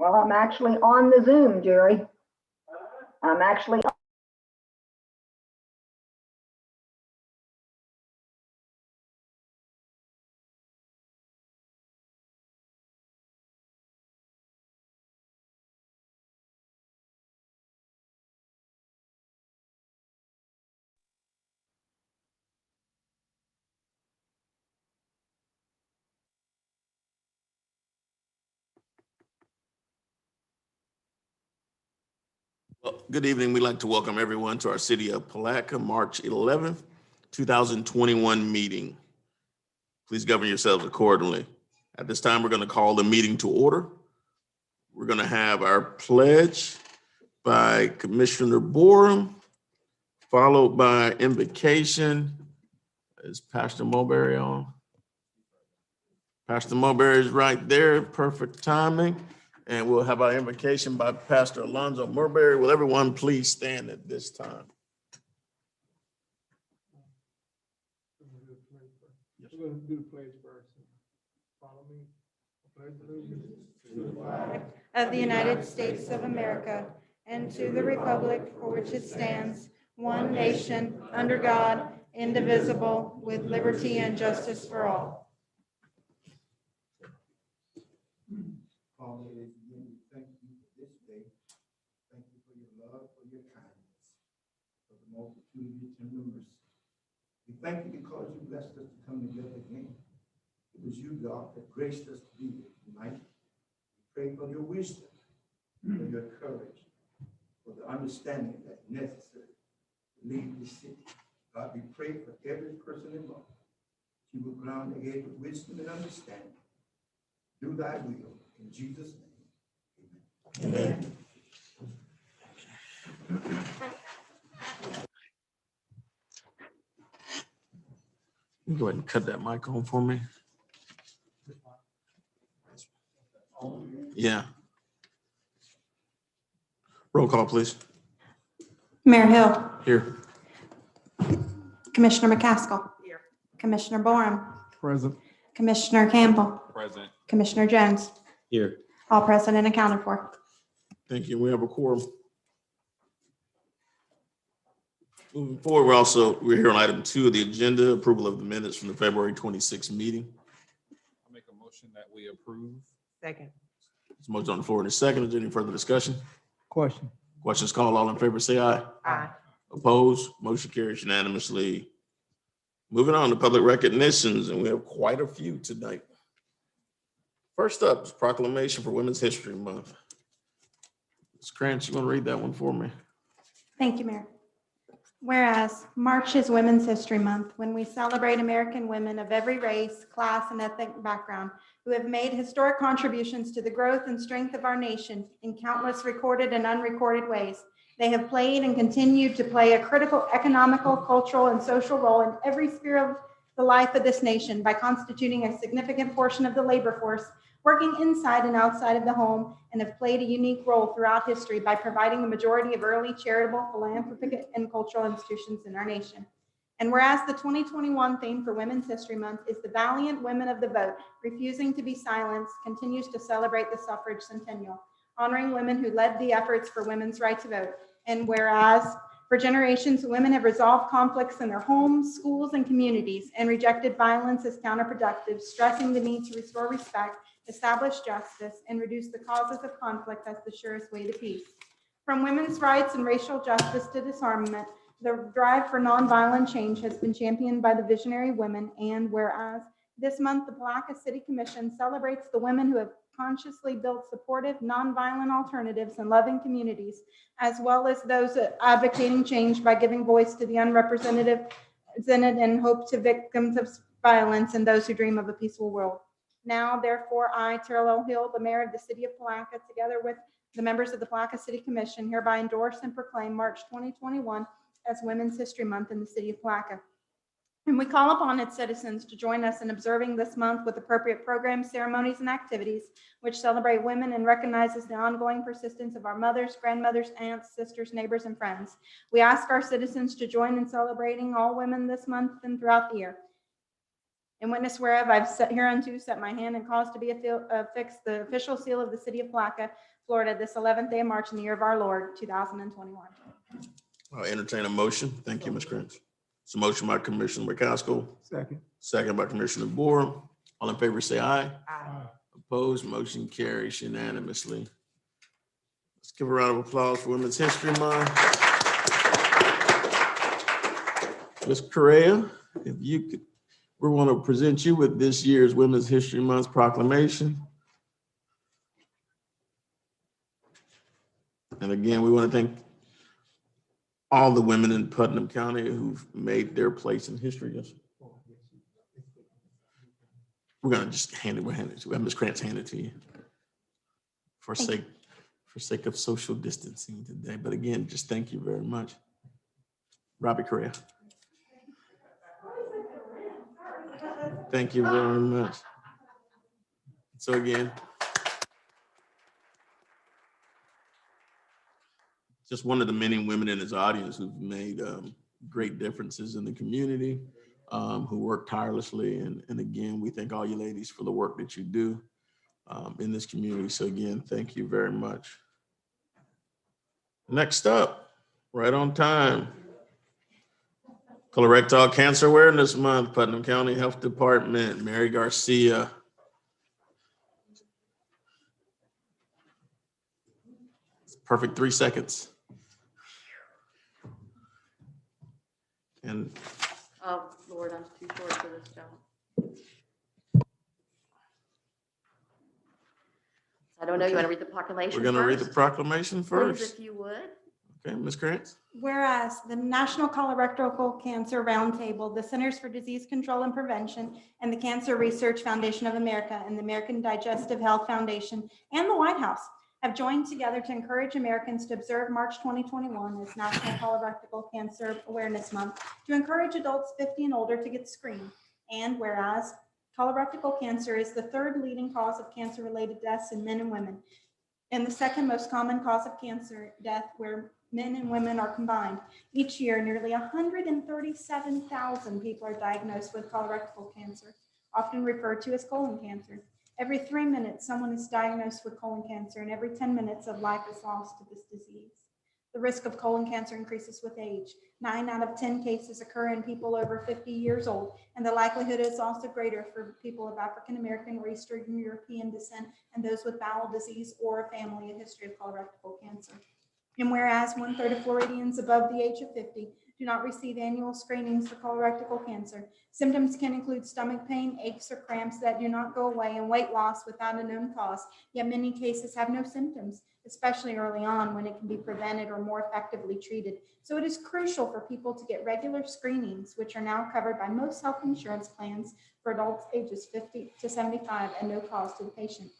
Well, I'm actually on the Zoom, Jerry. I'm actually. Well, good evening. We'd like to welcome everyone to our City of Palatka, March 11th, 2021 meeting. Please govern yourselves accordingly. At this time, we're going to call the meeting to order. We're going to have our pledge by Commissioner Borum, followed by invocation. Is Pastor Mulberry on? Pastor Mulberry is right there, perfect timing. And we'll have our invocation by Pastor Alonzo Mulberry. Will everyone please stand at this time? We're going to do the pledge first. Follow me. Pledge allegiance to the flag of the United States of America and to the republic for which it stands, one nation, under God, indivisible, with liberty and justice for all. Father, again, we thank you for this day. Thank you for your love, for your kindness, for the multitude of your tender mercy. We thank you because you blessed us to come together again. It was you, God, that graced us to be here tonight. We pray for your wisdom, for your courage, for the understanding that's necessary to lead this city. God, we pray for every person involved. You will ground their head with wisdom and understanding. Do thy will. In Jesus' name, amen. You go ahead and cut that mic on for me. Yeah. Roll call, please. Mayor Hill. Here. Commissioner McCaskill. Here. Commissioner Borum. Present. Commissioner Campbell. Present. Commissioner Jones. Here. All present and accounted for. Thank you. We have a quorum. Moving forward, we're here on item 2 of the agenda, approval of the minutes from the February 26th meeting. I make a motion that we approve. Second. There's a motion on the floor in a second. Is there any further discussion? Question. Questions called. All in favor, say aye. Aye. Opposed? Motion carries unanimously. Moving on to public recognitions, and we have quite a few tonight. First up is Proclamation for Women's History Month. Ms. Krantz, you want to read that one for me? Thank you, Mayor. Whereas March is Women's History Month, when we celebrate American women of every race, class, and ethnic background who have made historic contributions to the growth and strength of our nation in countless recorded and unrecorded ways. They have played and continue to play a critical economical, cultural, and social role in every sphere of the life of this nation by constituting a significant portion of the labor force, working inside and outside of the home, and have played a unique role throughout history by providing the majority of early charitable, philanthropic, and cultural institutions in our nation. And whereas the 2021 theme for Women's History Month is the valiant women of the vote, refusing to be silenced, continues to celebrate the suffrage centennial, honoring women who led the efforts for women's right to vote. And whereas for generations, women have resolved conflicts in their homes, schools, and communities and rejected violence as counterproductive, stressing the need to restore respect, establish justice, and reduce the causes of conflict as the surest way to peace. From women's rights and racial justice to disarmament, the drive for nonviolent change has been championed by the visionary women. And whereas this month, the Palatka City Commission celebrates the women who have consciously built supportive, nonviolent alternatives and loving communities, as well as those advocating change by giving voice to the unrepresented and hope to victims of violence and those who dream of a peaceful world. Now, therefore, I, Terrell Hill, the mayor of the city of Palatka, together with the members of the Palatka City Commission, hereby endorse and proclaim March 2021 as Women's History Month in the city of Palatka. And we call upon its citizens to join us in observing this month with appropriate programs, ceremonies, and activities which celebrate women and recognizes the ongoing persistence of our mothers, grandmothers, aunts, sisters, neighbors, and friends. We ask our citizens to join in celebrating all women this month and throughout the year. In witness whereof I've set hereunto set my hand and caused to be affixed the official seal of the city of Palatka, Florida, this 11th day of March in the year of our Lord, 2021. I'll entertain a motion. Thank you, Ms. Krantz. It's a motion by Commissioner McCaskill, Second. second by Commissioner Borum. All in favor, say aye. Aye. Opposed, motion carries unanimously. Let's give a round of applause for Women's History Month. Ms. Correa, if you could, we want to present you with this year's Women's History Month proclamation. And again, we want to thank all the women in Putnam County who've made their place in history. Yes. We're gonna just hand it to you. Ms. Krantz, hand it to you. For sake of social distancing today. But again, just thank you very much. Robbie Correa. Thank you very much. So again, just one of the many women in his audience who've made great differences in the community, who work tirelessly. And again, we thank all you ladies for the work that you do in this community. So again, thank you very much. Next up, right on time, Colorectal Cancer Awareness Month, Putnam County Health Department, Mary Garcia. Perfect 3 seconds. And oh, Lord, I'm too short for this job. I don't know. You want to read the proclamation? we're gonna read the proclamation Please, first. if you would. Okay, Ms. Krantz. Whereas the National Colorectal Cancer Roundtable, the Centers for Disease Control and Prevention, and the Cancer Research Foundation of America, and the American Digestive Health Foundation, and the White House have joined together to encourage Americans to observe March 2021 as National Colorectal Cancer Awareness Month to encourage adults 50 and older to get screened. And whereas colorectal cancer is the third leading cause of cancer-related deaths in men and women, and the second most common cause of cancer death where men and women are combined. Each year, nearly 137,000 people are diagnosed with colorectal cancer, often referred to as colon cancer. Every 3 minutes, someone is diagnosed with colon cancer, and every 10 minutes of life is lost to this disease. The risk of colon cancer increases with age. 9 out of 10 cases occur in people over 50 years old, and the likelihood is also greater for people of African American or Eastern European descent and those with bowel disease or a family history of colorectal cancer. And whereas 1/3 of Floridians above the age of 50 do not receive annual screenings for colorectal cancer, symptoms can include stomach pain, aches or cramps that do not go away, and weight loss without a known cause, yet many cases have no symptoms, especially early on when it can be prevented or more effectively treated. So it is crucial for people to get regular screenings, which are now covered by most health insurance plans for adults ages 50 to 75 at no cost to the patient.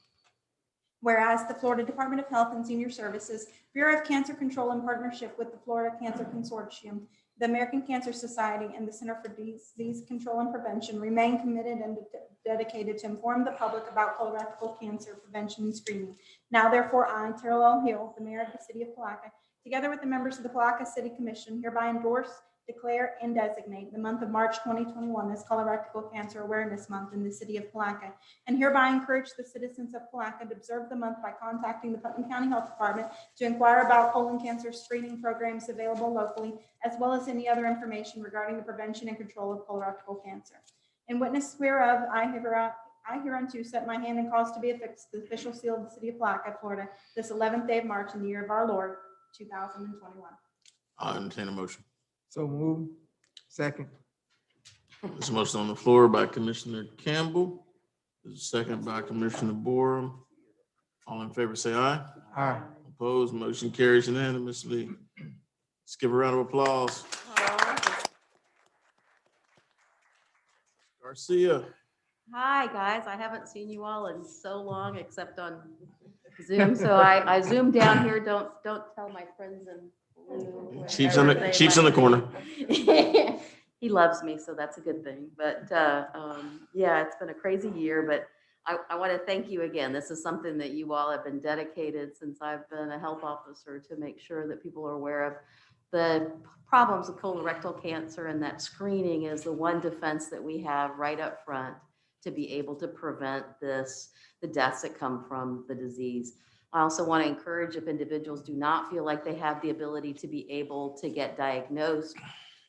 Whereas the Florida Department of Health and Senior Services, Bureau of Cancer Control, in partnership with the Florida Cancer Consortium, the American Cancer Society, and the Center for Disease Control and Prevention remain committed and dedicated to inform the public about colorectal cancer prevention and screening. Now, therefore, I, Terrell L. Hill, the mayor of the city of Palatka, together with the members of the Palatka City Commission, hereby endorse, declare, and designate the month of March 2021 as Colorectal Cancer Awareness Month in the city of Palatka, and hereby encourage the citizens of Palatka to observe the month by contacting the Putnam County Health Department to inquire about colon cancer screening programs available locally, as well as any other information regarding the prevention and control of colorectal cancer. In witness whereof, I hereunto set my hand and cause to be affixed the official seal of the city of Palatka, Florida, this 11th day of March in the year of our Lord, 2021. I'll entertain a motion. So move. Second. There's a motion on the floor by Commissioner Campbell. There's a second by Commissioner Borum. All in favor, say aye. Aye. Opposed, motion carries unanimously. Let's give a round of applause. Garcia. Hi, guys. I haven't seen you all in so long, except on Zoom. So I zoomed down here. Don't tell my friends in blue. Chief's in the corner. He loves me, so that's a good thing. But yeah, it's been a crazy year, but I want to thank you again. This is something that you all have been dedicated since I've been a health officer to make sure that people are aware of the problems with colorectal cancer, and that screening is the one defense that we have right up front to be able to prevent the deaths that come from the disease. I also want to encourage, if individuals do not feel like they have the ability to be able to get diagnosed,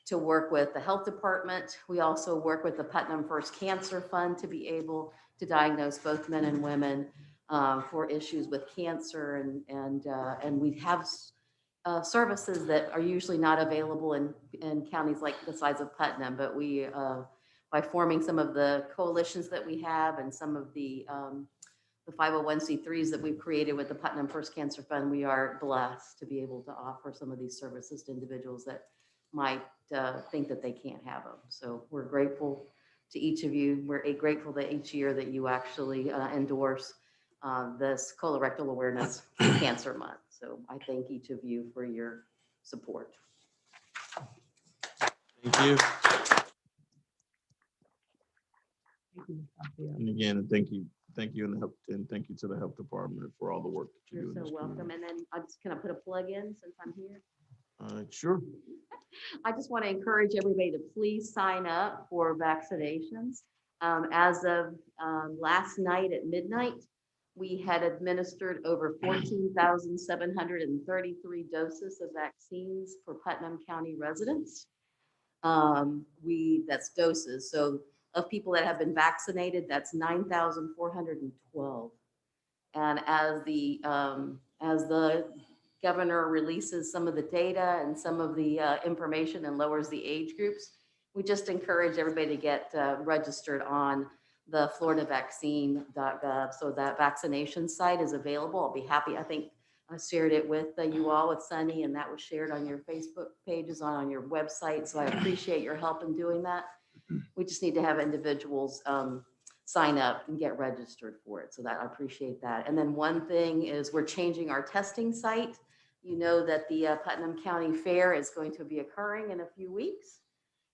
to work with the health department. We also work with the Putnam First Cancer Fund to be able to diagnose both men and women for issues with cancer, and we have services that are usually not available in counties like the size of Putnam, but we, by forming some of the coalitions that we have and some of the 501c3s that we've created with the Putnam First Cancer Fund, we are blessed to be able to offer some of these services to individuals that might think that they can't have them. So we're grateful to each of you. We're grateful that each year that you actually endorse this Colorectal Awareness Cancer Month. So I thank each of you for your support. Thank you. And again, thank you, and thank you to the health department for all the work that you do. You're so welcome. And then I'm just gonna put a plug in since I'm here. Sure. I just want to encourage everybody to please sign up for vaccinations. As of last night at midnight, we had administered over 14,733 doses of vaccines for Putnam County residents. That's doses. So of people that have been vaccinated, that's 9,412. And as the governor releases some of the data and some of the information and lowers the age groups, we just encourage everybody to get registered on the FloridaVaccine.gov. So that vaccination site is available. I'll be happy. I think I shared it with you all, with Sunny, and that was shared on your Facebook pages, on your website. So I appreciate your help in doing that. We just need to have individuals sign up and get registered for it. So that I appreciate that. And then one thing is we're changing our testing site. You know that the Putnam County Fair is going to be occurring in a few weeks.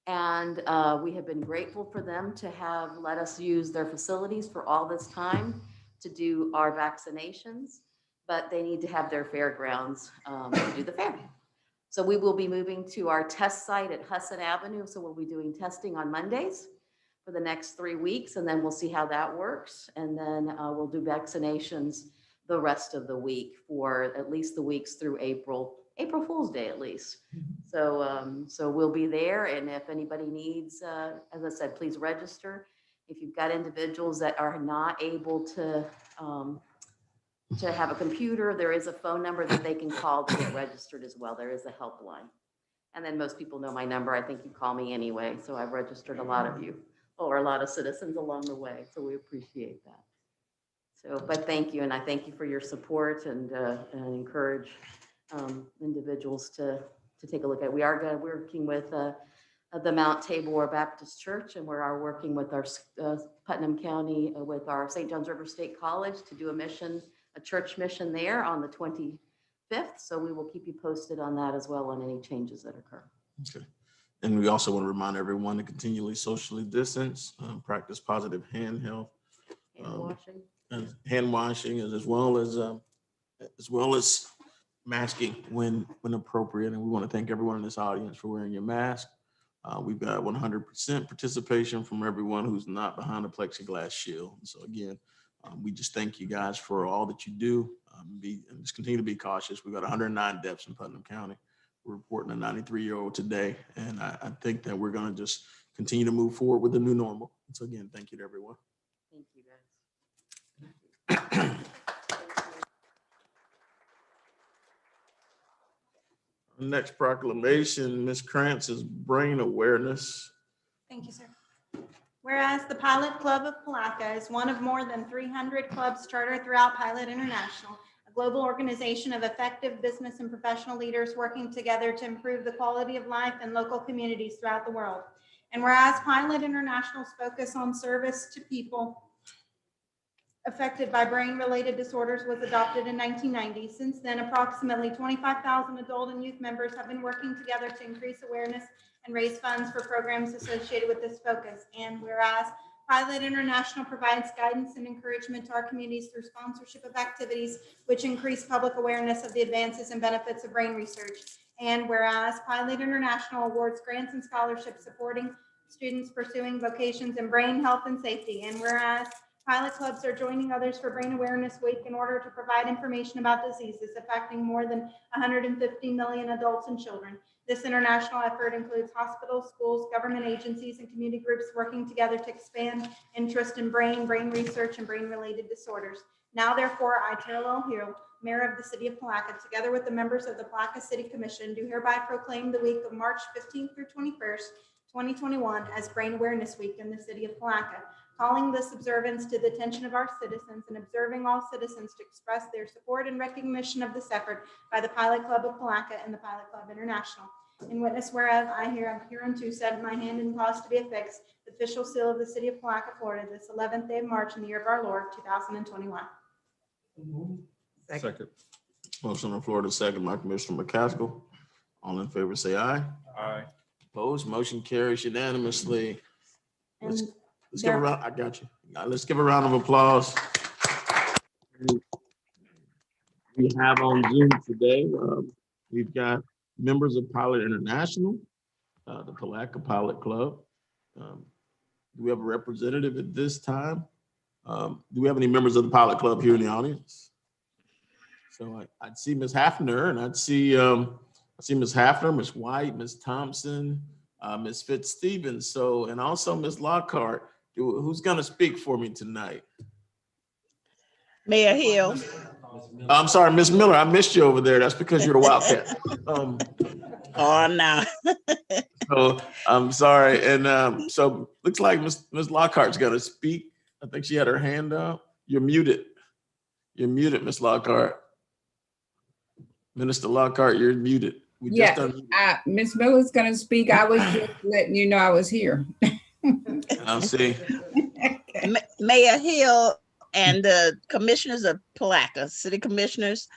And we have been grateful for them to have let us use their facilities for all this time to do our vaccinations, but they need to have their fairgrounds to do the fair. So we will be moving to our test site at Hudson Avenue. So we'll be doing testing on Mondays for the next 3 weeks, and then we'll see how that works. And then we'll do vaccinations the rest of the week for at least the weeks through April Fool's Day at least. So we'll be there, and if anybody needs, as I said, please register. If you've got individuals that are not able to have a computer, there is a phone number that they can call to get registered as well. There is a helpline. And then most people know my number. I think you call me anyway. So I've registered a lot of you, or a lot of citizens along the way. So we appreciate that. So, but thank you. And I thank you for your support, and encourage individuals to take a look at. We are working with the Mount Tabor Baptist Church, and we are working with our Putnam County with our St. John's River State College to do a church mission there on the 25th. So we will keep you posted on that as well, on any changes that occur. Okay. And we also want to remind everyone to continually socially distance, practice positive hand health, hand washing, as well as masking when appropriate. And we want to thank everyone in this audience for wearing your mask. We've got 100% participation from everyone who's not behind a plexiglass shield. So again, we just thank you guys for all that you do. And just continue to be cautious. We've got 109 deaths in Putnam County. We're reporting a 93-year-old today. And I think that we're going to just continue to move forward with the new normal. So again, thank you to everyone. Thank you, guys. Next proclamation, Ms. Krantz, is brain awareness. Thank you, sir. Whereas the Pilot Club of Palatka is one of more than 300 clubs chartered throughout Pilot International, a global organization of effective business and professional leaders working together to improve the quality of life in local communities throughout the world. And whereas Pilot International's focus on service to people affected by brain-related disorders was adopted in 1990. Since then, approximately 25,000 adult and youth members have been working together to increase awareness and raise funds for programs associated with this focus. And whereas Pilot International provides guidance and encouragement to our communities through sponsorship of activities which increase public awareness of the advances and benefits of brain research. And whereas Pilot International awards grants and scholarships supporting students pursuing vocations in brain health and safety. And whereas pilot clubs are joining others for Brain Awareness Week in order to provide information about diseases affecting more than 150 million adults and children. This international effort includes hospitals, schools, government agencies, and community groups working together to expand interest in brain research, and brain-related disorders. Now, therefore, I, Terrell Hill, Mayor of the City of Palatka, together with the members of the Palatka City Commission, do hereby proclaim the week of March 15th through 21st, 2021 as Brain Awareness Week in the City of Palatka, calling this observance to the attention of our citizens and observing all citizens to express their support and recognition of this effort by the Pilot Club of Palatka and the Pilot Club International. In witness whereof I hereunto set my hand and cause to be affixed the official seal of the City of Palatka, Florida, this 11th day of March in the year of our Lord, 2021. Second. Motion on the floor to second by Commissioner McCaskill. All in favor, say aye. Aye. Opposed, motion carries unanimously. Let's And give a round, I got you. Now, let's give a round of applause. We have on Zoom today, we've got members of Pilot International, the Palatka Pilot Club. Do we have a representative at this time? Do we have any members of the Pilot Club here in the audience? So I'd see Ms. Hafner, and I see Ms. Hafner, Ms. White, Ms. Thompson, Ms. Fitzstevens, so, and also Ms. Lockhart. Who's gonna speak for me tonight? Mayor Hill. I'm sorry, Ms. Miller, I missed you over there. That's because you're a Wildcat. Oh, no. So I'm sorry. And so looks like Ms. Lockhart's gonna speak. I think she had her hand up. You're muted. You're muted, Ms. Lockhart. Minister Lockhart, you're muted. We just done. Ms. Miller's gonna speak. I was just letting you know I was here. I'll see. Mayor Hill and the commissioners of Palatka, city commissioners,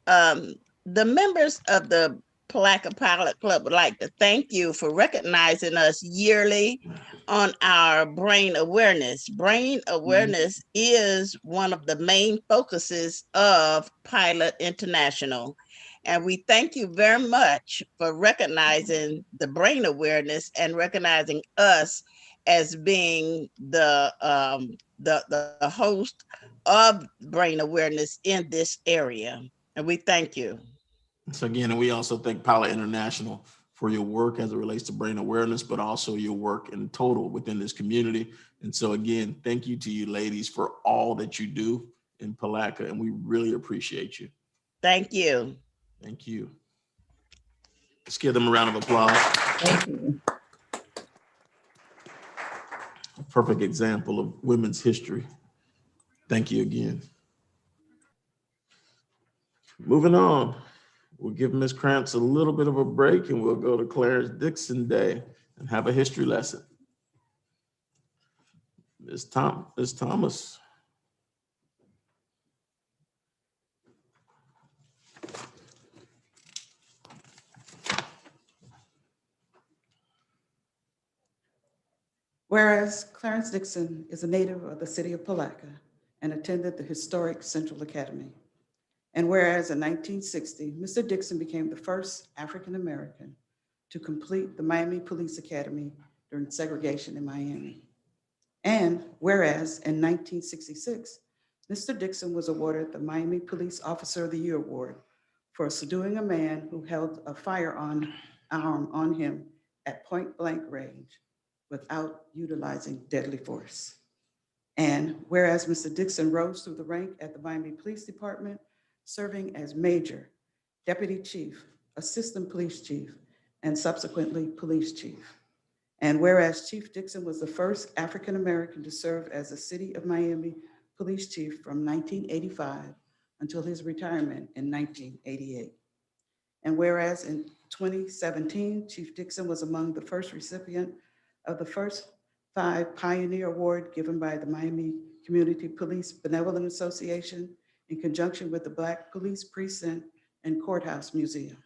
the members of the Palatka Pilot Club would like to thank you for recognizing us yearly on our brain awareness. Brain awareness is one of the main focuses of Pilot International. And we thank you very much for recognizing the brain awareness and recognizing us as being the host of brain awareness in this area. And we thank you. So again, and we also thank Pilot International for your work as it relates to brain awareness, but also your work in total within this community. And so again, thank you to you ladies for all that you do in Palatka, and we really appreciate you. Thank you. Thank you. Let's give them a round of applause. Thank you. A perfect example of women's history. Thank you again. Moving on, we'll give Ms. Krantz a little bit of a break and we'll go to Clarence Dixon Day and have a history lesson. Ms. Thomas. Whereas Clarence Dixon is a native of the city of Palatka and attended the historic Central Academy. And whereas in 1960, Mr. Dixon became the first African-American to complete the Miami Police Academy during segregation in Miami. And whereas in 1966, Mr. Dixon was awarded the Miami Police Officer of the Year Award for subduing a man who held a firearm on him at point blank range without utilizing deadly force. And whereas Mr. Dixon rose through the rank at the Miami Police Department, serving as Major, Deputy Chief, Assistant Police Chief, and subsequently Police Chief. And whereas Chief Dixon was the first African-American to serve as the City of Miami Police Chief from 1985 until his retirement in 1988. And whereas in 2017, Chief Dixon was among the first recipient of the first 5 Pioneer Award given by the Miami Community Police Benevolent Association in conjunction with the Black Police Precinct and Courthouse Museum.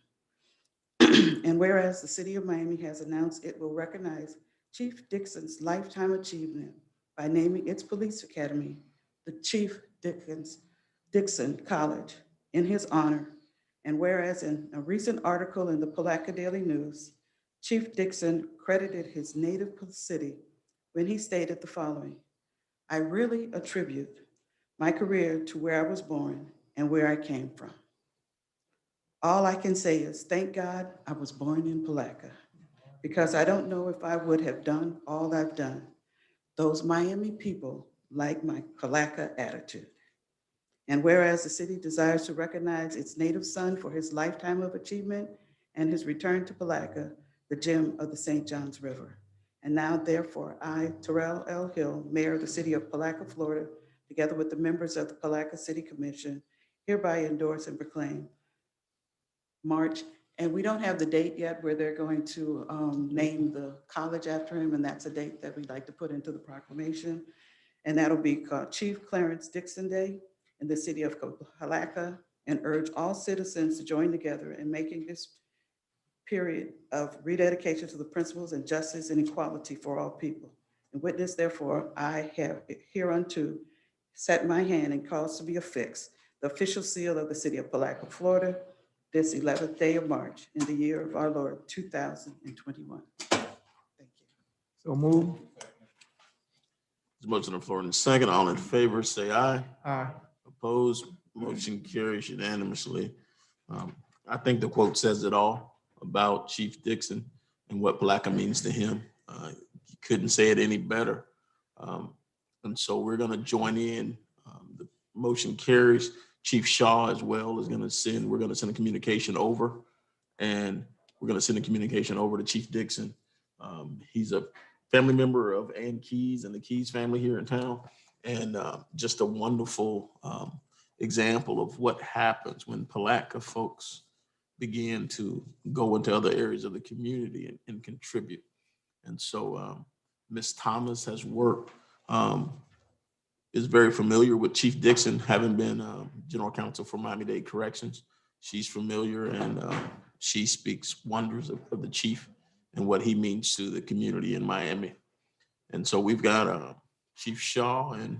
And whereas the City of Miami has announced it will recognize Chief Dixon's lifetime achievement by naming its police academy the Chief Dixon College in his honor. And whereas in a recent article in the Palatka Daily News, Chief Dixon credited his native city when he stated the following: "I really attribute my career to where I was born and where I came from. All I can say is thank God I was born in Palatka, because I don't know if I would have done all I've done. Those Miami people like my Palatka attitude." And whereas the city desires to recognize its native son for his lifetime of achievement and his return to Palatka, the gem of the St. Johns River. And now therefore, I, Terrell L. Hill, Mayor of the City of Palatka, Florida, together with the members of the Palatka City Commission, hereby endorse and proclaim March. And we don't have the date yet where they're going to name the college after him, and that's a date that we'd like to put into the proclamation. And that'll be called Chief Clarence Dixon Day in the city of Palatka, and urge all citizens to join together in making this period of rededication to the principles and justice and equality for all people. And witness, therefore, I have hereunto set my hand and cause to be affixed the official seal of the city of Palatka, Florida, this 11th day of March in the year of our Lord, 2021. Thank you. So move. There's a motion on the floor in a second. All in favor, say aye. Aye. Opposed, motion carries unanimously. I think the quote says it all about Chief Dixon and what Palatka means to him. You couldn't say it any better. And so we're going to join in. The motion carries. Chief Shaw as well is going to send, we're going to send a communication over, and we're going to send a communication over to Chief Dixon. He's a family member of Ann Keys and the Keys family here in town, and just a wonderful example of what happens when Palatka folks begin to go into other areas of the community and contribute. And so Ms. Thomas has worked, is very familiar with Chief Dixon, having been general counsel for Miami-Dade Corrections. She's familiar, and she speaks wonders of the chief and what he means to the community in Miami. And so we've got Chief Shaw and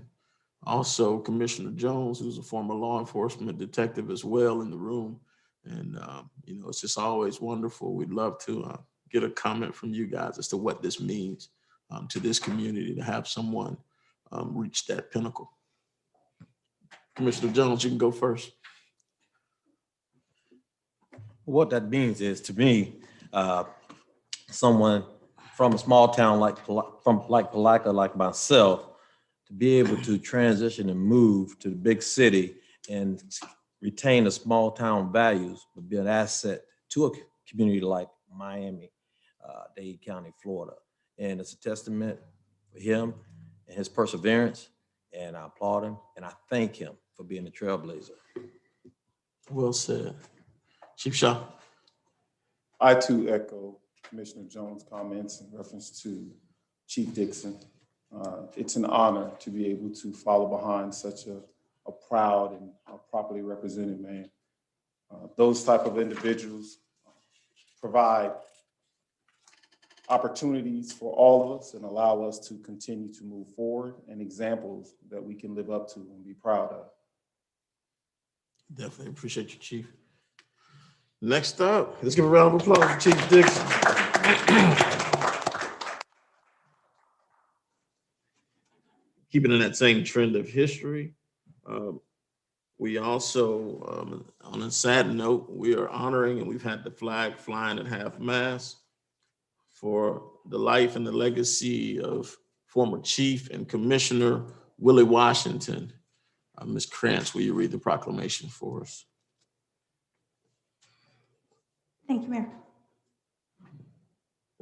also Commissioner Jones, who's a former law enforcement detective as well, in the room. And, it's just always wonderful. We'd love to get a comment from you guys as to what this means to this community to have someone reach that pinnacle. Commissioner Jones, you can go first. What that means is, to me, someone from a small town like Palatka, like myself, to be able to transition and move to the big city and retain the small town values, but be an asset to a community like Miami, Dade County, Florida. And it's a testament for him and his perseverance, and I applaud him and I thank him for being a trailblazer. Well said. Chief Shaw. I too echo Commissioner Jones' comments in reference to Chief Dixon. It's an honor to be able to follow behind such a proud and properly represented man. Those type of individuals provide opportunities for all of us and allow us to continue to move forward, and examples that we can live up to and be proud of. Definitely appreciate you, Chief. Next up, let's give a round of applause for Chief Dixon. Keeping in that same trend of history, we also, on a sad note, we are honoring, and we've had the flag flying at half mast for the life and the legacy of former Chief and Commissioner Willie Washington. Ms. Krantz, will you read the proclamation for us? Thank you, Mayor.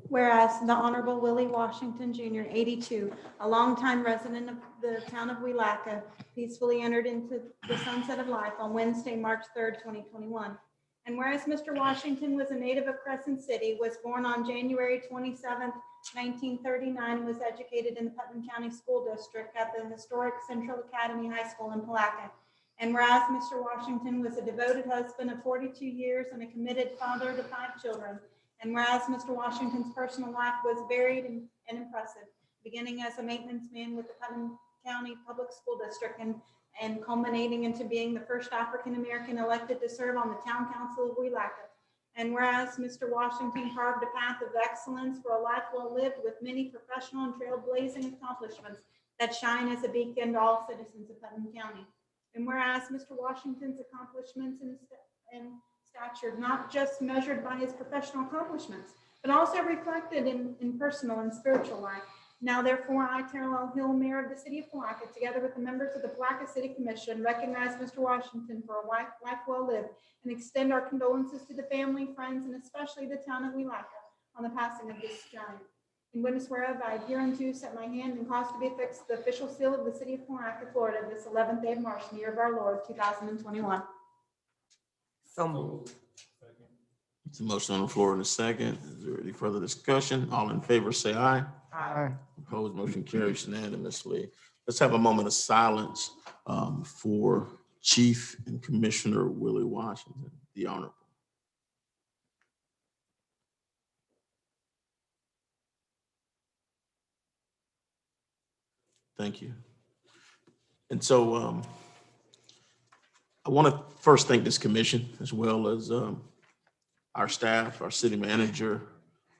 Whereas the Honorable Willie Washington Jr., 82, a longtime resident of the town of Palatka, peacefully entered into the sunset of life on Wednesday, March 3rd, 2021. And whereas Mr. Washington was a native of Crescent City, was born on January 27th, 1939, and was educated in the Putnam County School District at the historic Central Academy High School in Palatka. And whereas Mr. Washington was a devoted husband of 42 years and a committed father to 5 children. And whereas Mr. Washington's personal life was varied and impressive, beginning as a maintenance man with the Putnam County Public School District and culminating into being the first African-American elected to serve on the Town Council of Palatka. And whereas Mr. Washington carved a path of excellence for a life well lived with many professional and trailblazing accomplishments that shine as a beacon to all citizens of Putnam County. And whereas Mr. Washington's accomplishments and stature, not just measured by his professional accomplishments, but also reflected in personal and spiritual life. Now, therefore, I, Terrell Hill, Mayor of the City of Palatka, together with the members of the Palatka City Commission, recognize Mr. Washington for a life well lived and extend our condolences to the family, friends, and especially the town of Palatka on the passing of this giant. In witness whereof, I hereunto set my hand and cause to be affixed the official seal of the City of Palatka, Florida, this 11th day of March, in the year of our Lord, 2021. So moved. It's a motion on the floor in a second. Is there any further discussion? All in favor, say aye. Aye. Opposed, motion carries unanimously. Let's have a moment of silence for Chief and Commissioner Willie Washington, the Honorable. Thank you. And so I want to first thank this commission as well as our staff, our city manager,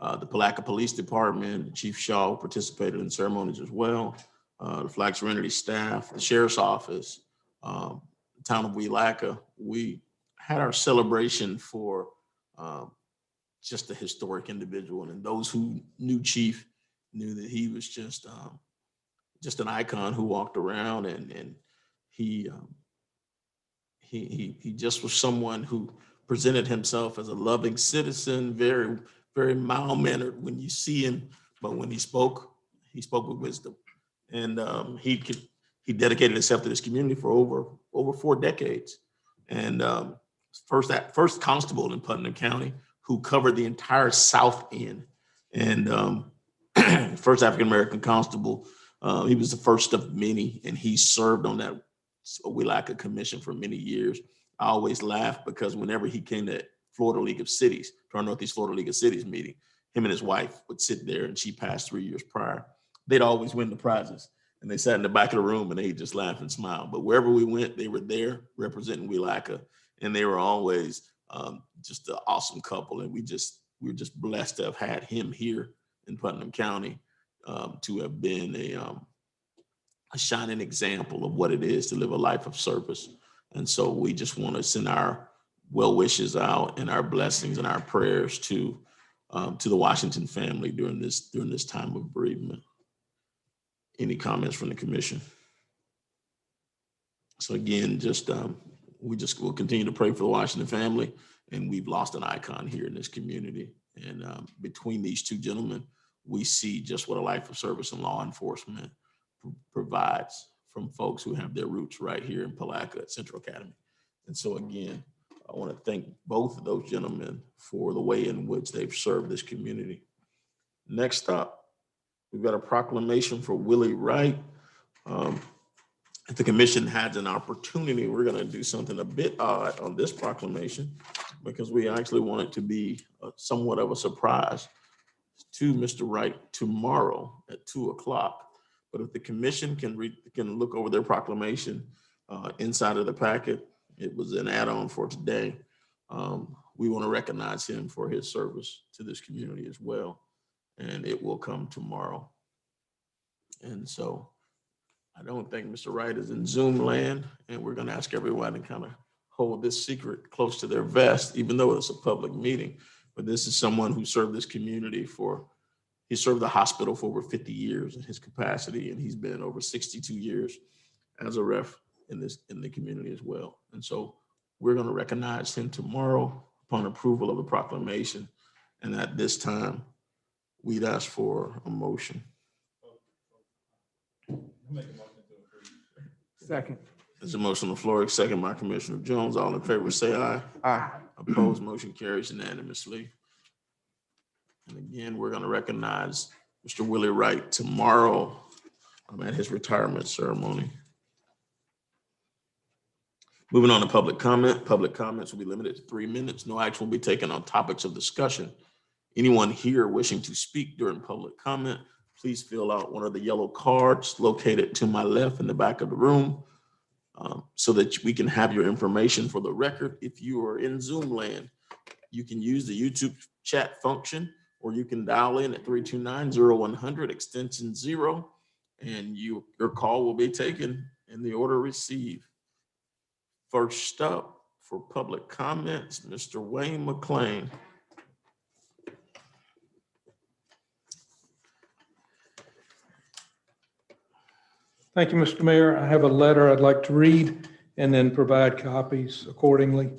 the Palatka Police Department, Chief Shaw participated in ceremonies as well, the Flag Serenity staff, the Sheriff's Office, the town of Palatka. We had our celebration for just a historic individual, and those who knew Chief knew that he was just an icon who walked around, and he just was someone who presented himself as a loving citizen, very, very mild-mannered when you see him, but when he spoke with wisdom. And he dedicated himself to this community for over 4 decades. And first constable in Putnam County who covered the entire South End. And first African-American constable. He was the first of many, and he served on that Palatka commission for many years. I always laugh because whenever he came to Florida League of Cities, to our Northeast Florida League of Cities meeting, him and his wife would sit there, and she passed 3 years prior. They'd always win the prizes, and they sat in the back of the room and they just laugh and smile. But wherever we went, they were there representing Palatka, and they were always just an awesome couple. And we were just blessed to have had him here in Putnam County, to have been a shining example of what it is to live a life of service. And so we just want to send our well wishes out and our blessings and our prayers to the Washington family during this time of bereavement. Any comments from the commission? So again, we'll continue to pray for the Washington family, and we've lost an icon here in this community. And between these two gentlemen, we see just what a life of service in law enforcement provides from folks who have their roots right here in Palatka at Central Academy. And so again, I want to thank both of those gentlemen for the way in which they've served this community. Next up, we've got a proclamation for Willie Wright. If the commission has an opportunity, we're going to do something a bit odd on this proclamation because we actually want it to be somewhat of a surprise to Mr. Wright tomorrow at 2:00. But if the commission can look over their proclamation inside of the packet, it was an add-on for today. We want to recognize him for his service to this community as well. And it will come tomorrow. And so I don't think Mr. Wright is in Zoom land, and we're going to ask everyone to kind of hold this secret close to their vest, even though it's a public meeting. But this is someone who served this community he served the hospital for over 50 years in his capacity, and he's been over 62 years as a ref in the community as well. And so we're going to recognize him tomorrow upon approval of the proclamation. And at this time, we'd ask for a motion. Second. There's a motion on the floor, second by Commissioner Jones. All in favor, say aye. Aye. Opposed, motion carries unanimously. And again, we're going to recognize Mr. Willie Wright tomorrow at his retirement ceremony. Moving on to public comment. Public comments will be limited to 3 minutes. No action will be taken on topics of discussion. Anyone here wishing to speak during public comment, please fill out one of the yellow cards located to my left in the back of the room, so that we can have your information for the record. If you are in Zoom land, you can use the YouTube chat function, or you can dial in at 329-0100 extension 0, and your call will be taken in the order received. First up for public comments, Mr. Wayne McLean. Thank you, Mr. Mayor. I have a letter I'd like to read and then provide copies accordingly.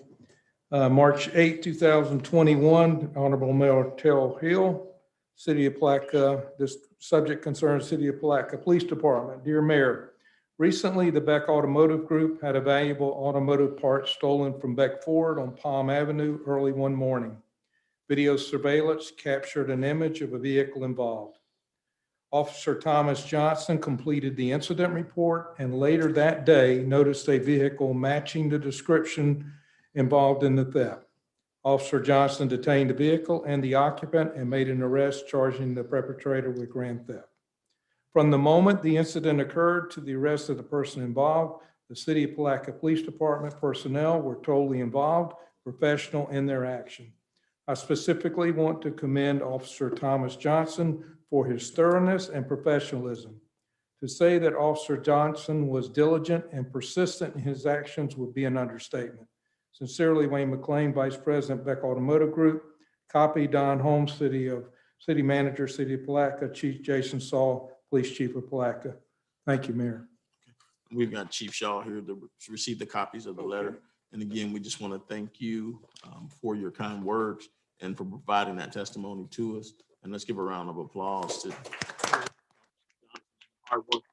March 8, 2021, Honorable Mayor Tel Hill, City of Palatka. This subject concerns City of Palatka Police Department. Dear Mayor, recently the Beck Automotive Group had a valuable automotive part stolen from Beck Ford on Palm Avenue early one morning. Video surveillance captured an image of a vehicle involved. Officer Thomas Johnson completed the incident report and later that day noticed a vehicle matching the description involved in the theft. Officer Johnson detained the vehicle and the occupant and made an arrest charging the perpetrator with grand theft. From the moment the incident occurred to the arrest of the person involved, the City of Palatka Police Department personnel were totally involved, professional in their action. I specifically want to commend Officer Thomas Johnson for his thoroughness and professionalism. To say that Officer Johnson was diligent and persistent in his actions would be an understatement. Sincerely, Wayne McLean, Vice President, Beck Automotive Group. Copy, Don Holmes, City Manager, City of Palatka. Chief Jason Saul, Police Chief of Palatka. Thank you, Mayor. We've got Chief Shaw here to receive the copies of the letter. And again, we just want to thank you for your kind words and for providing that testimony to us. And let's give a round of applause to hard work.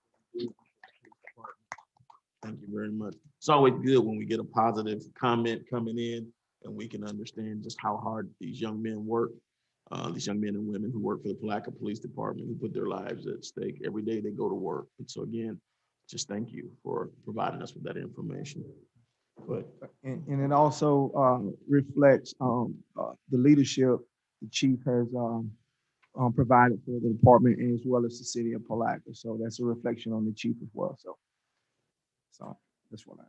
Thank you very much. It's always good when we get a positive comment coming in and we can understand just how hard these young men work, these young men and women who work for the Palatka Police Department, who put their lives at stake every day they go to work. And so again, just thank you for providing us with that information. But and it also reflects the leadership the chief has provided for the department as well as the city of Palatka. So that's a reflection on the chief as well. So that's what I.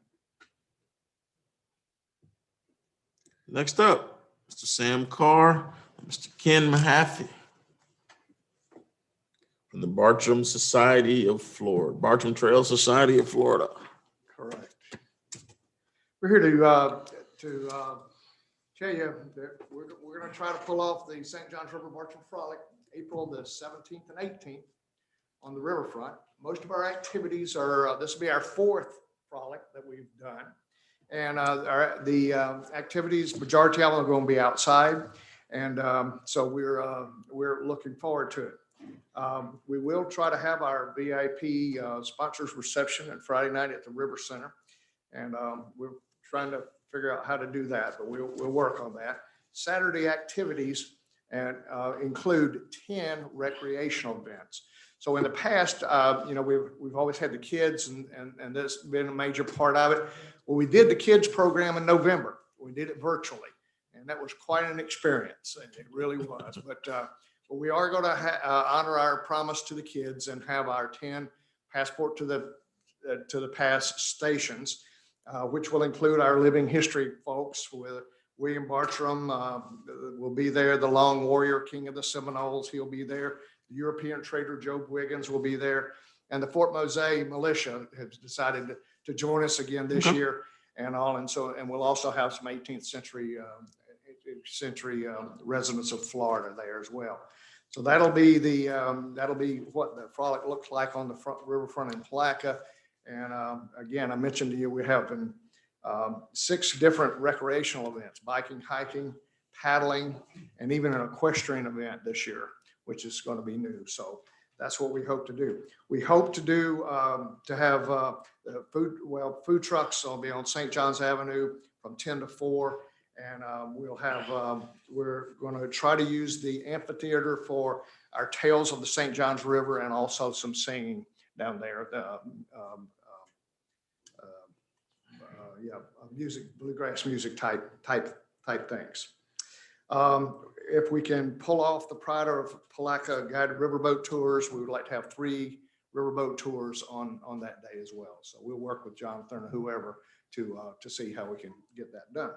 Next up, Mr. Sam Carr, and Mr. Ken Mahaffey from the Bartram Society of Florida, Bartram Trail Society of Florida. Correct. We're here to tell you that we're going to try to pull off the St. Johns River Bartram Frolic April the 17th and 18th on the riverfront. Most of our activities are, this will be our fourth frolic that we've done. And the activities, majority of them are going to be outside. And so we're looking forward to it. We will try to have our VIP sponsors reception on Friday night at the River Center. And we're trying to figure out how to do that, but we'll work on that. Saturday activities and include 10 recreational events. So in the past, we've always had the kids and that's been a major part of it. Well, we did the kids program in November. We did it virtually and that was quite an experience. It really was, but we are going to honor our promise to the kids and have our 10 passport to the pass stations, which will include our living history folks with William Bartram will be there. The Long Warrior, King of the Seminoles, he'll be there. The European trader Joe Wiggins will be there. And the Fort Mose militia has decided to join us again this year and all. And we'll also have some 18th century residents of Florida there as well. So that'll be what the frolic looks like on the riverfront in Palatka. And again, I mentioned to you, we have 6 different recreational events: biking, hiking, paddling, and even an equestrian event this year, which is going to be new. So that's what we hope to do. We hope to do to have food trucks will be on St. John's Avenue from 10 to 4. And we'll have, we're going to try to use the amphitheater for our Tales of the St. John's River and also some singing down there. Music, bluegrass music type things. if we can pull off the Pride of Palatka guided riverboat tours, we would like to have 3 riverboat tours on that day as well. So we'll work with Jonathan or whoever to see how we can get that done.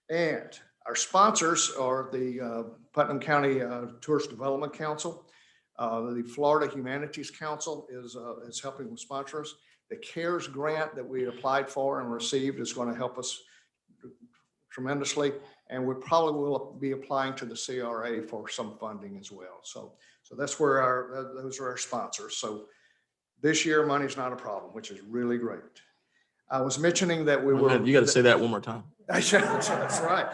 And our sponsors are the Putnam County Tourist Development Council. The Florida Humanities Council is helping with sponsors. The CARES grant that we applied for and received is going to help us tremendously. And we probably will be applying to the CRA for some funding as well. So that's where those are our sponsors. So this year, money's not a problem, which is really great. I was mentioning that we were. You got to say that one more time. That's right.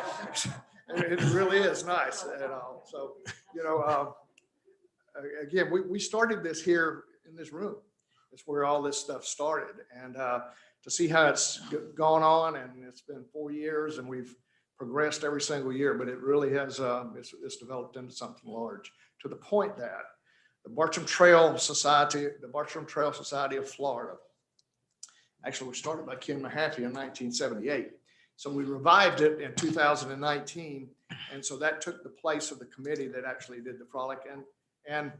It really is nice. And so, again, we started this here in this room. It's where all this stuff started. And to see how it's gone on, and it's been 4 years, and we've progressed every single year, but it really has, it's developed into something large, to the point that the Bartram Trail Society of Florida, actually was started by Ken Mahaffey in 1978. So we revived it in 2019. And so that took the place of the committee that actually did the frolic. And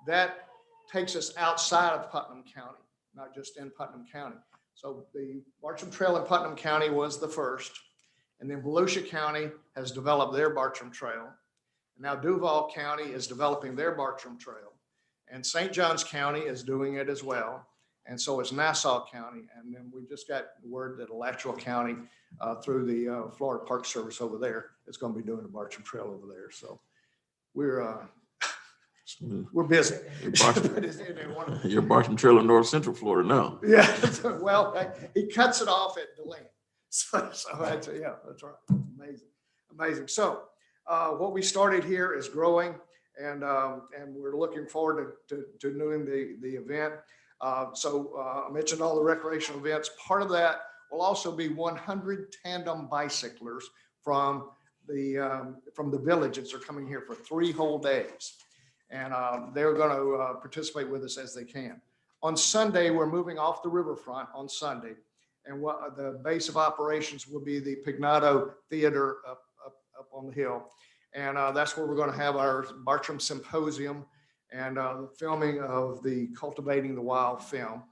that takes us outside of Putnam County, not just in Putnam County. So the Bartram Trail in Putnam County was the first. And then Volusia County has developed their Bartram Trail. And now Duval County is developing their Bartram Trail. And St. Johns County is doing it as well. And so is Nassau County. And then we just got word that Alachua County, through the Florida Park Service over there, is going to be doing the Bartram Trail over there. So we're busy. Your Bartram Trail in North Central Florida now. Yeah, well, he cuts it off at DeLand. So that's, yeah, that's right. Amazing. So what we started here is growing, and we're looking forward to doing the event. I mentioned all the recreational events. Part of that will also be 100 tandem bicyclers from the villages are coming here for 3 whole days. And they're going to participate with us as they can. On Sunday, we're moving off the riverfront on Sunday. And what the base of operations will be the Pignado Theater up on the hill. And that's where we're going to have our Bartram Symposium and the filming of the Cultivating the Wild film,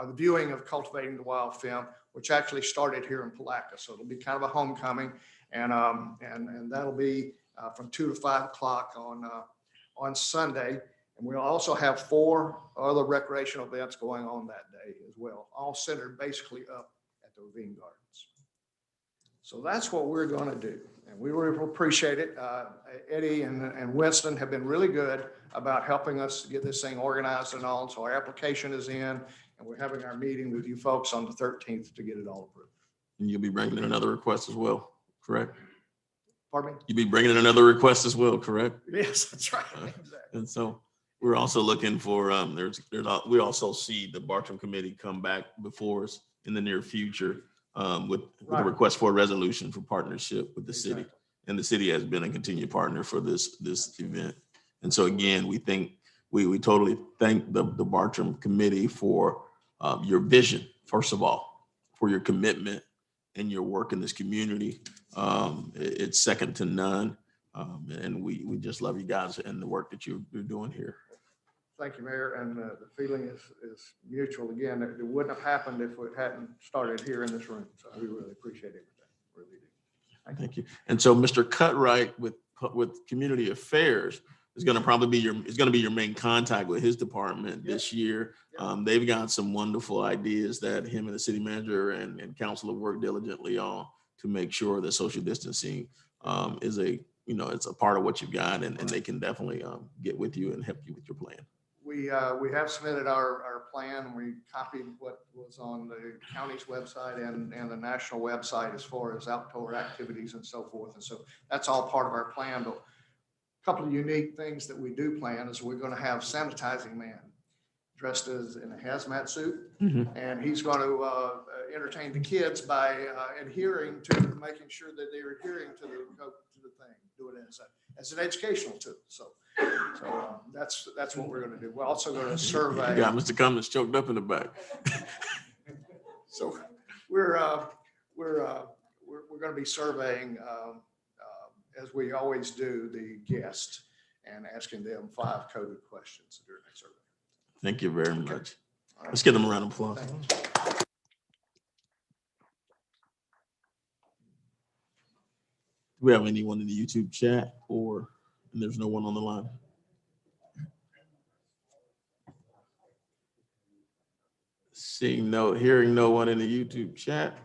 the viewing of Cultivating the Wild film, which actually started here in Palatka. So it'll be kind of a homecoming. And that'll be from 2 to 5 o'clock on Sunday. And we'll also have 4 other recreational events going on that day as well, all centered basically up at the Ravine Gardens. So that's what we're going to do. And we really appreciate it. Eddie and Winston have been really good about helping us get this thing organized and all. So our application is in, and we're having our meeting with you folks on the 13th to get it all approved. And you'll be bringing in another request as well, correct? Pardon me? You'll be bringing in another request as well, correct? Yes, that's right. And so we're also looking for, we also see the Bartram Committee come back before us in the near future with a request for a resolution for partnership with the city. And the city has been a continued partner for this event. And so again, we totally thank the Bartram Committee for your vision, first of all, for your commitment and your work in this community. It's second to none. And we just love you guys and the work that you're doing here. Thank you, Mayor. And the feeling is mutual. Again, it wouldn't have happened if it hadn't started here in this room. So we really appreciate everything. Really do. Thank you. And so Mr. Cutright with Community Affairs is going to be your main contact with his department this year. They've got some wonderful ideas that him and the city manager and council have worked diligently on to make sure that social distancing is it's a part of what you've got, and they can definitely get with you and help you with your plan. We have submitted our plan. We copied what was on the county's website and the national website as far as outdoor activities and so forth. And so that's all part of our plan. But a couple of unique things that we do plan is we're going to have sanitizing man dressed as in a hazmat suit. Mm-hmm. And he's going to entertain the kids by adhering to making sure that they're adhering to the thing, do it as an educational tool. So that's what we're going to do. We're also going to survey. Yeah, Mr. Cummins choked up in the back. So we're going to be surveying as we always do, the guest and asking them 5 coded questions during that survey. Thank you very much. All right. Let's give them a round of applause. Thank you. Do we have anyone in the YouTube chat, or and there's no one on the line? Hearing no one in the YouTube chat.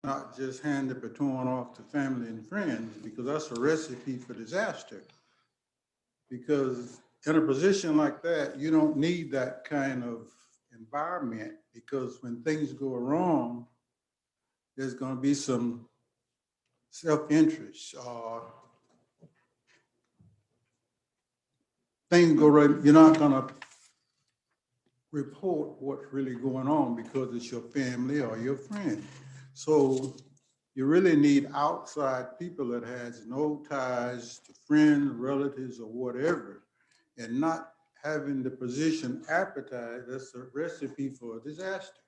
Not just hand the baton off to family and friends, because that's a recipe for disaster. Because in a position like that, you don't need that kind of environment, because when things go wrong, there's going to be some self-interest. Things go right, you're not going to report what's really going on because it's your family or your friend. So you really need outside people that has no ties to friends, relatives, or whatever, and not having the position advertised. That's a recipe for a disaster.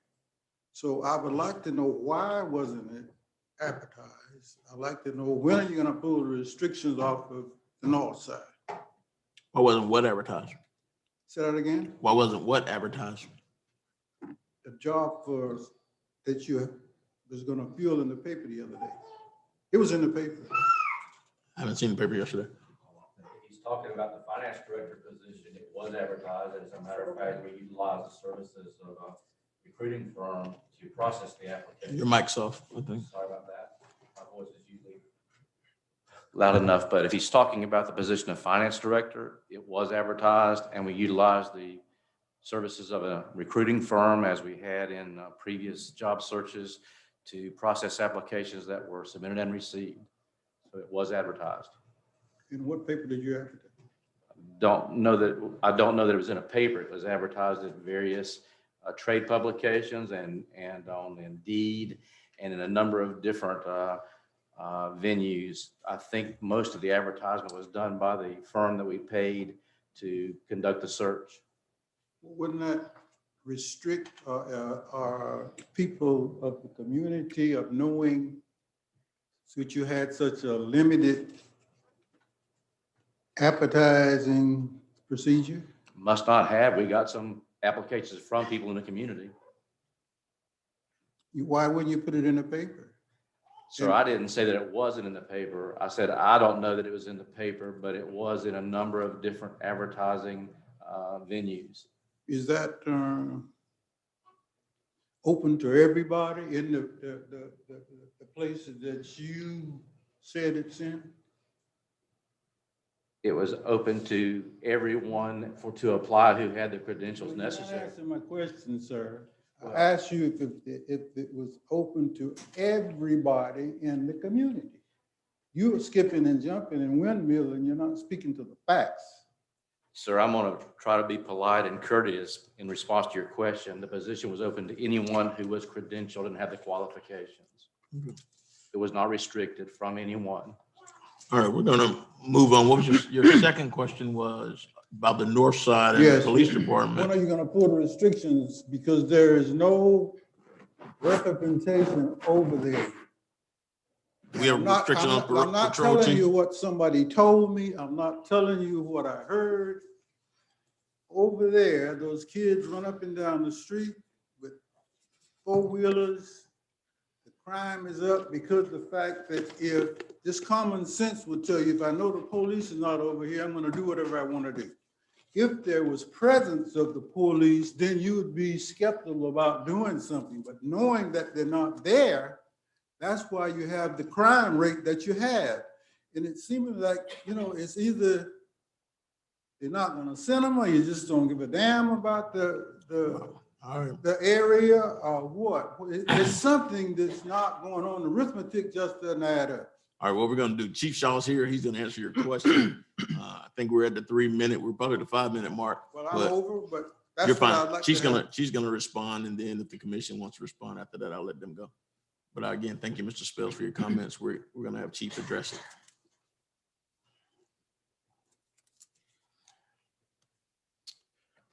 So I would like to know, why wasn't it advertised? I'd like to know, when are you going to pull the restrictions off of the north side? Why wasn't what advertised? Say that again? Why wasn't what advertised? The job for that you was going to fill in the paper the other day. It was in the paper. I haven't seen the paper yesterday. He's talking about the finance director position. It was advertised. As a matter of fact, we utilize the services of a recruiting firm to process the application. Your mic's off, I think. Sorry about that. My voice is usually loud enough, but if he's talking about the position of finance director, it was advertised, and we utilized the services of a recruiting firm, as we had in previous job searches, to process applications that were submitted and received. So it was advertised. In what paper did you advertise? I don't know that it was in a paper. It was advertised in various trade publications and on Indeed and in a number of different venues. I think most of the advertisement was done by the firm that we paid to conduct the search. Wouldn't that restrict our people of the community of knowing that you had such a limited advertising procedure? Must not have. We got some applications from people in the community. Why wouldn't you put it in the paper? So I didn't say that it wasn't in the paper. I said, I don't know that it was in the paper, but it was in a number of different advertising venues. Is that open to everybody in the places that you said it's in? It was open to everyone to apply who had the credentials necessary. You're not answering my question, sir. I asked you if it was open to everybody in the community. You were skipping and jumping and windmilling, you're not speaking to the facts. Sir, I'm going to try to be polite and courteous in response to your question. The position was open to anyone who was credentialed and had the qualifications. It was not restricted from anyone. All right, we're gonna move on. What was your second question was about the north side and the Yes. police When department? are you gonna pull the restrictions? Because there is no representation over there. We have restriction on I'm not patrol telling you chief. what somebody told me. I'm not telling you what I heard. Over there, those kids run up and down the street with four-wheelers. The crime is up because of the fact that if just common sense would tell you, if I know the police is not over here, I'm gonna do whatever I wanna do. If there was presence of the police, then you would be skeptical about doing something. But knowing that they're not there, that's why you have the crime rate that you have. And it seems like, it's either they're not gonna send them or you just don't give a damn about the area or what. It's something that's not going on. The arithmetic just doesn't add up. All right, what we're gonna do, Chief Shaw's here. He's gonna answer your question. I think we're at the 3-minute, we're probably the 5-minute mark. Well, I'm but over, but You're that's what fine. I'd like She's to have. gonna respond, and then if the commission wants to respond after that, I'll let them go. But again, thank you, Mr. Spells, for your comments. We're gonna have Chief address it.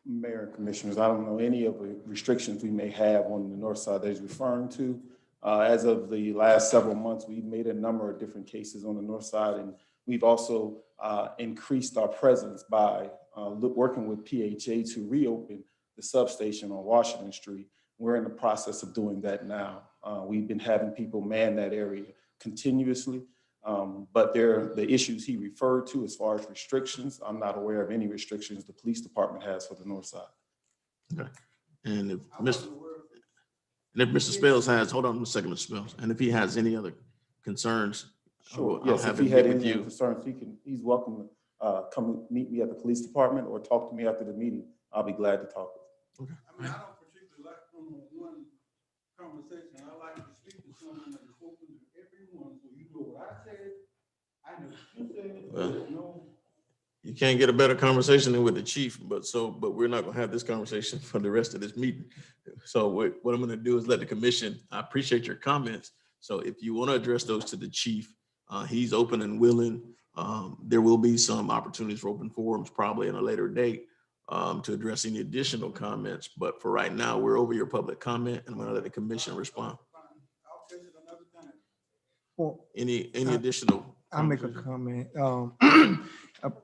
Mayor and Commissioners, I don't know any of the restrictions we may have on the north side that he's referring to. As of the last several months, we've made a number of different cases on the north side, and we've also increased our presence by working with PHA to reopen the substation on Washington Street. We're in the process of doing that now. We've been having people man that area continuously, but the issues he referred to as far as restrictions, I'm not aware of any restrictions the police department has for the north side. Okay. And if Mr. Spells has, hold on a second, Mr. Spells, and if he has any other concerns, Sure. I'll Yes, have if he him had get with any you. concerns, he's welcome to come meet me at the police department or talk to me after the meeting. I'll be glad to talk with him. I mean, I don't particularly like one-on-one conversation. I like to speak to someone that is open to everyone. So you know what I said, I know what you said, there's no. You can't get a better conversation than with the chief, but we're not gonna have this conversation for the rest of this meeting. So what I'm gonna do is let the commission, I appreciate your comments. So if you want to address those to the chief, he's open and willing. There will be some opportunities for open forums probably in a later date to address any additional comments. But for right now, we're over your public comment, and I'm gonna let the commission respond. Well, Any additional? I'll make a comment.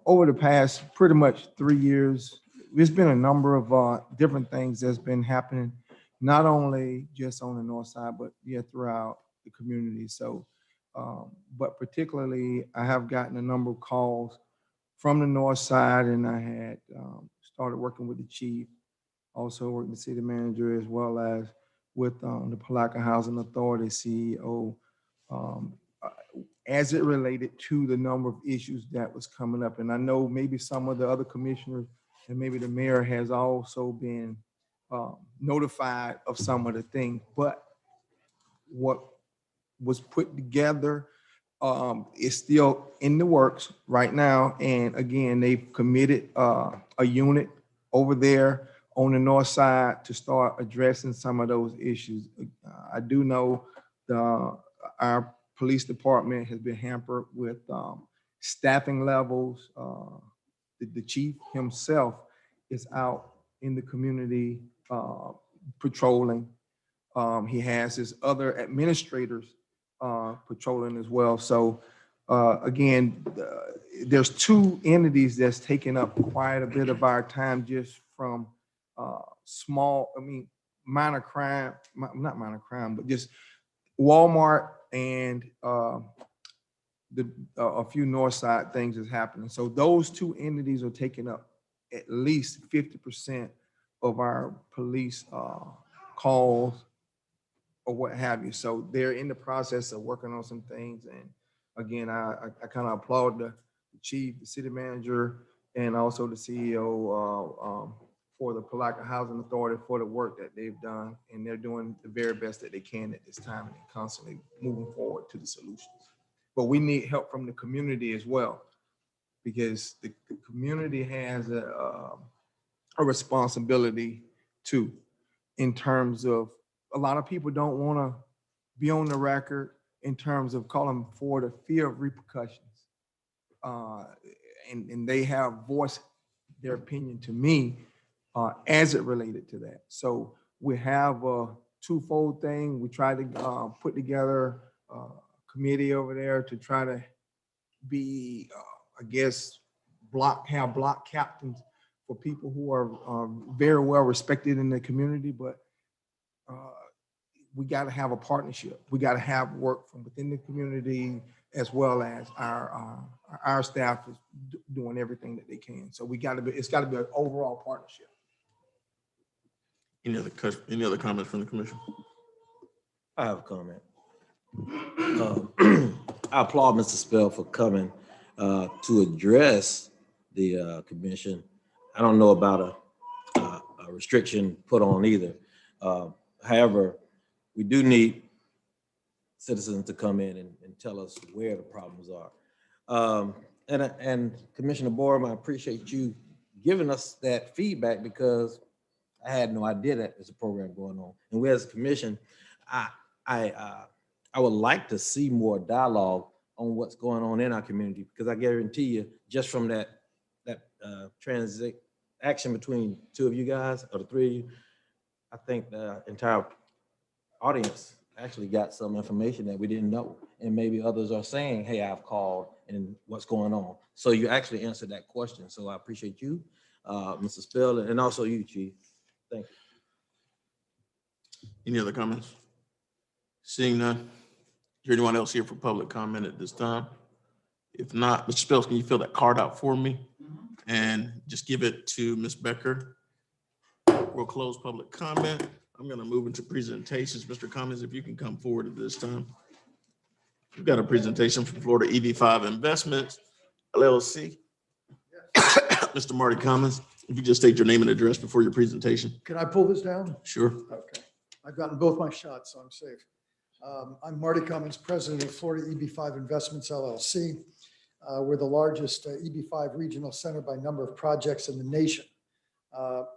Over the past pretty much 3 years, there's been a number of different things that's been happening, not only just on the north side, but throughout the community. So, but particularly, I have gotten a number of calls from the north side, and I had started working with the chief, also working with the city manager, as well as with the Palatka Housing Authority CEO, as it related to the number of issues that was coming up. And I know maybe some of the other commissioners and maybe the mayor has also been notified of some of the things, but what was put together is still in the works right now. And again, they've committed a unit over there on the north side to start addressing some of those issues. I do know our police department has been hampered with staffing levels. The chief himself is out in the community patrolling. He has his other administrators patrolling as well. So again, there's two entities that's taking up quite a bit of our time, just from minor crime, not minor crime, but just Walmart and a few north side things is happening. So those two entities are taking up at least 50% of our police calls or what have you. So they're in the process of working on some things. And again, I kind of applaud the chief, the city manager, and also the CEO for the Palatka Housing Authority for the work that they've done. And they're doing the very best that they can at this time and constantly moving forward to the solutions. But we need help from the community as well. because the community has a responsibility too, in terms of a lot of people don't want to be on the record in terms of calling for the fear of repercussions. And they have voiced their opinion to me as it related to that. So we have a twofold thing. We try to put together a committee over there to try to be, I guess, have block captains for people who are very well respected in the community, but we got to have a partnership. We got to have work from within the community as well as our staff is doing everything that they can. So it's got to be an overall partnership. Any other comments from the commission? I have a comment. I applaud Mr. Spell for coming to address the commission. I don't know about a restriction put on either. However, we do need citizens to come in and tell us where the problems are. And Commissioner Borum, I appreciate you giving us that feedback because I had no idea that there's a program going on. And we as a commission, I would like to see more dialogue on what's going on in our community, because I guarantee you, just from that transaction between two of you guys or the three of you, I think the entire audience actually got some information that we didn't know. And maybe others are saying, hey, I've called and what's going on. So you actually answered that question. So I appreciate you, Mr. Spell, and also you, Chief. Thank you. Any other comments? Seeing none. Is there anyone else here for public comment at this time? If not, Mr. Spells, can you fill that card out for me? And just give it to Ms. Becker. We'll close public comment. I'm going to move into presentations. Mr. Cummins, if you can come forward at this time. We've got a presentation from Florida Ev5 Investment Llc. Mr. Marty Cummins, if you just state your name and address before your presentation. Can I pull this down? Sure. Okay. I've gotten both my shots, so I'm safe. I'm Marty Cummins, president of Florida Ev5 Investments LLC. We're the largest EB5 regional center by number of projects in the nation.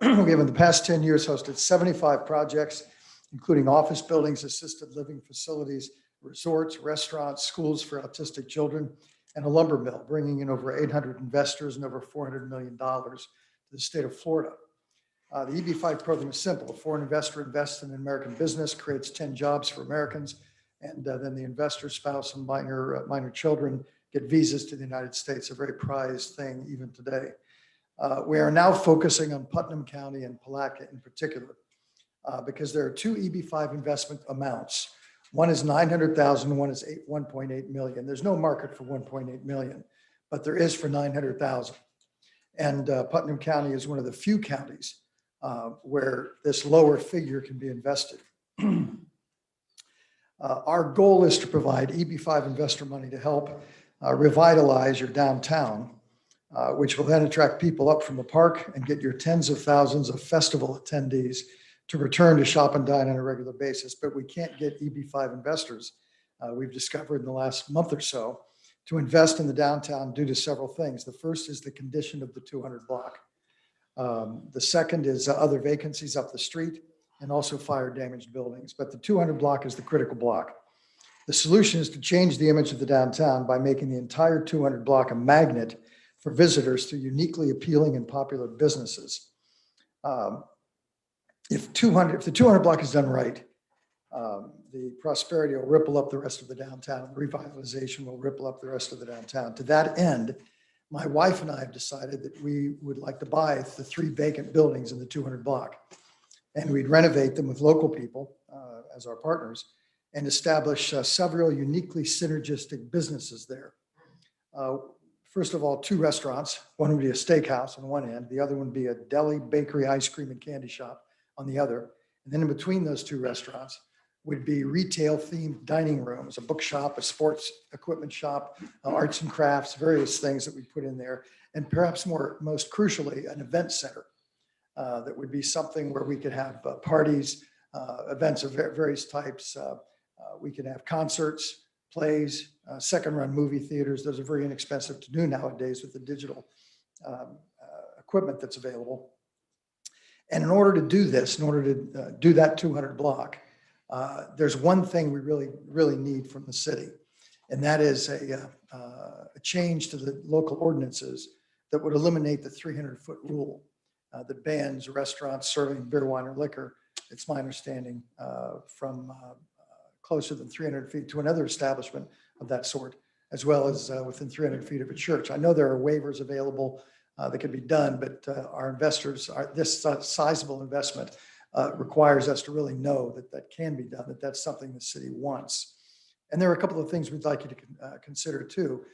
We have in the past 10 years hosted 75 projects, including office buildings, assisted living facilities, resorts, restaurants, schools for autistic children, and a lumber mill, bringing in over 800 investors and over $400 million to the state of Florida. The EB5 program is simple. A foreign investor invests in an American business, creates 10 jobs for Americans, and then the investor, spouse, and minor children get visas to the United States, a very prized thing even today. We are now focusing on Putnam County and Palatka in particular, because there are two EB5 investment amounts. One is 900,000, one is 1.8 million. There's no market for 1.8 million, but there is for 900,000. And Putnam County is one of the few counties where this lower figure can be invested. Our goal is to provide EB5 investor money to help revitalize your downtown, which will then attract people up from the park and get your tens of thousands of festival attendees to return to shop and dine on a regular basis. But we can't get EB5 investors, we've discovered in the last month or so, to invest in the downtown due to several things. The first is the condition of the 200 block. The second is other vacancies up the street and also fire damaged buildings. But the 200 block is the critical block. The solution is to change the image of the downtown by making the entire 200 block a magnet for visitors through uniquely appealing and popular businesses. If the 200 block is done right, the prosperity will ripple up the rest of the downtown. The revitalization will ripple up the rest of the downtown. To that end, my wife and I have decided that we would like to buy the 3 vacant buildings in the 200 block, and we'd renovate them with local people as our partners and establish several uniquely synergistic businesses there. First of all, 2 restaurants. One would be a steakhouse on one end. The other one would be a deli, bakery, ice cream, and candy shop on the other. And then in between those 2 restaurants would be retail themed dining rooms, a bookshop, a sports equipment shop, arts and crafts, various things that we put in there. And perhaps most crucially, an event center that would be something where we could have parties, events of various types. We could have concerts, plays, second-run movie theaters. Those are very inexpensive to do nowadays with the digital equipment that's available. And in order to do this, in order to do that 200 block, there's one thing we really need from the city, and that is a change to the local ordinances that would eliminate the 300-foot rule that bans restaurants serving beer, wine, or liquor. It's my understanding from closer than 300 feet to another establishment of that sort, as well as within 300 feet of a church. I know there are waivers available that can be done, but our investors, this sizable investment requires us to really know that that can be done, that that's something the city wants. And there are a couple of things we'd like you to consider too.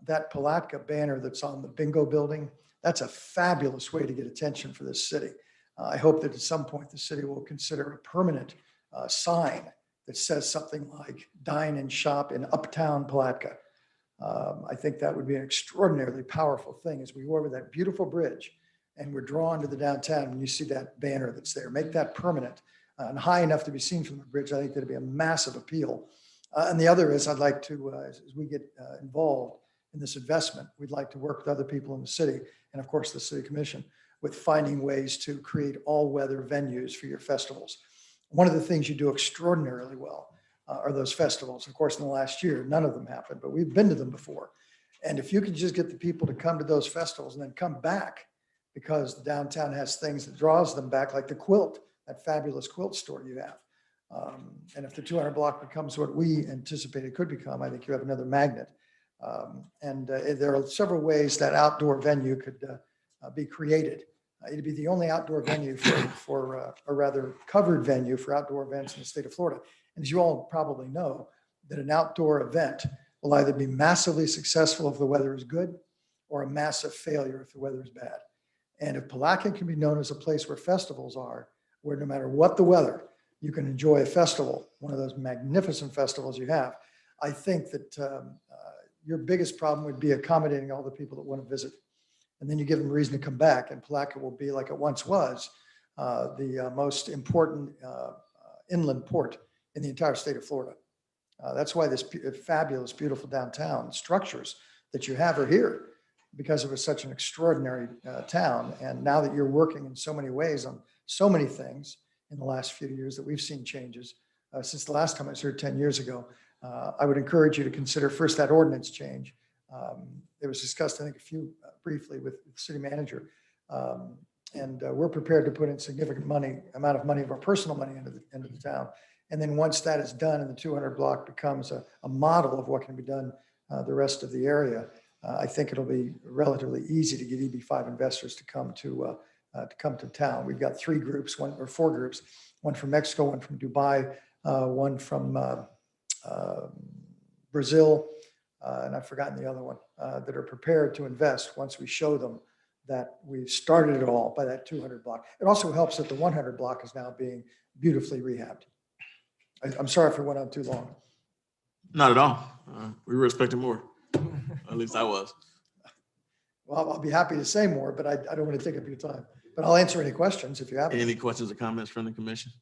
That Palatka banner that's on the bingo building, that's a fabulous way to get attention for this city. I hope that at some point the city will consider a permanent sign that says something like "Dine and Shop in Uptown Palatka." I think that would be an extraordinarily powerful thing as we go over that beautiful bridge and we're drawn to the downtown. When you see that banner that's there, make that permanent and high enough to be seen from the bridge. I think that'd be a massive appeal. And the other is I'd like to, as we get involved in this investment, we'd like to work with other people in the city and of course the city commission with finding ways to create all-weather venues for your festivals. One of the things you do extraordinarily well are those festivals. Of course, in the last year, none of them happened, but we've been to them before. And if you could just get the people to come to those festivals and then come back, because the downtown has things that draws them back, like the quilt, that fabulous quilt store you have. And if the 200 block becomes what we anticipate it could become, I think you have another magnet. There are several ways that outdoor venue could be created. It'd be the only outdoor venue or rather covered venue for outdoor events in the state of Florida. And as you all probably know, that an outdoor event will either be massively successful if the weather is good or a massive failure if the weather is bad. And if Palatka can be known as a place where festivals are, where no matter what the weather, you can enjoy a festival, one of those magnificent festivals you have, I think that your biggest problem would be accommodating all the people that want to visit. And then you give them a reason to come back, and Palatka will be, like it once was, the most important inland port in the entire state of Florida. That's why this fabulous, beautiful downtown structures that you have are here, because it was such an extraordinary town. And now that you're working in so many ways on so many things in the last few years that we've seen changes since the last time I was here 10 years ago, I would encourage you to consider first that ordinance change. It was discussed, I think, briefly with the city manager. We're prepared to put in significant amount of money of our personal money into the town. And then once that is done and the 200 block becomes a model of what can be done the rest of the area, I think it'll be relatively easy to get EB5 investors to come to town. We've got 4 groups, one from Mexico, one from Dubai, one from Brazil, and I've forgotten the other one, that are prepared to invest once we show them that we've started it all by that 200 block. It also helps that the 100 block is now being beautifully rehabbed. I'm sorry if it went on too long. Not at all. We were expecting more. At least I was. Well, I'll be happy to say more, but I don't want to take up your time. But I'll answer any questions if you have Any questions or comments from the commission?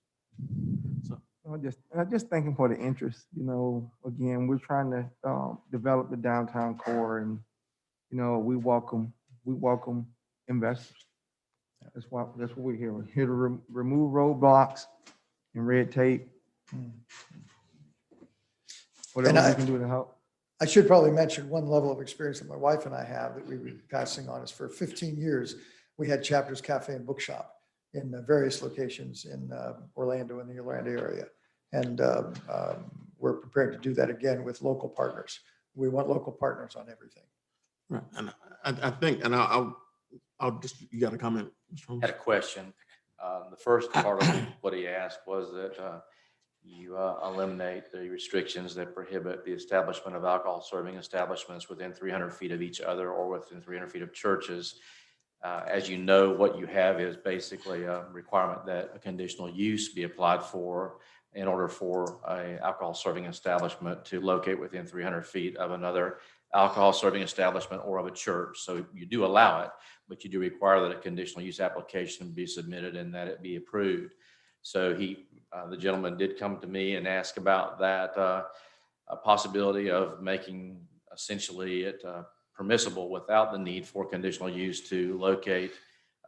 Just thanking for the interest. Again, we're trying to develop the downtown core, and we welcome investors. That's what we're here. We're here to remove roadblocks and red tape. Whatever we can do to help. I should probably mention one level of experience that my wife and I have that we were passing on is for 15 years, we had Chapters Cafe and Bookshop in various locations in Orlando, in the Orlando area. And we're prepared to do that again with local partners. We want local partners on everything. Right. And I think, and I'll just, you got a comment? I had a question. The first part of what he asked was that you eliminate the restrictions that prohibit the establishment of alcohol serving establishments within 300 feet of each other or within 300 feet of churches. As you know, what you have is basically a requirement that a conditional use be applied for in order for an alcohol serving establishment to locate within 300 feet of another alcohol serving establishment or of a church. So you do allow it, but you do require that a conditional use application be submitted and that it be approved. So the gentleman did come to me and ask about that a possibility of making essentially it permissible without the need for conditional use to locate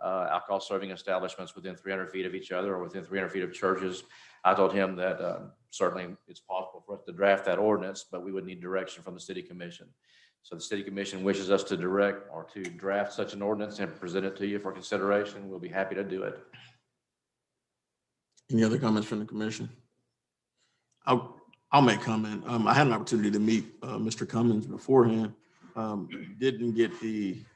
alcohol serving establishments within 300 feet of each other or within 300 feet of churches. I told him that certainly it's possible for us to draft that ordinance, but we would need direction from the city commission. So the city commission wishes us to direct or to draft such an ordinance and present it to you for consideration. We'll be happy to do it. Any other comments from the commission? I'll make comment. I had an opportunity to meet Mr. Cummins beforehand. Didn't get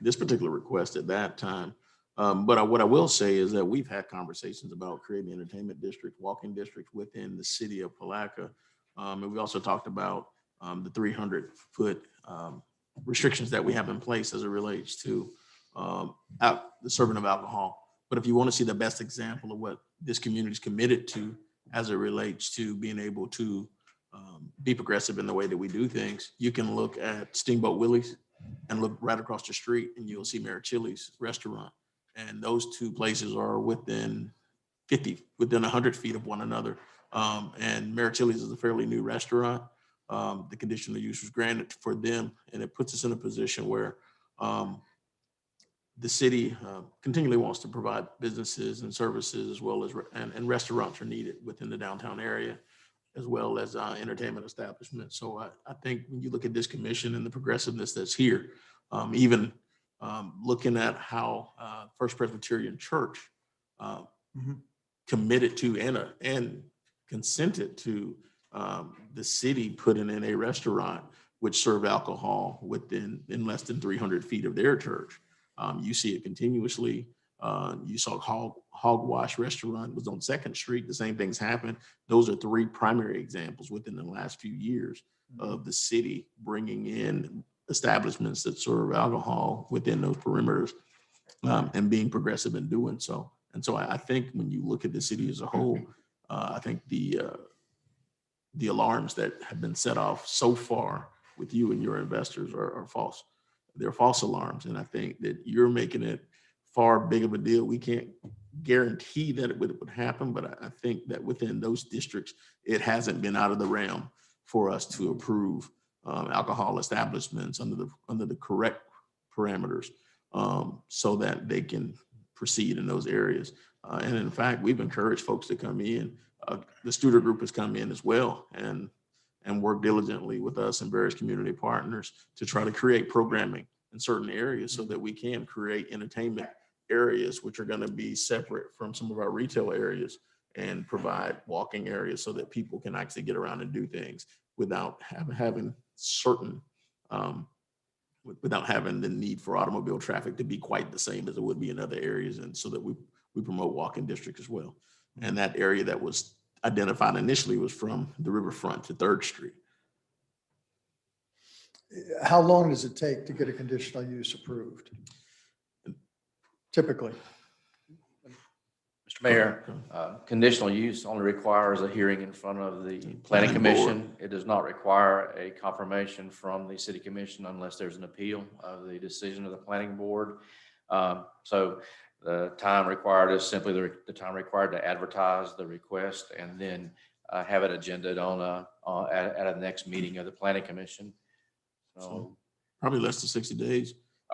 this particular request at that time. But what I will say is that we've had conversations about creating entertainment districts, walking districts within the city of Palatka. And we also talked about the 300-foot restrictions that we have in place as it relates to the serving of alcohol. But if you want to see the best example of what this community is committed to as it relates to being able to be progressive in the way that we do things, you can look at Steamboat Willie's and look right across the street and you'll see Mayor Chili's restaurant. And those two places are within 100 feet of one another. And Mayor Chili's is a fairly new restaurant. The conditional use was granted for them, and it puts us in a position where the city continually wants to provide businesses and services as well as, and restaurants are needed within the downtown area, as well as entertainment establishments. So I think when you look at this commission and the progressiveness that's here, even looking at how First Presbyterian Church committed to and consented to the city putting in a restaurant which served alcohol in less than 300 feet of their church. You see it continuously. You saw Hogwash Restaurant was on 2nd Street. The same things happened. Those are 3 primary examples within the last few years of the city bringing in establishments that serve alcohol within those perimeters and being progressive in doing so. And so I think when you look at the city as a whole, I think the alarms that have been set off so far with you and your investors are false. They're false alarms. And I think that you're making it far big of a deal. We can't guarantee that it would happen, but I think that within those districts, it hasn't been out of the realm for us to approve alcohol establishments under the correct parameters so that they can proceed in those areas. And in fact, we've encouraged folks to come in. The Studer Group has come in as well and work diligently with us and various community partners to try to create programming in certain areas so that we can create entertainment areas which are going to be separate from some of our retail areas and provide walking areas so that people can actually get around and do things without having without having the need for automobile traffic to be quite the same as it would be in other areas. And so that we promote walking districts as well. And that area that was identified initially was from the riverfront to 3rd Street. How long does it take to get a conditional use approved? Typically. Mr. Mayor, conditional use only requires a hearing in front of the Planning Commission. It does not require a confirmation from the City Commission unless there's an appeal of the decision of the Planning Board. So the time required is simply the time required to advertise the request and then have it agendaed at a next meeting of the Planning Commission. So probably less than 60 days.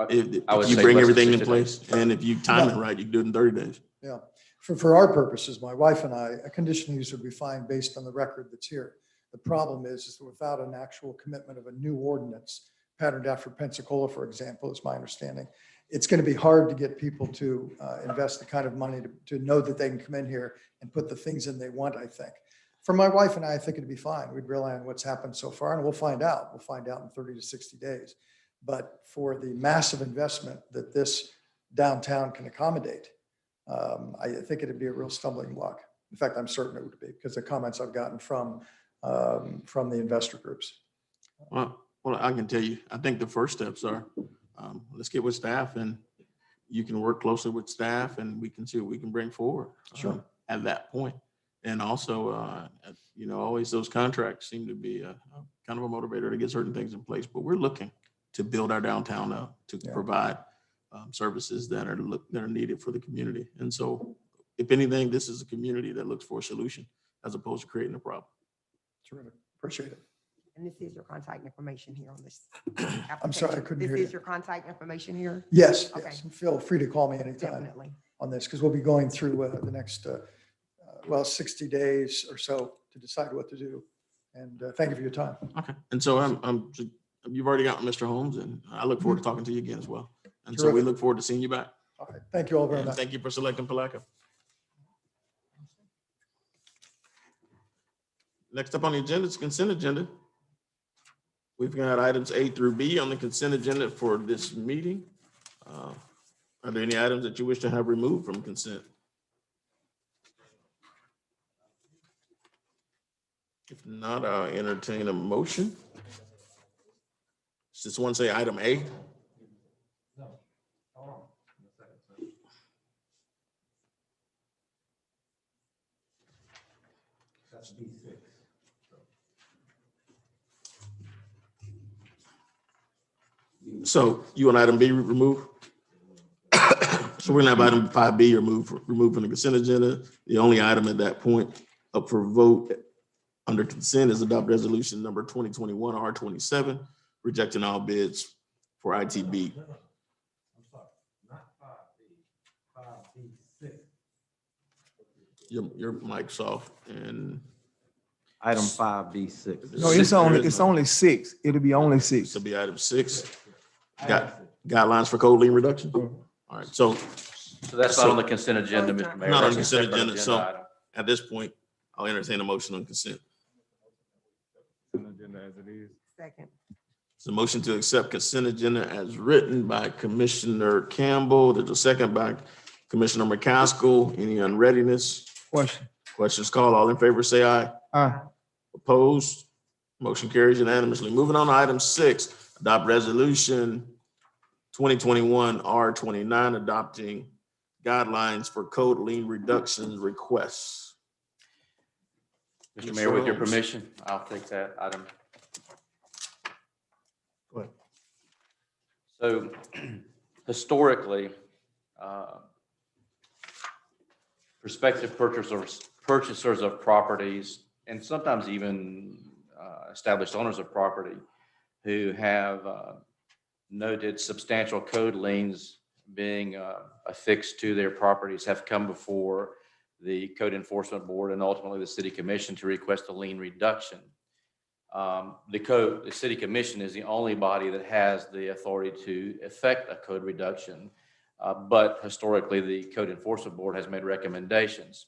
If you bring everything in place and if you time it right, you can do it in 30 days. Yeah. For our purposes, my wife and I, a conditional use would be fine based on the record that's here. The problem is that without an actual commitment of a new ordinance patterned after Pensacola, for example, is my understanding, it's going to be hard to get people to invest the kind of money to know that they can come in here and put the things in they want, I think. For my wife and I think it'd be fine. We'd rely on what's happened so far and we'll find out. We'll find out in 30 to 60 days. But for the massive investment that this downtown can accommodate, I think it'd be a real stumbling block. In fact, I'm certain it would be because the comments I've gotten from the investor groups. Well, I can tell you, I think the first steps are, let's get with staff and you can work closely with staff and we can see what we can bring forward at that point. And also, always those contracts seem to be a kind of a motivator to get certain things in place, but we're looking to build our downtown up to provide services that are needed for the community. And so if anything, this is a community that looks for a solution as opposed to creating a problem. Terrific. Appreciate it. And this is your contact information here on this. I'm sorry, I application. couldn't hear This you. is your contact information here? Yes, Okay. yes. Feel free to call me anytime Definitely. on this, because we'll be going through the next, 60 days or so to decide what to do. And thank you for your time. Okay. And so you've already got Mr. Holmes, and I look forward to talking to you again as well. And so we Terrific. look forward to seeing you back. All right. Thank you all very And much. thank you for selecting Palatka. Next up on the agenda is consent agenda. We've got items A through B on the consent agenda for this meeting. Are there any items that you wish to have removed from consent? If not, I'll entertain a motion. Does this one say item A? That's B6. So you want item B removed? So we're gonna have item 5B removed from the consent agenda. The only item at that point up for vote under consent is adopt resolution number 2021 R27, rejecting all bids for ITB. I'm sorry, not 5B, 5B6. Your mic's off and. Item 5B6. No, it's only 6. It'll be only 6. This will be item 6. Got guidelines for code lien reduction? All right, so. So that's not on the consent agenda, Mr. Mayor. Not on the That's a consent separate agenda, so item. at this point, I'll entertain a motion on consent. Second. It's a motion to accept consent agenda as written by Commissioner Campbell. There's a second by Commissioner McCaskill. Any unreadiness? Question. Questions called. All in favor, say aye. Aye. Opposed? Motion carries unanimously. Moving on to item 6, adopt resolution 2021 R29, adopting guidelines for code lien reduction requests. Mr. Mayor, with your permission, I'll take that item. Go ahead. So historically, prospective purchasers of properties, and sometimes even established owners of property who have noted substantial code liens being affixed to their properties have come before the Code Enforcement Board and ultimately the City Commission to request a lien reduction. The City Commission is the only body that has the authority to effect a code reduction, but historically the Code Enforcement Board has made recommendations.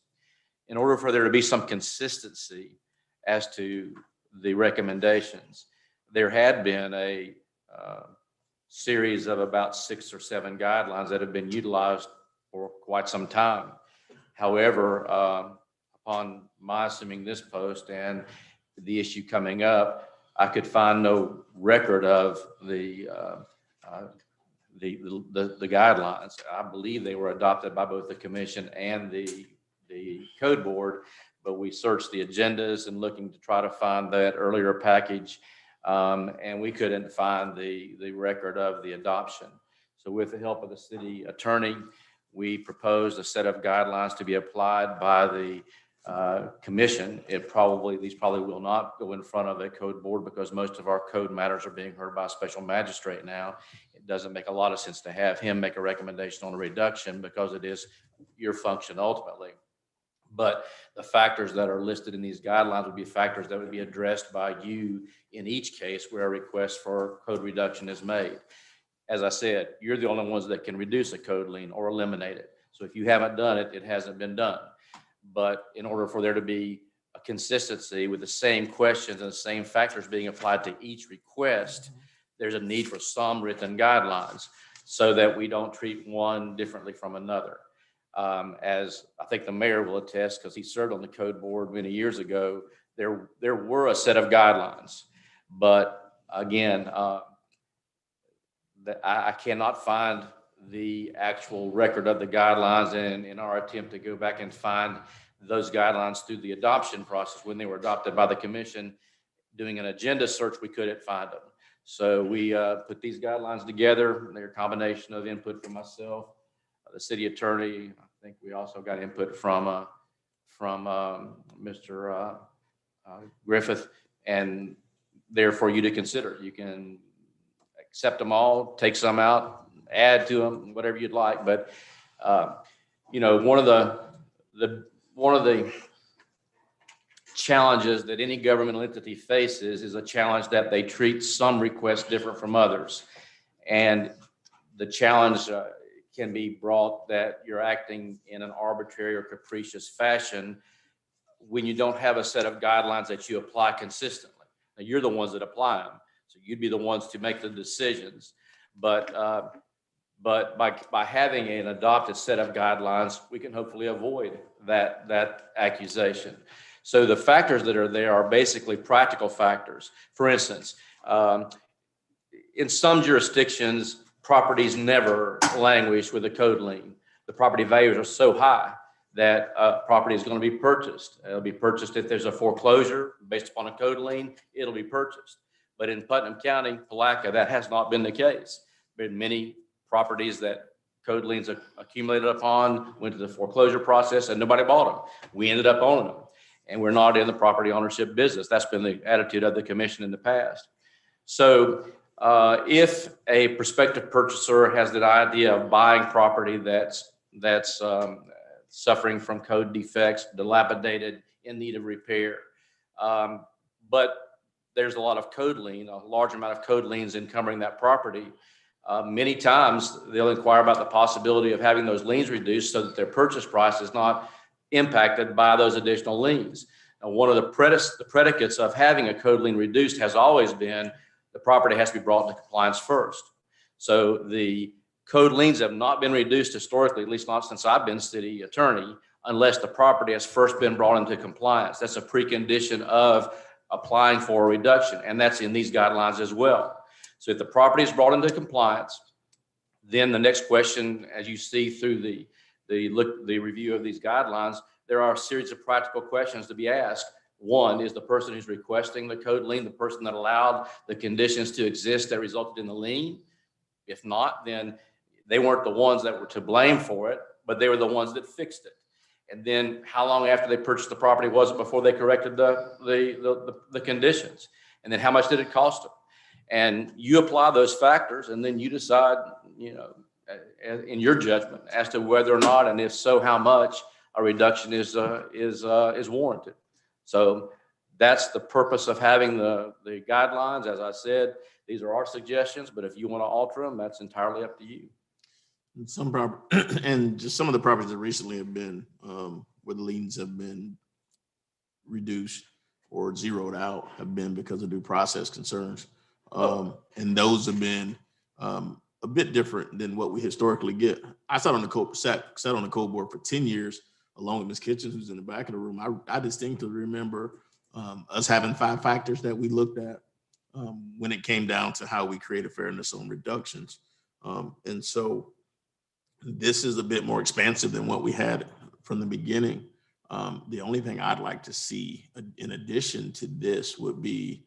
In order for there to be some consistency as to the recommendations, there had been a series of about 6 or 7 guidelines that have been utilized for quite some time. However, upon my assuming this post and the issue coming up, I could find no record of the guidelines. I believe they were adopted by both the commission and the code board, but we searched the agendas and looking to try to find that earlier package, and we couldn't find the record of the adoption. So with the help of the city attorney, we proposed a set of guidelines to be applied by the commission. These probably will not go in front of a code board because most of our code matters are being heard by a special magistrate now. It doesn't make a lot of sense to have him make a recommendation on a reduction because it is your function ultimately. But the factors that are listed in these guidelines would be factors that would be addressed by you in each case where a request for code reduction is made. As I said, you're the only ones that can reduce a code lien or eliminate it. So if you haven't done it, it hasn't been done. But in order for there to be a consistency with the same questions and the same factors being applied to each request, there's a need for some written guidelines so that we don't treat one differently from another. As I think the mayor will attest, because he served on the code board many years ago, there were a set of guidelines. But again, I cannot find the actual record of the guidelines, and in our attempt to go back and find those guidelines through the adoption process when they were adopted by the commission, doing an agenda search, we couldn't find them. So we put these guidelines together. They're a combination of input from myself, the city attorney. I think we also got input from Mr. Griffith, and there for you to consider. You can accept them all, take some out, add to them, whatever you'd like. But one of the challenges that any governmental entity faces is a challenge that they treat some requests different from others. And the challenge can be brought that you're acting in an arbitrary or capricious fashion when you don't have a set of guidelines that you apply consistently. Now, you're the ones that apply them, so you'd be the ones to make the decisions. But by having an adopted set of guidelines, we can hopefully avoid that accusation. So the factors that are there are basically practical factors. For instance, in some jurisdictions, properties never languish with a code lien. The property values are so high that property is going to be purchased. It'll be purchased if there's a foreclosure based upon a code lien, it'll be purchased. But in Putnam County, Palatka, that has not been the case. There have been many properties that code liens accumulated upon, went to the foreclosure process, and nobody bought them. We ended up owning them. And we're not in the property ownership business. That's been the attitude of the commission in the past. So if a prospective purchaser has the idea of buying property that's suffering from code defects, dilapidated, in need of repair, but there's a lot of code lien, a large amount of code liens encumbering that property, many times they'll inquire about the possibility of having those liens reduced so that their purchase price is not impacted by those additional liens. Now, one of the predicates of having a code lien reduced has always been the property has to be brought into compliance first. So the code liens have not been reduced historically, at least not since I've been city attorney, unless the property has first been brought into compliance. That's a precondition of applying for a reduction, and that's in these guidelines as well. So if the property is brought into compliance, then the next question, as you see through the review of these guidelines, there are a series of practical questions to be asked. One, is the person who's requesting the code lien the person that allowed the conditions to exist that resulted in the lien? If not, then they weren't the ones that were to blame for it, but they were the ones that fixed it. And then how long after they purchased the property was it before they corrected the conditions? And then how much did it cost them? And you apply those factors, and then you decide, in your judgment as to whether or not, and if so, how much a reduction is warranted. So that's the purpose of having the guidelines. As I said, these are our suggestions, but if you want to alter them, that's entirely up to you. And just some of the properties that recently have been where the liens have been reduced or zeroed out have been because of due process concerns. And those have been a bit different than what we historically get. I sat on the code board for 10 years, along with Ms. Kitchens, who's in the back of the room. I distinctly remember us having 5 factors that we looked at when it came down to how we created fairness on reductions. And so this is a bit more expansive than what we had from the beginning. The only thing I'd like to see in addition to this would be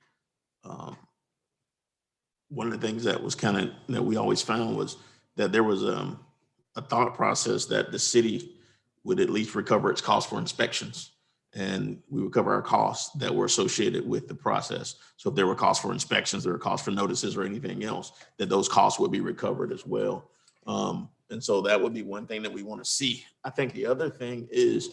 one of the things that was that we always found was that there was a thought process that the city would at least recover its costs for inspections, and we would cover our costs that were associated with the process. So if there were costs for inspections, there were costs for notices or anything else, that those costs would be recovered as well. And so that would be one thing that we want to see. I think the other thing is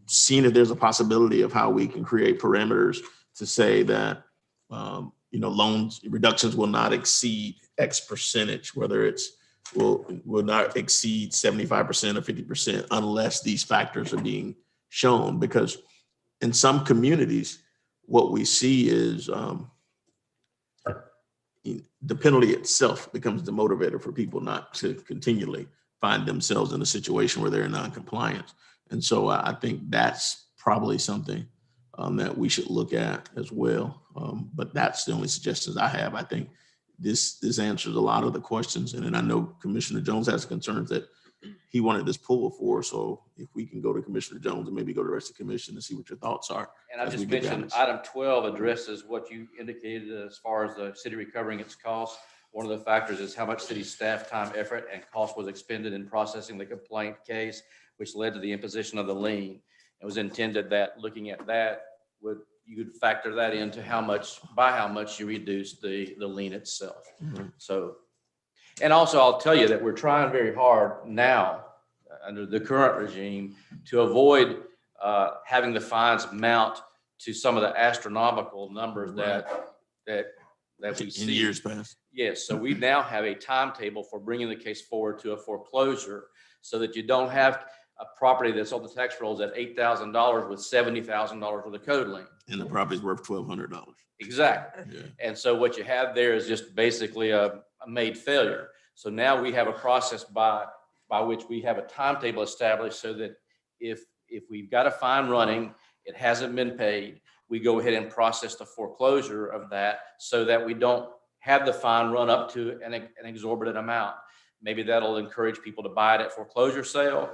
seeing if there's a possibility of how we can create parameters to say that loans reductions will not exceed X percentage, whether it's will not exceed 75% or 50% unless these factors are being shown. Because in some communities, what we see is the penalty itself becomes the motivator for people not to continually find themselves in a situation where they're in non-compliance. And so I think that's probably something that we should look at as well. But that's the only suggestions I have. I think this answers a lot of the questions. And then I know Commissioner Jones has concerns that he wanted this pool for. So if we can go to Commissioner Jones and maybe go to the rest of the commission and see what your thoughts are. And I just mentioned item 12 addresses what you indicated as far as the city recovering its costs. One of the factors is how much city staff time, effort, and cost was expended in processing the complaint case, which led to the imposition of the lien. It was intended that looking at that you could factor that into by how much you reduce the lien itself. Mhm. So, and also I'll tell you that we're trying very hard now under the current regime to avoid having the fines mount to some of the astronomical numbers that we see In years past. Yes, so we now have a timetable for bringing the case forward to a foreclosure so that you don't have a property that's on the tax rolls at $8,000 with $70,000 worth of code lien. And the property's worth $1,200. Exactly. Yeah. And so what you have there is just basically a made failure. So now we have a process by which we have a timetable established so that if we've got a fine running, it hasn't been paid, we go ahead and process the foreclosure of that so that we don't have the fine run up to an exorbitant amount. Maybe that'll encourage people to buy it at foreclosure sale.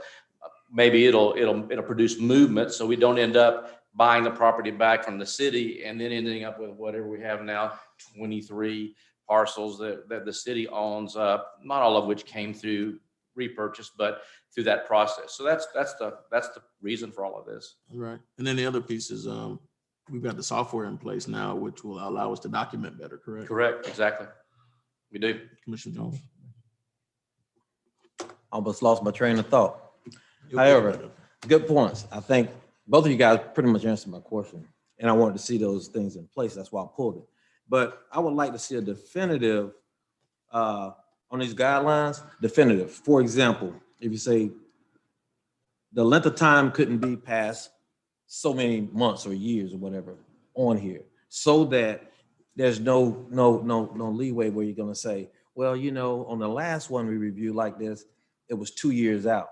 Maybe it'll produce movement so we don't end up buying the property back from the city and then ending up with whatever we have now, 23 parcels that the city owns, not all of which came through repurchase, but through that process. So that's the reason for all of this. Right. And then the other piece is we've got the software in place now, which will allow us to document better, correct? Correct, exactly. We do. Commissioner Jones. Almost lost my train of thought. However, good points. I think both of you guys pretty much answered my question, and I wanted to see those things in place. That's why I pulled it. But I would like to see a definitive on these guidelines, definitive. For example, if you say the length of time couldn't be past so many months or years or whatever on here, so that there's no leeway where you're going to say, well, you know, on the last one we reviewed like this, it was 2 years out.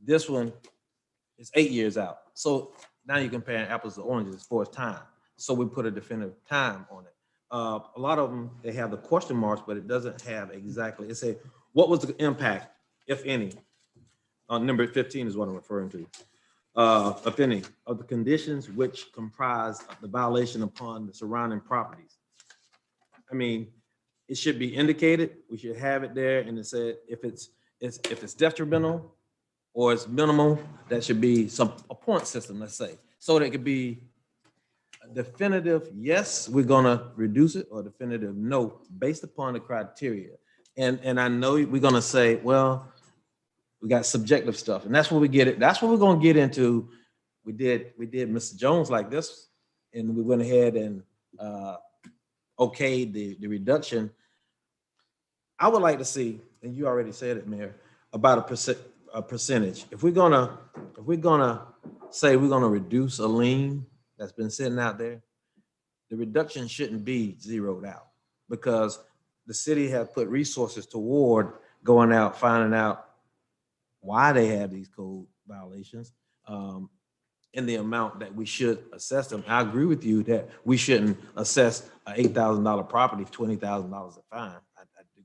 This one is 8 years out. So now you're comparing apples to oranges as far as time. So we put a definitive time on it. A lot of them, they have the question marks, but it doesn't have exactly. It say, what was the impact, if any? Number 15 is what I'm referring to. If any, of the conditions which comprise the violation upon the surrounding properties. I mean, it should be indicated. We should have it there, and it said if it's detrimental or it's minimal, that should be a point system, let's say, so that it could be a definitive yes, we're gonna reduce it, or definitive no, based upon the criteria. And I know we're gonna say, well, we got subjective stuff, and that's where we get it. That's what we're gonna get into. We did Mr. Jones like this, and we went ahead and okayed the reduction. I would like to see, and you already said it, Mayor, about a percentage. If we're gonna say we're gonna reduce a lien that's been sitting out there, the reduction shouldn't be zeroed out, because the city has put resources toward going out, finding out why they have these code violations, and the amount that we should assess them. I agree with you that we shouldn't assess an $8,000 property, $20,000 a fine. I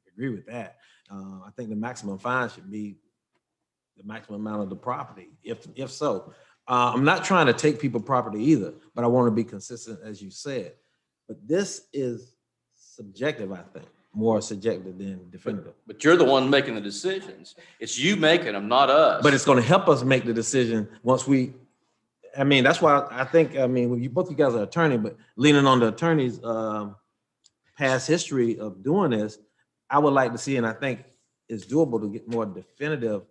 agree with that. I think the maximum fine should be the maximum amount of the property, if so. I'm not trying to take people property either, but I want to be consistent, as you said. But this is subjective, I think, more subjective than definitive. But you're the one making the decisions. It's you making them, not us. But it's going to help us make the decision once we, I mean, that's why I think, I mean, both you guys are attorney, but leaning on the attorney's past history of doing this, I would like to see, and I think it's doable to get more definitive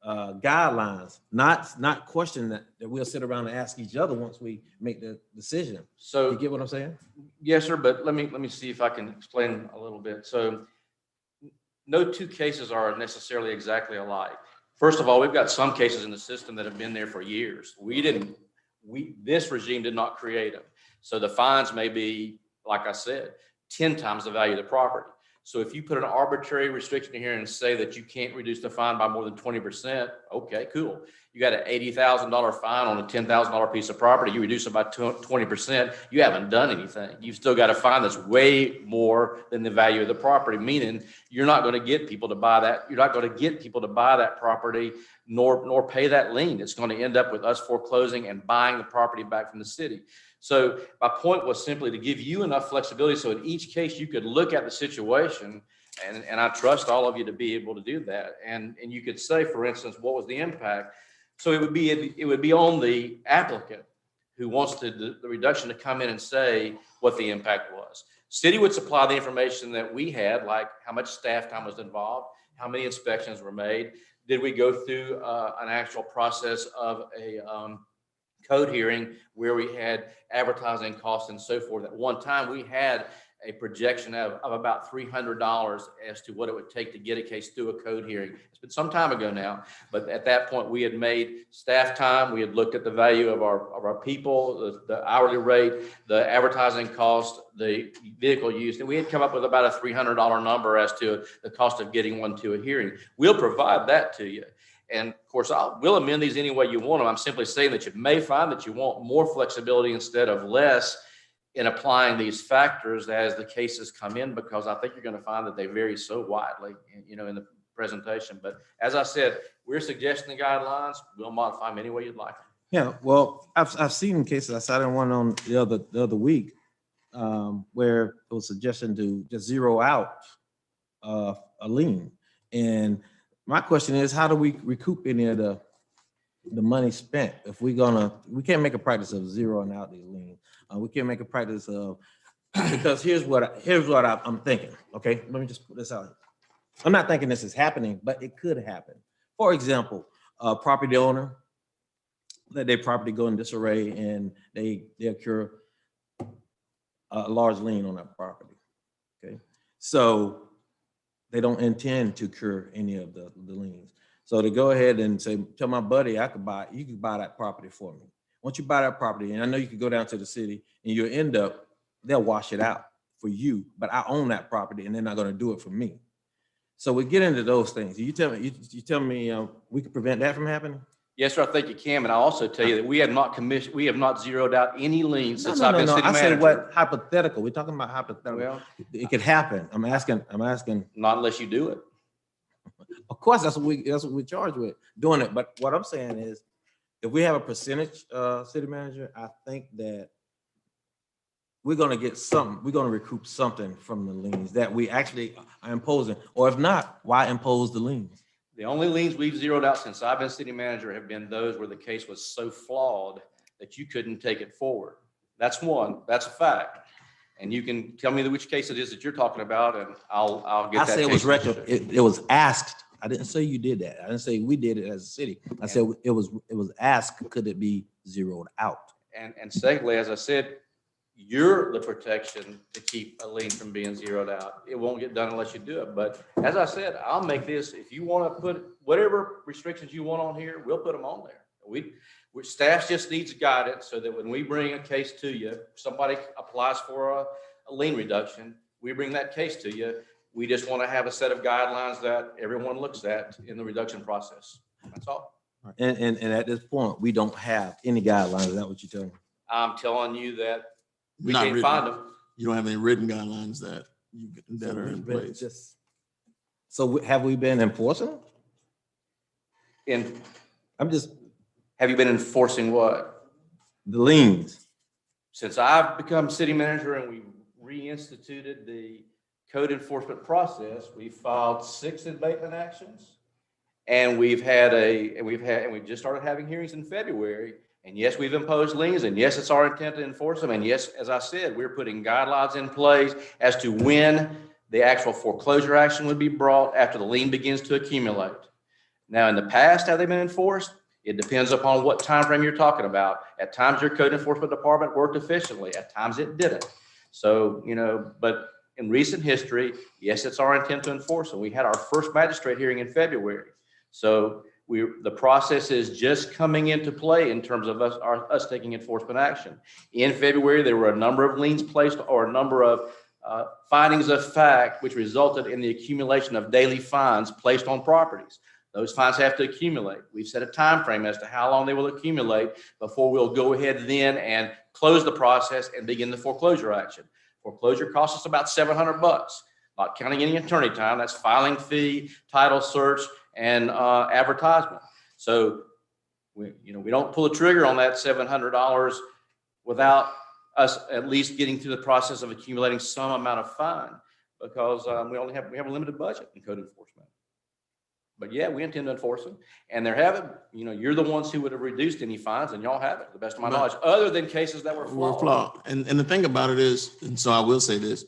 guidelines, not question that we'll sit around and ask each other once we make the decision. So you get what I'm saying? Yes, sir. But let me see if I can explain a little bit. So no two cases are necessarily exactly alike. First of all, we've got some cases in the system that have been there for years. This regime did not create them. So the fines may be, like I said, 10 times the value of the property. So if you put an arbitrary restriction in here and say that you can't reduce the fine by more than 20%, okay, cool. You got an $80,000 fine on a $10,000 piece of property, you reduce it by 20%, you haven't done anything. You've still got a fine that's way more than the value of the property, meaning you're not going to get people to buy that. You're not going to get people to buy that property nor pay that lien. It's going to end up with us foreclosing and buying the property back from the city. So my point was simply to give you enough flexibility so in each case you could look at the situation, and I trust all of you to be able to do that. And you could say, for instance, what was the impact? So it would be on the applicant who wants the reduction to come in and say what the impact was. City would supply the information that we had, like how much staff time was involved, how many inspections were made. Did we go through an actual process of a code hearing where we had advertising costs and so forth? At one time, we had a projection of about $300 as to what it would take to get a case through a code hearing. It's been some time ago now, but at that point we had made staff time. We had looked at the value of our people, the hourly rate, the advertising cost, the vehicle use, and we had come up with about a $300 number as to the cost of getting one to a hearing. We'll provide that to you. And of course, we'll amend these any way you want them. I'm simply saying that you may find that you want more flexibility instead of less in applying these factors as the cases come in, because I think you're going to find that they vary so widely, in the presentation. But as I said, we're suggesting the guidelines. We'll modify them any way you'd like them. Yeah, well, I've seen cases. I cited one on the other week where it was suggestion to just zero out a lien. And my question is, how do we recoup any of the money spent if we can't make a practice of zeroing out these liens? We can't make a practice of, because here's what I'm thinking. Okay, let me just put this out. I'm not thinking this is happening, but it could happen. For example, a property owner let their property go in disarray and they occur a large lien on that property. Okay, so they don't intend to cure any of the liens. So to go ahead and say, tell my buddy, you could buy that property for me. Once you buy that property, and I know you could go down to the city and you'll end up, they'll wash it out for you, but I own that property and they're not going to do it for me. So we get into those things. You tell me we could prevent that from happening? Yes, sir, I think you can. And I'll also tell you that we have not zeroed out any liens since I've been city manager. I said what hypothetical. We're talking about hypothetical. Well, it could happen. I'm asking. Not unless you do it. Of course, that's what we're charged with, doing it. But what I'm saying is, if we have a percentage city manager, I think that we're going to get something. We're going to recoup something from the liens that we actually are imposing. Or if not, why impose the liens? The only liens we've zeroed out since I've been city manager have been those where the case was so flawed that you couldn't take it forward. That's one. That's a fact. And you can tell me which case it is that you're talking about, and I'll get that. I said it was asked. I didn't say you did that. I didn't say we did it as a city. I said it was asked, could it be zeroed out? And secondly, as I said, you're the protection to keep a lien from being zeroed out. It won't get done unless you do it. But as I said, I'll make this, if you want to put whatever restrictions you want on here, we'll put them on there. Staff just needs guidance so that when we bring a case to you, somebody applies for a lien reduction, we bring that case to you. We just want to have a set of guidelines that everyone looks at in the reduction process. That's all. And at this point, we don't have any guidelines. Is that what you're telling me? I'm telling you that we can't find them. You don't have any written guidelines that are in place. So have we been enforcing them? Have you been enforcing what? The liens. Since I've become city manager and we reinstituted the code enforcement process, we filed 6 abatement actions, and we've just started having hearings in February. And yes, we've imposed liens, and yes, it's our intent to enforce them. And yes, as I said, we're putting guidelines in place as to when the actual foreclosure action would be brought after the lien begins to accumulate. Now, in the past, have they been enforced? It depends upon what time frame you're talking about. At times, your code enforcement department worked efficiently. At times, it didn't. So, but in recent history, yes, it's our intent to enforce them. We had our first magistrate hearing in February. So the process is just coming into play in terms of us taking enforcement action. In February, there were a number of liens placed or a number of findings of fact, which resulted in the accumulation of daily fines placed on properties. Those fines have to accumulate. We've set a time frame as to how long they will accumulate before we'll go ahead then and close the process and begin the foreclosure action. Foreclosure costs us about $700, not counting any attorney time. That's filing fee, title search, and advertisement. So we don't pull the trigger on that $700 without us at least getting through the process of accumulating some amount of fine, because we have a limited budget in code enforcement. But yeah, we intend to enforce them. And there haven't, you're the ones who would have reduced any fines, and y'all haven't, to the best of my knowledge, other than cases that were flawed. And the thing about it is, and so I will say this,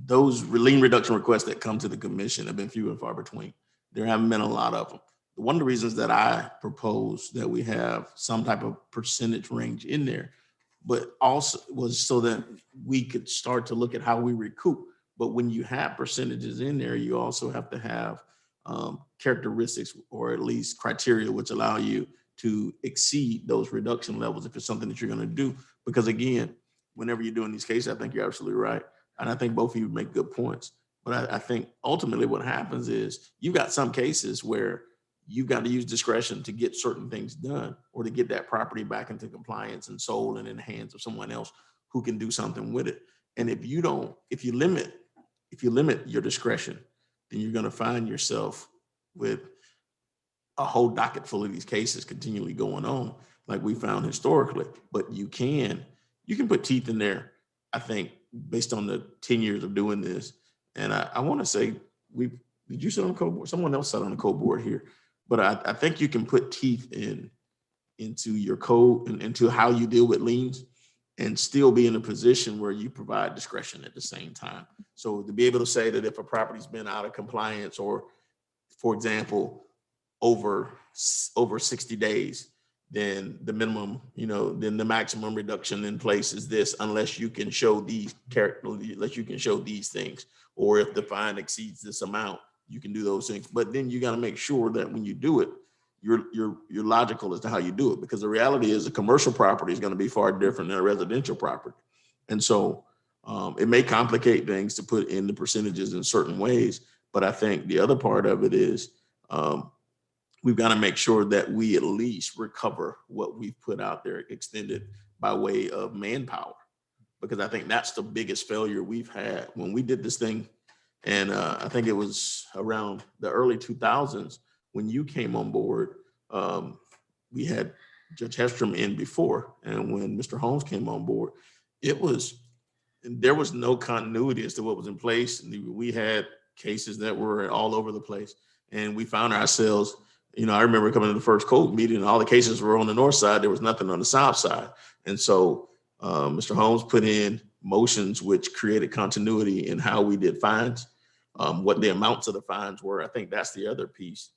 those lien reduction requests that come to the commission have been few and far between. There haven't been a lot of them. One of the reasons that I propose that we have some type of percentage range in there, but also was so that we could start to look at how we recoup. But when you have percentages in there, you also have to have characteristics or at least criteria which allow you to exceed those reduction levels if it's something that you're going to do. Because again, whenever you're doing these cases, I think you're absolutely right. And I think both of you make good points. But I think ultimately what happens is you've got some cases where you've got to use discretion to get certain things done or to get that property back into compliance and sold and in the hands of someone else who can do something with it. And if you limit your discretion, then you're going to find yourself with a whole docket full of these cases continually going on, like we found historically. But you can put teeth in there, I think, based on the 10 years of doing this. And I want to say, did you sit on the code board? Someone else sat on the code board here. But I think you can put teeth into your code and into how you deal with liens and still be in a position where you provide discretion at the same time. So to be able to say that if a property's been out of compliance or, for example, over 60 days, then the minimum, then the maximum reduction in place is this, unless you can show these things, or if the fine exceeds this amount, you can do those things. But then you got to make sure that when you do it, you're logical as to how you do it, because the reality is a commercial property is going to be far different than a residential property. And so it may complicate things to put in the percentages in certain ways. But I think the other part of it is we've got to make sure that we at least recover what we've put out there extended by way of manpower, because I think that's the biggest failure we've had when we did this thing. And I think it was around the early 2000s when you came on board. We had Judge Hestrom in before, and when Mr. Holmes came on board, there was no continuity as to what was in place. We had cases that were all over the place, and we found ourselves, I remember coming to the first code meeting and all the cases were on the north side. There was nothing on the south side. And so Mr. Holmes put in motions which created continuity in how we did fines, what the amounts of the fines were. I think that's the other piece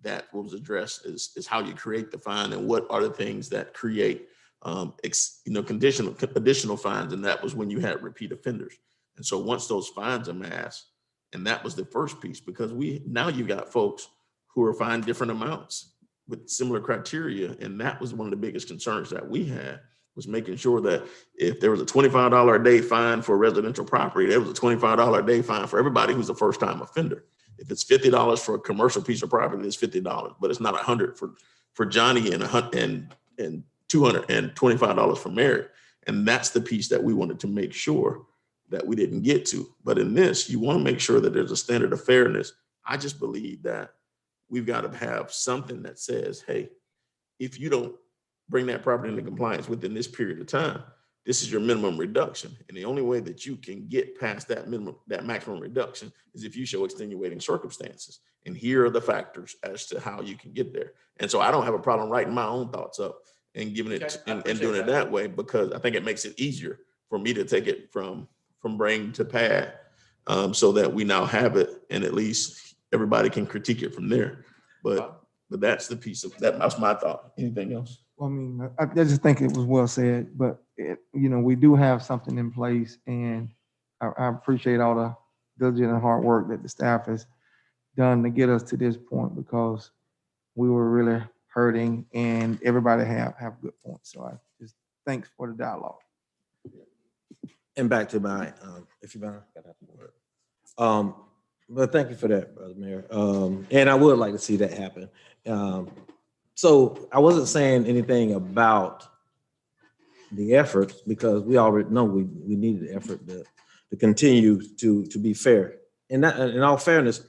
that was addressed is how you create the fine and what are the things that create additional fines. And that was when you had repeat offenders. And so once those fines amassed, and that was the first piece, because now you got folks who are fined different amounts with similar criteria. And that was one of the biggest concerns that we had, was making sure that if there was a $25 a day fine for a residential property, there was a $25 a day fine for everybody who's a first-time offender. If it's $50 for a commercial piece of property, it's $50, but it's not $100 for Johnny and $225 for Mary. And that's the piece that we wanted to make sure that we didn't get to. But in this, you want to make sure that there's a standard of fairness. I just believe that we've got to have something that says, hey, if you don't bring that property into compliance within this period of time, this is your minimum reduction. And the only way that you can get past that maximum reduction is if you show extenuating circumstances. And here are the factors as to how you can get there. And so I don't have a problem writing my own thoughts up and giving it and doing it that way, because I think it makes it easier for me to take it from brain to pad, so that we now have it and at least everybody can critique it from there. But that's the piece of that. That's my thought. Anything else? Well, I mean, I just think it was well said, but we do have something in place, and I appreciate all the diligent and hard work that the staff has done to get us to this point, because we were really hurting and everybody have good points. So I just thanks for the dialogue. And back to my, if you mind, but thank you for that, Brother Mayor. And I would like to see that happen. So I wasn't saying anything about the effort, because we already know we needed the effort to continue to be fair. And that, in all fairness,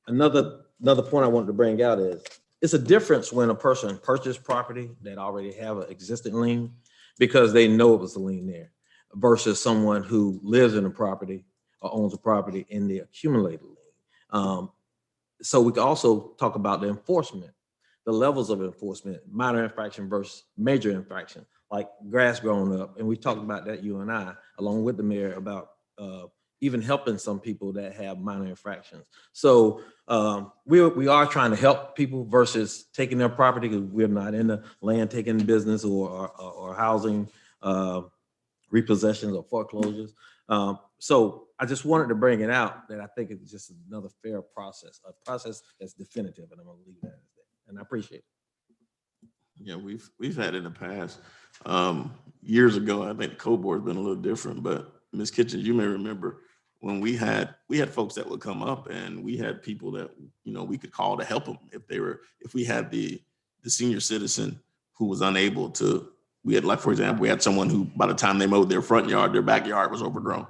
another point I wanted to bring out is it's a difference when a person purchased property that already have an existing lien because they know it was a lien there, versus someone who lives in a property or owns a property in the accumulated lien. so we can also talk about the enforcement, the levels of enforcement, minor infraction versus major infraction, like grass growing up. And we talked about that, you and I, along with the mayor, about even helping some people that have minor infractions. So we are trying to help people versus taking their property, because we're not in the land taking business or housing repossessions or foreclosures. So I just wanted to bring it out that I think it's just another fair process, a process that's definitive, and I'm gonna leave that as that. And I appreciate it. Yeah, we've had in the past, years ago, I think the code board's been a little different, but Ms. Kitchens, you may remember when we had folks that would come up, and we had people that, you know, we could call to help them if we had the senior citizen who was unable to. We had, like, for example, we had someone who, by the time they mowed their front yard, their backyard was overgrown.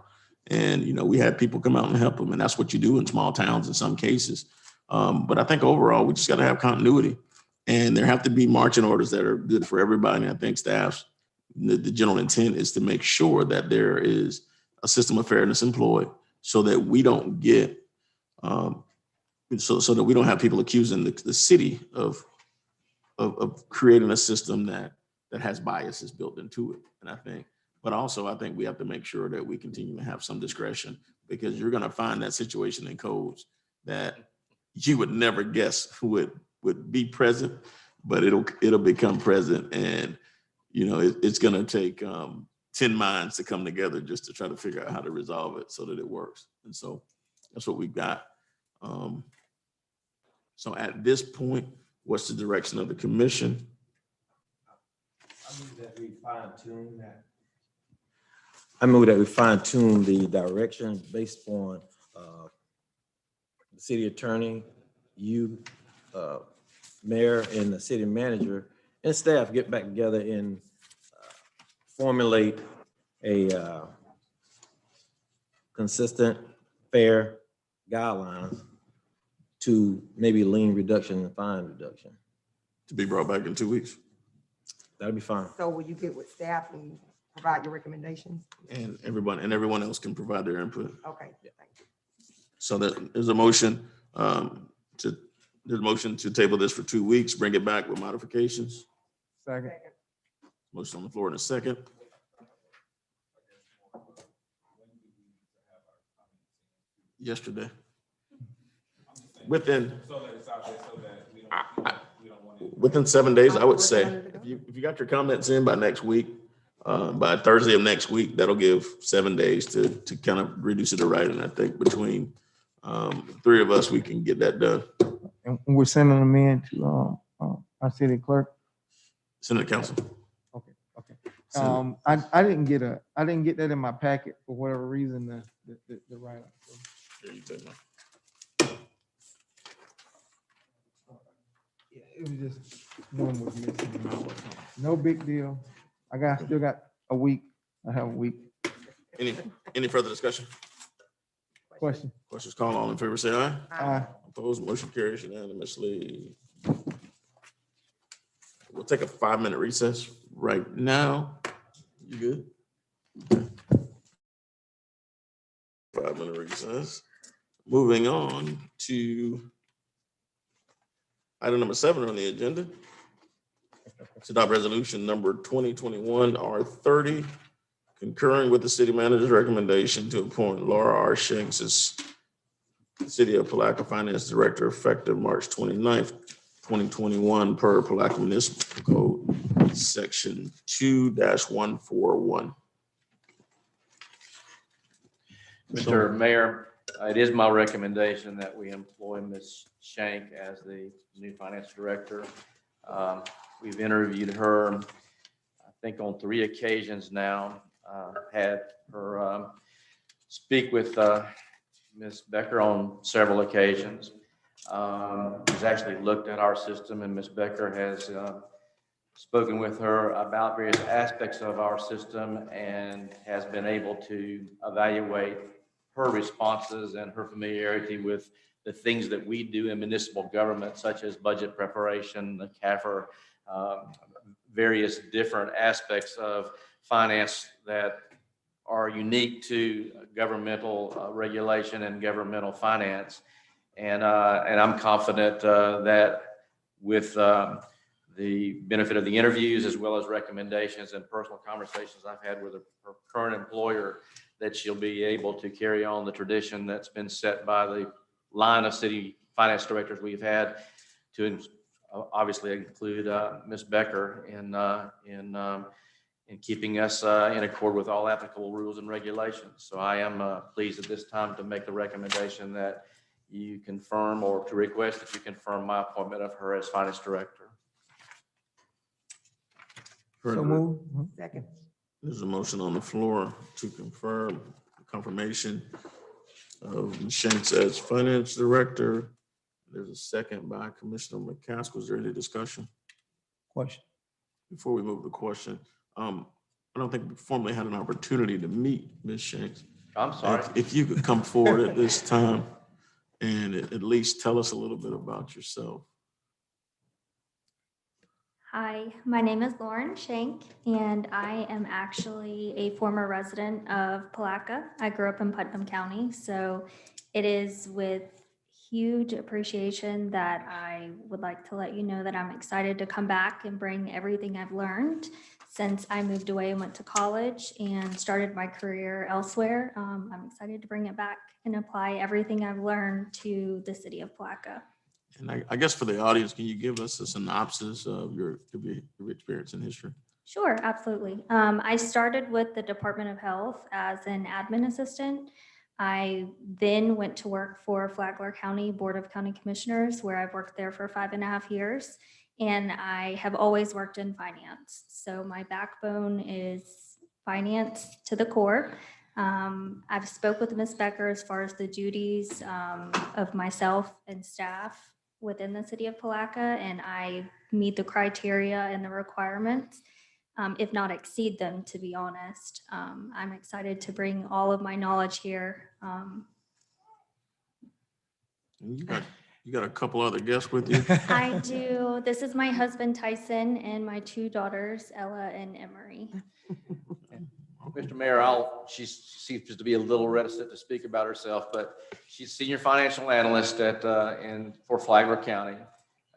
And, you know, we had people come out and help them. And that's what you do in small towns in some cases. But I think overall, we just got to have continuity. And there have to be marching orders that are good for everybody. And I think staff's, the general intent is to make sure that there is a system of fairness employed, so that we don't get, so that we don't have people accusing the city of creating a system that has biases built into it. And I think we have to make sure that we continue to have some discretion, because you're going to find that situation in codes that you would never guess would be present, but it'll become present. And, you know, it's going to take 10 minds to come together just to try to figure out how to resolve it so that it works. And so that's what we've got. So at this point, what's the direction of the commission? I move that we fine tune the direction based on the city attorney, you, mayor, and the city manager and staff get back together and formulate a consistent, fair guidelines to maybe lien reduction and fine reduction. To be brought back in 2 weeks. That'll be fine. So will you get with staff and provide your recommendations? And everyone else can provide their input. Okay, thank you. So there's a motion to table this for 2 weeks, bring it back with modifications. Second. Motion on the floor in a second. Yesterday. Within 7 days, I would say. If you got your comments in by next week, by Thursday of next week, that'll give 7 days to kind of reduce it to writing. I think between three of us, we can get that done. And we're sending them in to our city clerk. Send it to council. Okay. I didn't get that in my packet for whatever reason, the write-up. Here, you take mine. Yeah, it was just one was missing. No big deal. Still got a week. I have a week. Any further discussion? Question. Questions called, all in favor, say aye. Aye. Opposed, motion carries unanimously. We'll take a 5-minute recess right now. You good? Okay. 5-minute recess. Moving on to item number 7 on the agenda. To adopt resolution number 2021 R30, concurring with the city manager's recommendation to appoint Laura R. Shanks as City of Palatka Finance Director effective March 29th, 2021 per Palatka Municipal Code, Section 2-141. Mr. Mayor, it is my recommendation that we employ Ms. Shank as the new finance director. We've interviewed her, I think, on 3 occasions now. Had her speak with Ms. Becker on several occasions. She's actually looked at our system, and Ms. Becker has spoken with her about various aspects of our system and has been able to evaluate her responses and her familiarity with the things that we do in municipal government, such as budget preparation, the CAFR, various different aspects of finance that are unique to governmental regulation and governmental finance. And I'm confident that with the benefit of the interviews as well as recommendations and personal conversations I've had with her current employer, that she'll be able to carry on the tradition that's been set by the line of city finance directors we've had, to obviously include Ms. Becker in keeping us in accord with all applicable rules and regulations. So I am pleased at this time to make the recommendation that you confirm, or to request that you confirm, my appointment of her as finance director. So move. Second. There's a motion on the floor to confirm confirmation of Ms. Shanks as finance director. There's a second by Commissioner McCaskill. Is there any discussion? Question. Before we move the question, I don't think we formally had an opportunity to meet Ms. Shanks. I'm sorry. If you could come forward at this time and at least tell us a little bit about yourself. Hi, my name is Lauren Shank, and I am actually a former resident of Palatka. I grew up in Putnam County, so it is with huge appreciation that I would like to let you know that I'm excited to come back and bring everything I've learned since I moved away and went to college and started my career elsewhere. I'm excited to bring it back and apply everything I've learned to the city of Palatka. And I guess for the audience, can you give us a synopsis of your experience and history? Sure, absolutely. I started with the Department of Health as an admin assistant. I then went to work for Flagler County Board of County Commissioners, where I've worked there for 5.5 years. And I have always worked in finance. So my backbone is finance to the core. I've spoke with Ms. Becker as far as the duties of myself and staff within the city of Palatka, and I meet the criteria and the requirements, if not exceed them, to be honest. I'm excited to bring all of my knowledge here. You got a couple other guests with you? I do. This is my husband, Tyson, and my 2 daughters, Ella and Emery. Mr. Mayor, she seems to be a little reticent to speak about herself, but she's senior financial analyst for Flagler County.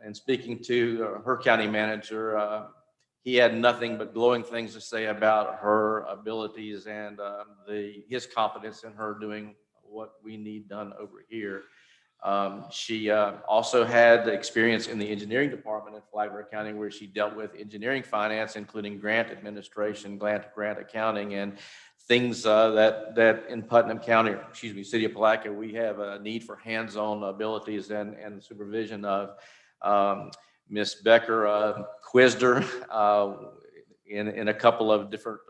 And speaking to her county manager, he had nothing but glowing things to say about her abilities and his confidence in her doing what we need done over here. She also had experience in the engineering department in Flagler County, where she dealt with engineering finance, including grant administration, grant accounting, and things that in Putnam County, city of Palatka, we have a need for hands-on abilities and supervision of. Ms. Becker quizzed her in a couple of different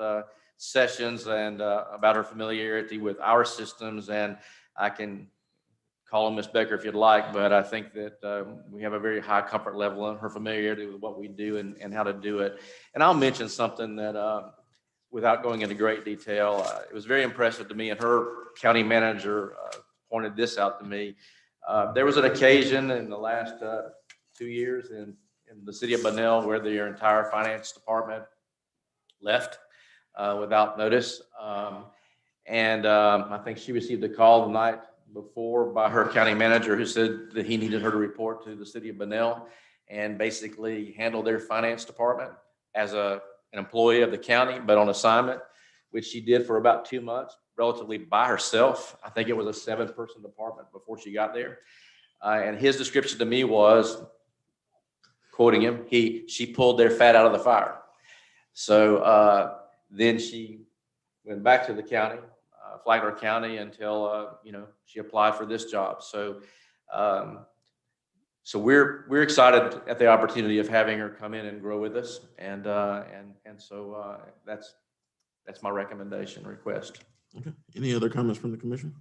sessions and about her familiarity with our systems, and I can call him Ms. Becker if you'd like, but I think that we have a very high comfort level in her familiarity with what we do and how to do it. And I'll mention something that, without going into great detail, it was very impressive to me, and her county manager pointed this out to me. There was an occasion in the last 2 years in the city of Bunnell where their entire finance department left without notice. And I think she received a call the night before by her county manager, who said that he needed her to report to the city of Bunnell and basically handle their finance department as an employee of the county, but on assignment, which she did for about 2 months, relatively by herself. I think it was a 7-person department before she got there. And his description to me was, quoting him, she pulled their fat out of the fire. So then she went back to the county, Flagler County, until she applied for this job. So so we're excited at the opportunity of having her come in and grow with us, and so that's my recommendation request. Okay. Any other comments from the commission?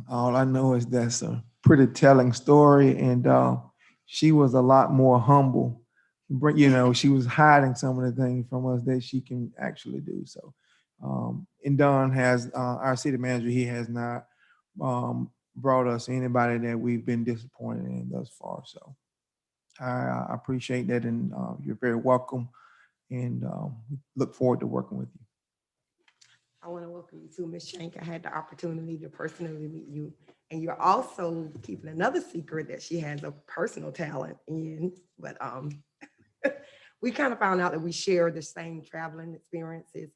All I know is that's a pretty telling story, and she was a lot more humble. She was hiding some of the things from us that she can actually do. So, and Don has our city manager. He has not brought us anybody that we've been disappointed in thus far. So, I appreciate that, and you're very welcome, and look forward to working with you. I want to welcome you too, Ms. Shank. I had the opportunity to personally meet you And you're also keeping another secret that she has a personal talent in, but we kind of found out that we share the same traveling experiences,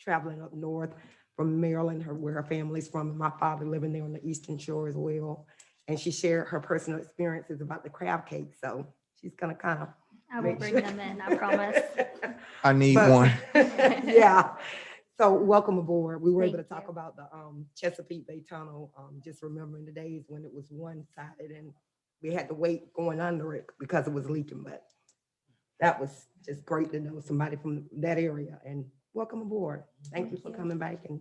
traveling up north from Maryland, where her family's from, and my father living there on the Eastern Shore as well. And she shared her personal experiences about the crab cake. So she's gonna kind of. I will bring them in, I promise. I need one. Yeah. So welcome aboard. We were able to Thank talk about the Chesapeake Bay Tunnel, just remembering the days when it was one-sided and we had to wait going under it because it was leaking. But that was just great to know somebody from that area. And welcome aboard. Thank you for coming back and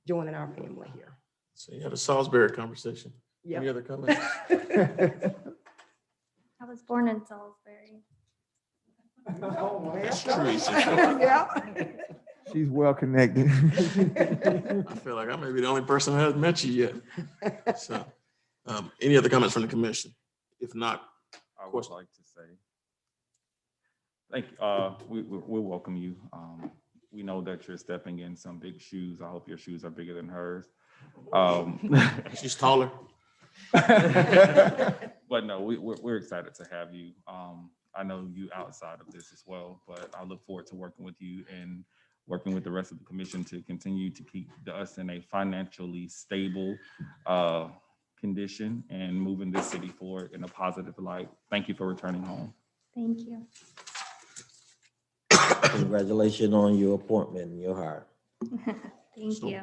joining our family here. So you had a Salisbury conversation. Yep. Any other comments? I was born in Salisbury. That's true. Yeah. She's well connected. I feel like I may be the only person who hasn't met you yet. So, any other comments from the commission? If not, I would like to say, thank you. We welcome you. We know that you're stepping in some big shoes. I hope your shoes are bigger than hers. She's taller. But no, we're excited to have you. I know you outside of this as well, but I look forward to working with you and working with the rest of the commission to continue to keep us in a financially stable condition and moving this city forward in a positive light. Thank you for returning home. Thank you. Congratulations on your appointment and your hire. Thank you.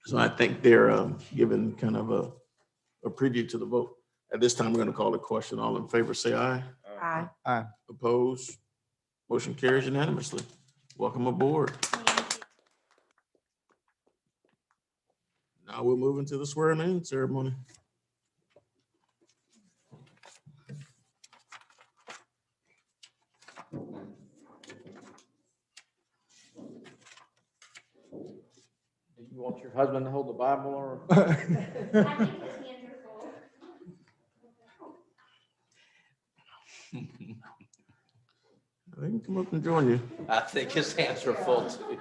So I think they're giving kind of a preview to the vote. At this time, we're going to call the question. All in favor, say aye. Aye. Aye. Opposed? Motion carries unanimously. Welcome aboard. Now we're moving to the swearing-in ceremony. Do you want your husband to hold the Bible or? They can come up and join you. I think his hands are full too.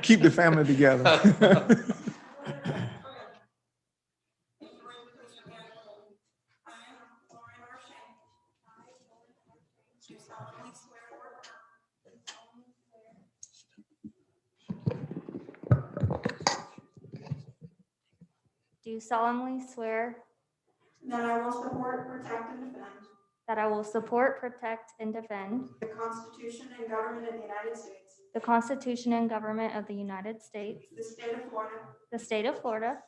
Keep the family together. Do solemnly swear That I will support, protect, and defend that I will support, protect, and defend the Constitution and government of the United States, the Constitution and government of the United States, the state of Florida, the state of Florida,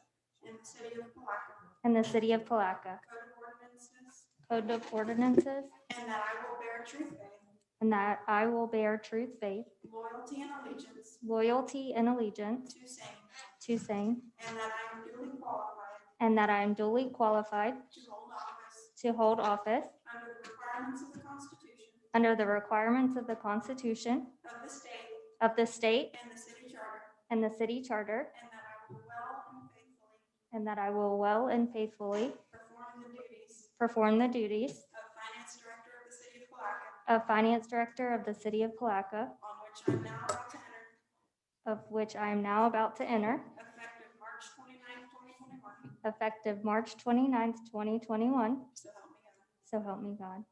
and the city of Palatka, and the city of Palatka, code of ordinances, code of ordinances, and that I will bear true faith, and that I will bear true faith, loyalty, and allegiance to same, and that I am duly qualified and that I am duly qualified to hold office to hold office under the requirements of the Constitution under the requirements of the Constitution of the state of the state and the city charter, and the city charter, and that I will well and faithfully perform the duties perform the duties of finance director of the city of Palatka, of finance director of the city of Palatka, on which I am now about to enter, of which I am now about to enter, effective March 29th, 2021. effective March 29th, 2021. So help me God. So help me God.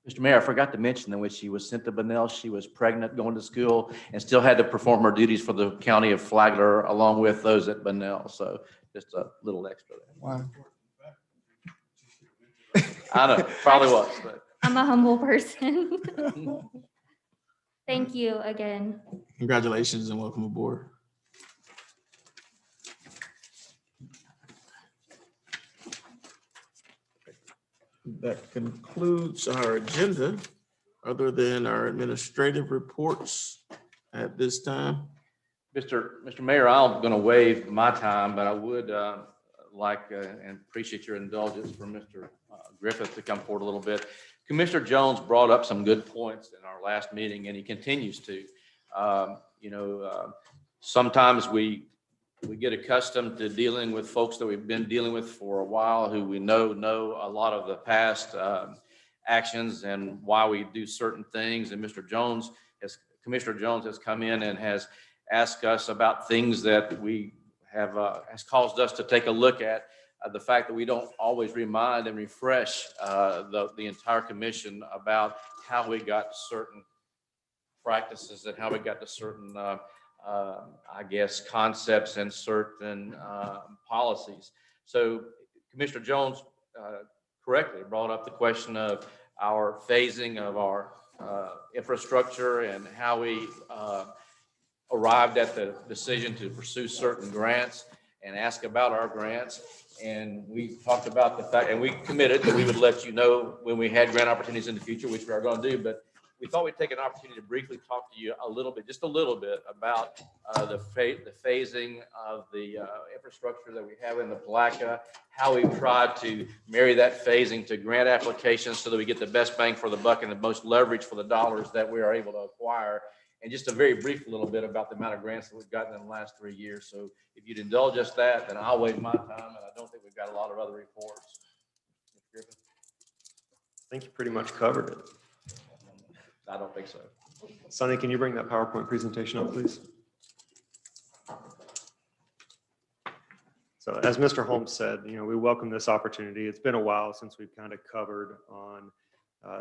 Mr. Mayor, I forgot to mention that when she was sent to Bunnell, she was pregnant, going to school, and still had to perform her duties for the county of Flagler along with those at Bunnell. So just a little extra there. Wow. I know, probably was, but. I'm a humble person. Thank you again. Congratulations and welcome aboard. That concludes our agenda, other than our administrative reports at this time. Mr. Mayor, I'm going to waive my time, but I would like, and appreciate your indulgence for Mr. Griffith to come forward a little bit. Commissioner Jones brought up some good points in our last meeting, and he continues to. Sometimes we get accustomed to dealing with folks that we've been dealing with for a while, who we know a lot of the past actions and why we do certain things. And Commissioner Jones has come in and has asked us about things that we have has caused us to take a look at the fact that we don't always remind and refresh the entire commission about how we got to certain practices and how we got to certain I guess concepts and certain policies. So Commissioner Jones correctly brought up the question of our phasing of our infrastructure and how we arrived at the decision to pursue certain grants and ask about our grants. And we talked about the fact, and we committed that we would let you know when we had grant opportunities in the future, which we are going to do. But we thought we'd take an opportunity to briefly talk to you a little bit, just a little bit, about the phasing of the infrastructure that we have in the Palatka, how we've tried to marry that phasing to grant applications so that we get the best bang for the buck and the most leverage for the dollars that we are able to acquire. And just a very brief little bit about the amount of grants that we've gotten in the last 3 years. So if you'd indulge us that, then I'll waive my time, and I don't think we've got a lot of other reports. I think you pretty much covered it. I don't think so. Sonny, can you bring that PowerPoint presentation up, please? So as Mr. Holmes said, we welcome this opportunity. It's been a while since we've kind of covered on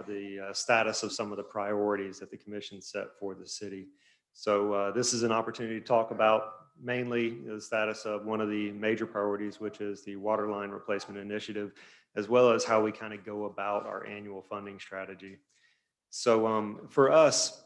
the status of some of the priorities that the commission set for the city. So this is an opportunity to talk about mainly the status of one of the major priorities, which is the water line replacement initiative, as well as how we kind of go about our annual funding strategy. So for us,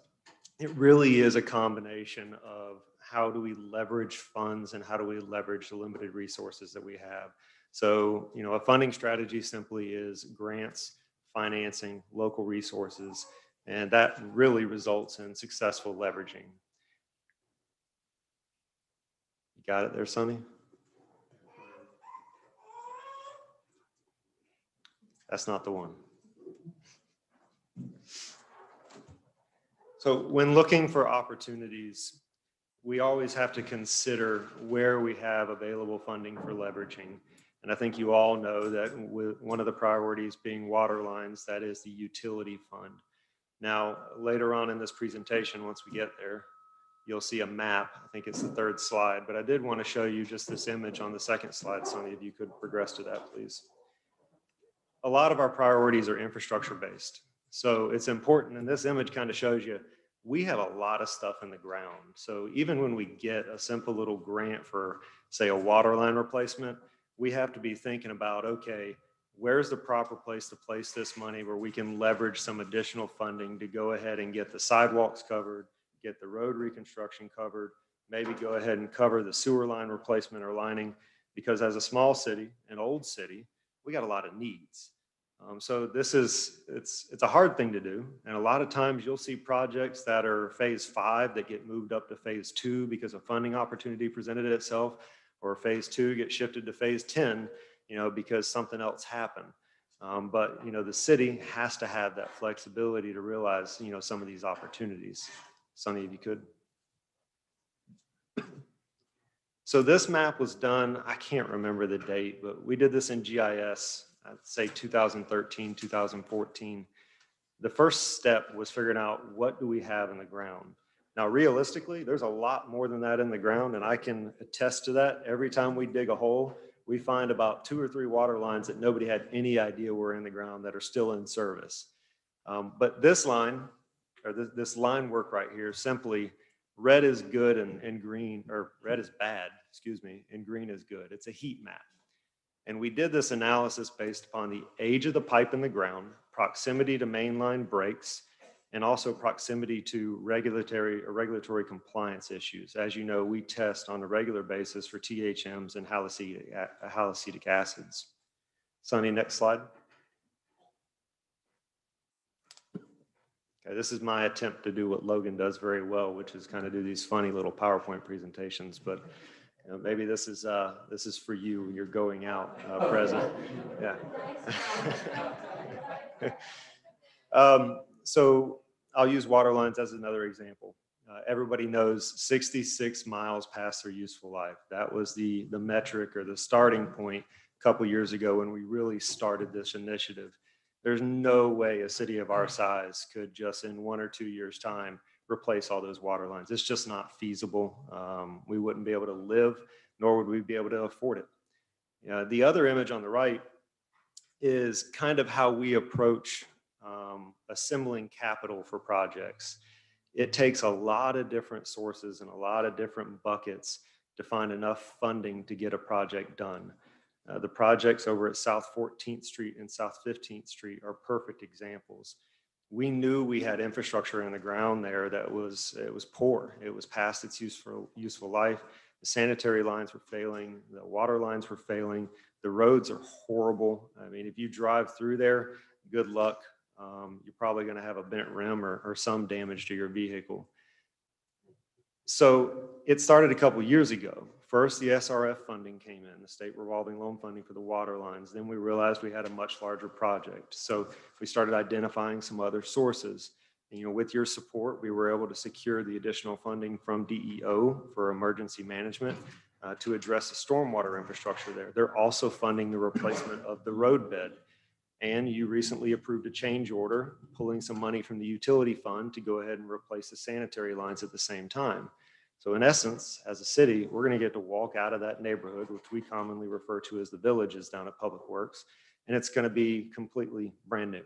it really is a combination of how do we leverage funds and how do we leverage the limited resources that we have. So, a funding strategy simply is grants, financing, local resources, and that really results in successful leveraging. You got it there, Sonny? That's not the one. So when looking for opportunities, we always have to consider where we have available funding for leveraging. And I think you all know that with one of the priorities being water lines, that is the utility fund. Now, later on in this presentation, once we get there, you'll see a map. I think it's the third slide, but I did want to show you just this image on the second slide. Sonny, if you could progress to that, please. A lot of our priorities are infrastructure based. So it's important, and this image kind of shows you, we have a lot of stuff in the ground. So even when we get a simple little grant for, say, a water line replacement, we have to be thinking about, okay, where's the proper place to place this money where we can leverage some additional funding to go ahead and get the sidewalks covered, get the road reconstruction covered, maybe go ahead and cover the sewer line replacement or lining, because as a small city, an old city, we got a lot of needs. So it's a hard thing to do. And a lot of times you'll see projects that are phase 5 that get moved up to phase 2 because a funding opportunity presented itself, or phase 2 gets shifted to phase 10, because something else happened. But the city has to have that flexibility to realize, some of these opportunities. Sonny, if you could. So this map was done, I can't remember the date, but we did this in GIS. I'd say 2013, 2014. The first step was figuring out, what do we have in the ground? Now, realistically, there's a lot more than that in the ground, and I can attest to that. Every time we dig a hole, we find about 2 or 3 water lines that nobody had any idea were in the ground that are still in service. But this line, or this line work right here, simply red is good and green, or red is bad, excuse me, and green is good. It's a heat map. And we did this analysis based upon the age of the pipe in the ground, proximity to mainline breaks, and also proximity to regulatory compliance issues. As you know, we test on a regular basis for THMs and halacetic acids. Sonny, next slide. Okay, this is my attempt to do what Logan does very well, which is kind of do these funny little PowerPoint presentations. But You know, maybe this is for you when you're going out, present. Yeah. So I'll use water lines as another example. Everybody knows 66 miles past their useful life. That was the metric or the starting point a couple years ago when we really started this initiative. There's no way a city of our size could just in 1 or 2 years' time replace all those water lines. It's just not feasible. We wouldn't be able to live, nor would we be able to afford it. The other image on the right is kind of how we approach assembling capital for projects. It takes a lot of different sources and a lot of different buckets to find enough funding to get a project done. The projects over at South 14th Street and South 15th Street are perfect examples. We knew we had infrastructure in the ground there that was poor. It was past its useful life. The sanitary lines were failing. The water lines were failing. The roads are horrible. I mean, if you drive through there, good luck. You're probably going to have a bent rim or some damage to your vehicle. So it started a couple years ago. First, the SRF funding came in, the state revolving loan funding for the water lines. Then we realized we had a much larger project. So we started identifying some other sources. And, with your support, we were able to secure the additional funding from DEO for emergency management to address the stormwater infrastructure there. They're also funding the replacement of the road bed. And you recently approved a change order, pulling some money from the utility fund to go ahead and replace the sanitary lines at the same time. So in essence, as a city, we're going to get to walk out of that neighborhood, which we commonly refer to as the villages down at Public Works, and it's going to be completely brand new.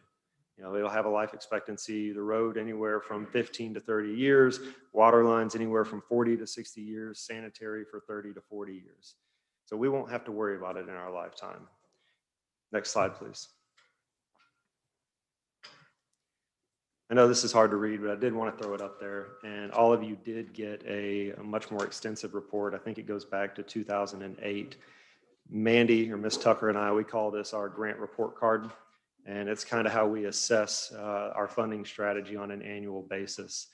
It'll have a life expectancy, the road anywhere from 15 to 30 years, water lines anywhere from 40 to 60 years, sanitary for 30 to 40 years. So we won't have to worry about it in our lifetime. Next slide, please. I know this is hard to read, but I did want to throw it up there. And all of you did get a much more extensive report. I think it goes back to 2008. Mandy, or Miss Tucker, and I, we call this our grant report card. And it's kind of how we assess our funding strategy on an annual basis.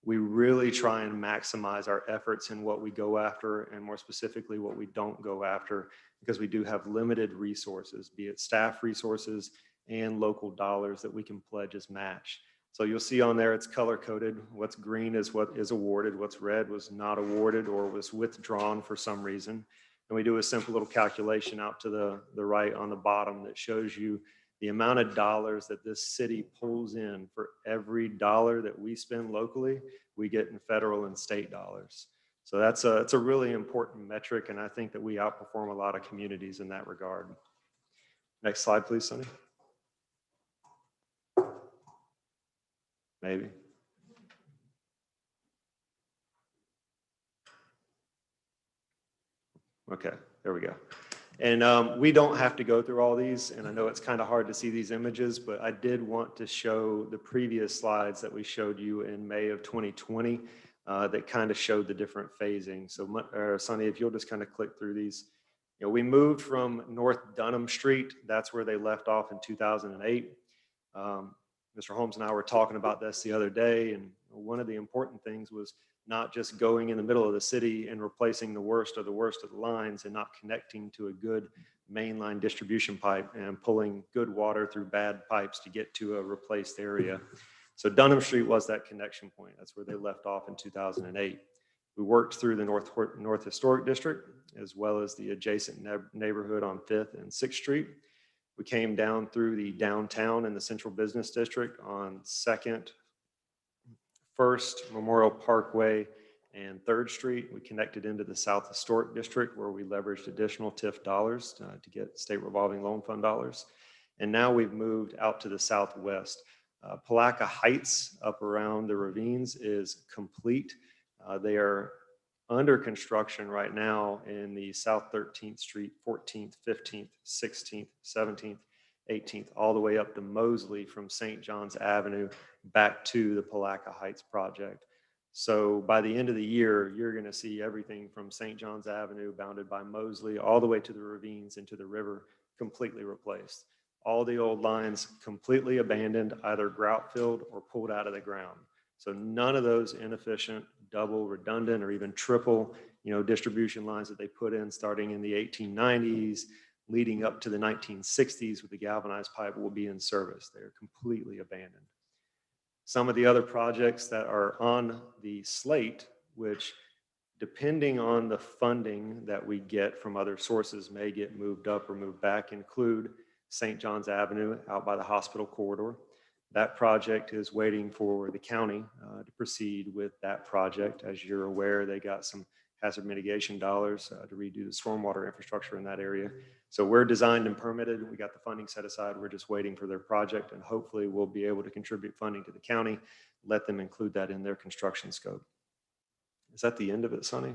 We really try and maximize our efforts in what we go after, and more specifically, what we don't go after, because we do have limited resources, be it staff resources and local dollars that we can pledge as match. So you'll see on there, it's color coded. What's green is what is awarded. What's red was not awarded or was withdrawn for some reason. And we do a simple little calculation out to the right on the bottom that shows you the amount of dollars that this city pulls in for every dollar that we spend locally, we get in federal and state dollars. So it's a really important metric, and I think that we outperform a lot of communities in that regard. Next slide, please, Sonny. Maybe. Okay, there we go. And we don't have to go through all these, and I know it's kind of hard to see these images, but I did want to show the previous slides that we showed you in May of 2020 that kind of showed the different phasing. So Sonny, if you'll just kind of click through these. We moved from North Dunham Street. That's where they left off in 2008. Mr. Holmes and I were talking about this the other day, and one of the important things was not just going in the middle of the city and replacing the worst of the lines and not connecting to a good mainline distribution pipe and pulling good water through bad pipes to get to a replaced area. So Dunham Street was that connection point. That's where they left off in 2008. We worked through the North Historic District, as well as the adjacent neighborhood on 5th and 6th Street. We came down through the downtown and the Central Business District on 2nd, 1st, Memorial Parkway, and 3rd Street. We connected into the South Historic District, where we leveraged additional TIF dollars to get state revolving loan fund dollars. And now we've moved out to the southwest. Palatka Heights up around the ravines is complete. They are under construction right now in the South 13th Street, 14th, 15th, 16th, 17th, 18th, all the way up to Mosley from St. John's Avenue back to the Palatka Heights project. So by the end of the year, you're going to see everything from St. John's Avenue, bounded by Mosley, all the way to the ravines into the river, completely replaced. All the old lines completely abandoned, either grout filled or pulled out of the ground. So none of those inefficient, double, redundant, or even triple distribution lines that they put in starting in the 1890s, leading up to the 1960s with the galvanized pipe will be in service. They're completely abandoned. Some of the other projects that are on the slate, which depending on the funding that we get from other sources may get moved up or moved back, include St. John's Avenue out by the hospital corridor. That project is waiting for the county to proceed with that project. As you're aware, they got some hazard mitigation dollars to redo the stormwater infrastructure in that area. So we're designed and permitted. We got the funding set aside. We're just waiting for their project, and hopefully we'll be able to contribute funding to the county, let them include that in their construction scope. Is that the end of it, Sonny?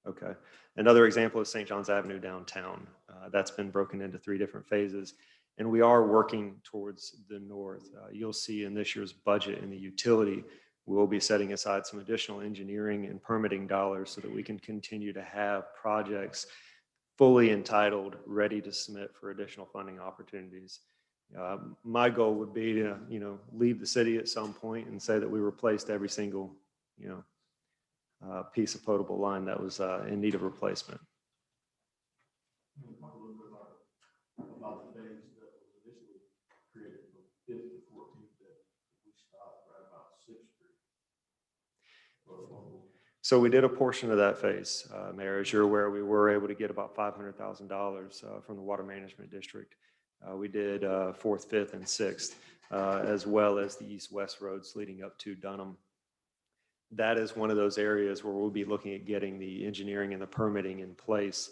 Okay. Another example is St. John's Avenue downtown. That's been broken into 3 different phases, and we are working towards the north. You'll see in this year's budget in the utility, we'll be setting aside some additional engineering and permitting dollars so that we can continue to have projects fully entitled, ready to submit for additional funding opportunities. My goal would be to, leave the city at some point and say that we replaced every single, piece of potable line that was in need of replacement. Talk a little bit about the phase that was initially created from 5th to 14th that we stopped right about 6th Street. So we did a portion of that phase, Mayor. As you're aware, we were able to get about $500,000 from the Water Management District. We did 4th, 5th, and 6th, as well as the east-west roads leading up to Dunham. That is one of those areas where we'll be looking at getting the engineering and the permitting in place.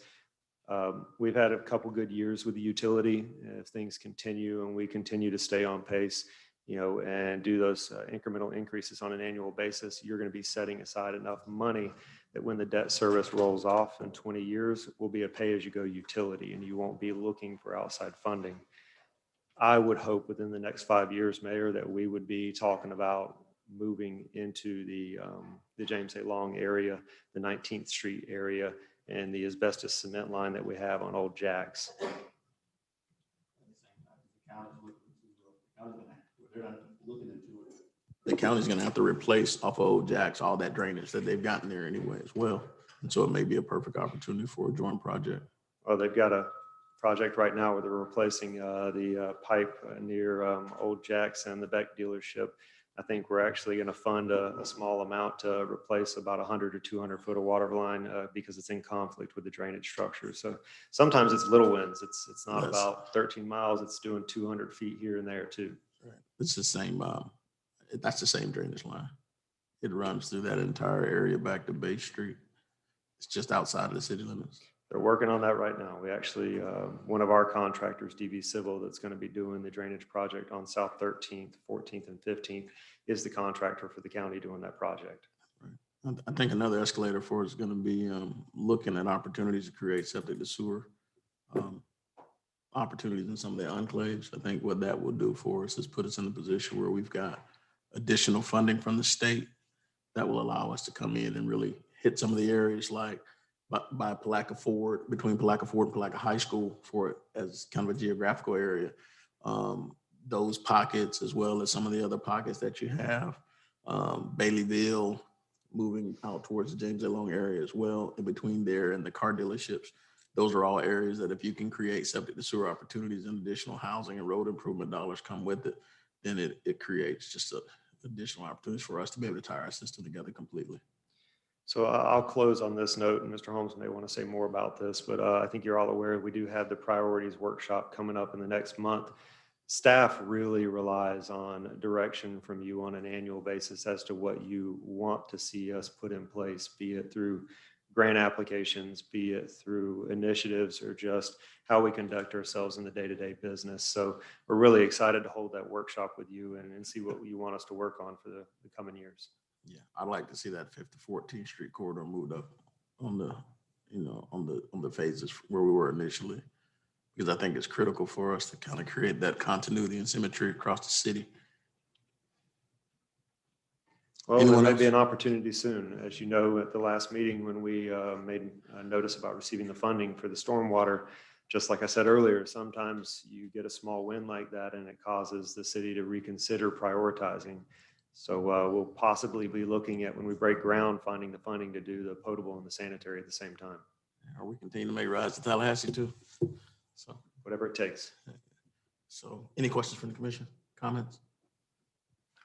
We've had a couple good years with the utility. If things continue and we continue to stay on pace, and do those incremental increases on an annual basis, you're going to be setting aside enough money that when the debt service rolls off in 20 years, it will be a pay-as-you-go utility, and you won't be looking for outside funding. I would hope within the next 5 years, Mayor, that we would be talking about moving into the James A. Long area, the 19th Street area, and the asbestos cement line that we have on Old Jacks. The county's gonna have to replace off of Old Jacks all that drainage that they've gotten there anyway as well. And so it may be a perfect opportunity for a joint project. Well, they've got a project right now where they're replacing the pipe near Old Jacks and the Beck dealership. I think we're actually going to fund a small amount to replace about 100 or 200 foot of water line because it's in conflict with the drainage structure. So sometimes it's little wins. It's not about 13 miles. It's doing 200 feet here and there too. Right. It's the same. That's the same drainage line. It runs through that entire area back to Bay Street. It's just outside of the city limits. They're working on that right now. We actually, one of our contractors, DV Civil, that's going to be doing the drainage project on South 13th, 14th, and 15th is the contractor for the county doing that project. Right. I think another escalator for us is going to be looking at opportunities to create septic to sewer opportunities in some of the enclaves. I think what that will do for us is put us in a position where we've got additional funding from the state that will allow us to come in and really hit some of the areas like by Palatka Ford, between Palatka Ford and Palatka High School for it as kind of a geographical area. Those pockets, as well as some of the other pockets that you have, Baileyville, moving out towards the James A. Long area as well, in between there and the car dealerships. Those are all areas that if you can create septic to sewer opportunities and additional housing and road improvement dollars come with it, then it creates just additional opportunities for us to be able to tie our system together completely. So I'll close on this note, and Mr. Holmes may want to say more about this, but I think you're all aware we do have the priorities workshop coming up in the next month. Staff really relies on direction from you on an annual basis as to what you want to see us put in place, be it through grant applications, be it through initiatives, or just how we conduct ourselves in the day-to-day business. So we're really excited to hold that workshop with you and see what you want us to work on for the coming years. Yeah, I'd like to see that 5th to 14th Street corridor moved up on the, on the phases where we were initially, because I think it's critical for us to kind of create that continuity and symmetry across the city. Well, there may be an opportunity soon. As you know, at the last meeting when we made a notice about receiving the funding for the stormwater, just like I said earlier, sometimes you get a small win like that and it causes the city to reconsider prioritizing. So we'll possibly be looking at, when we break ground, finding the funding to do the potable and the sanitary at the same time. Or we continue to make rides to Tallahassee too. So whatever it takes. So any questions from the commission? Comments?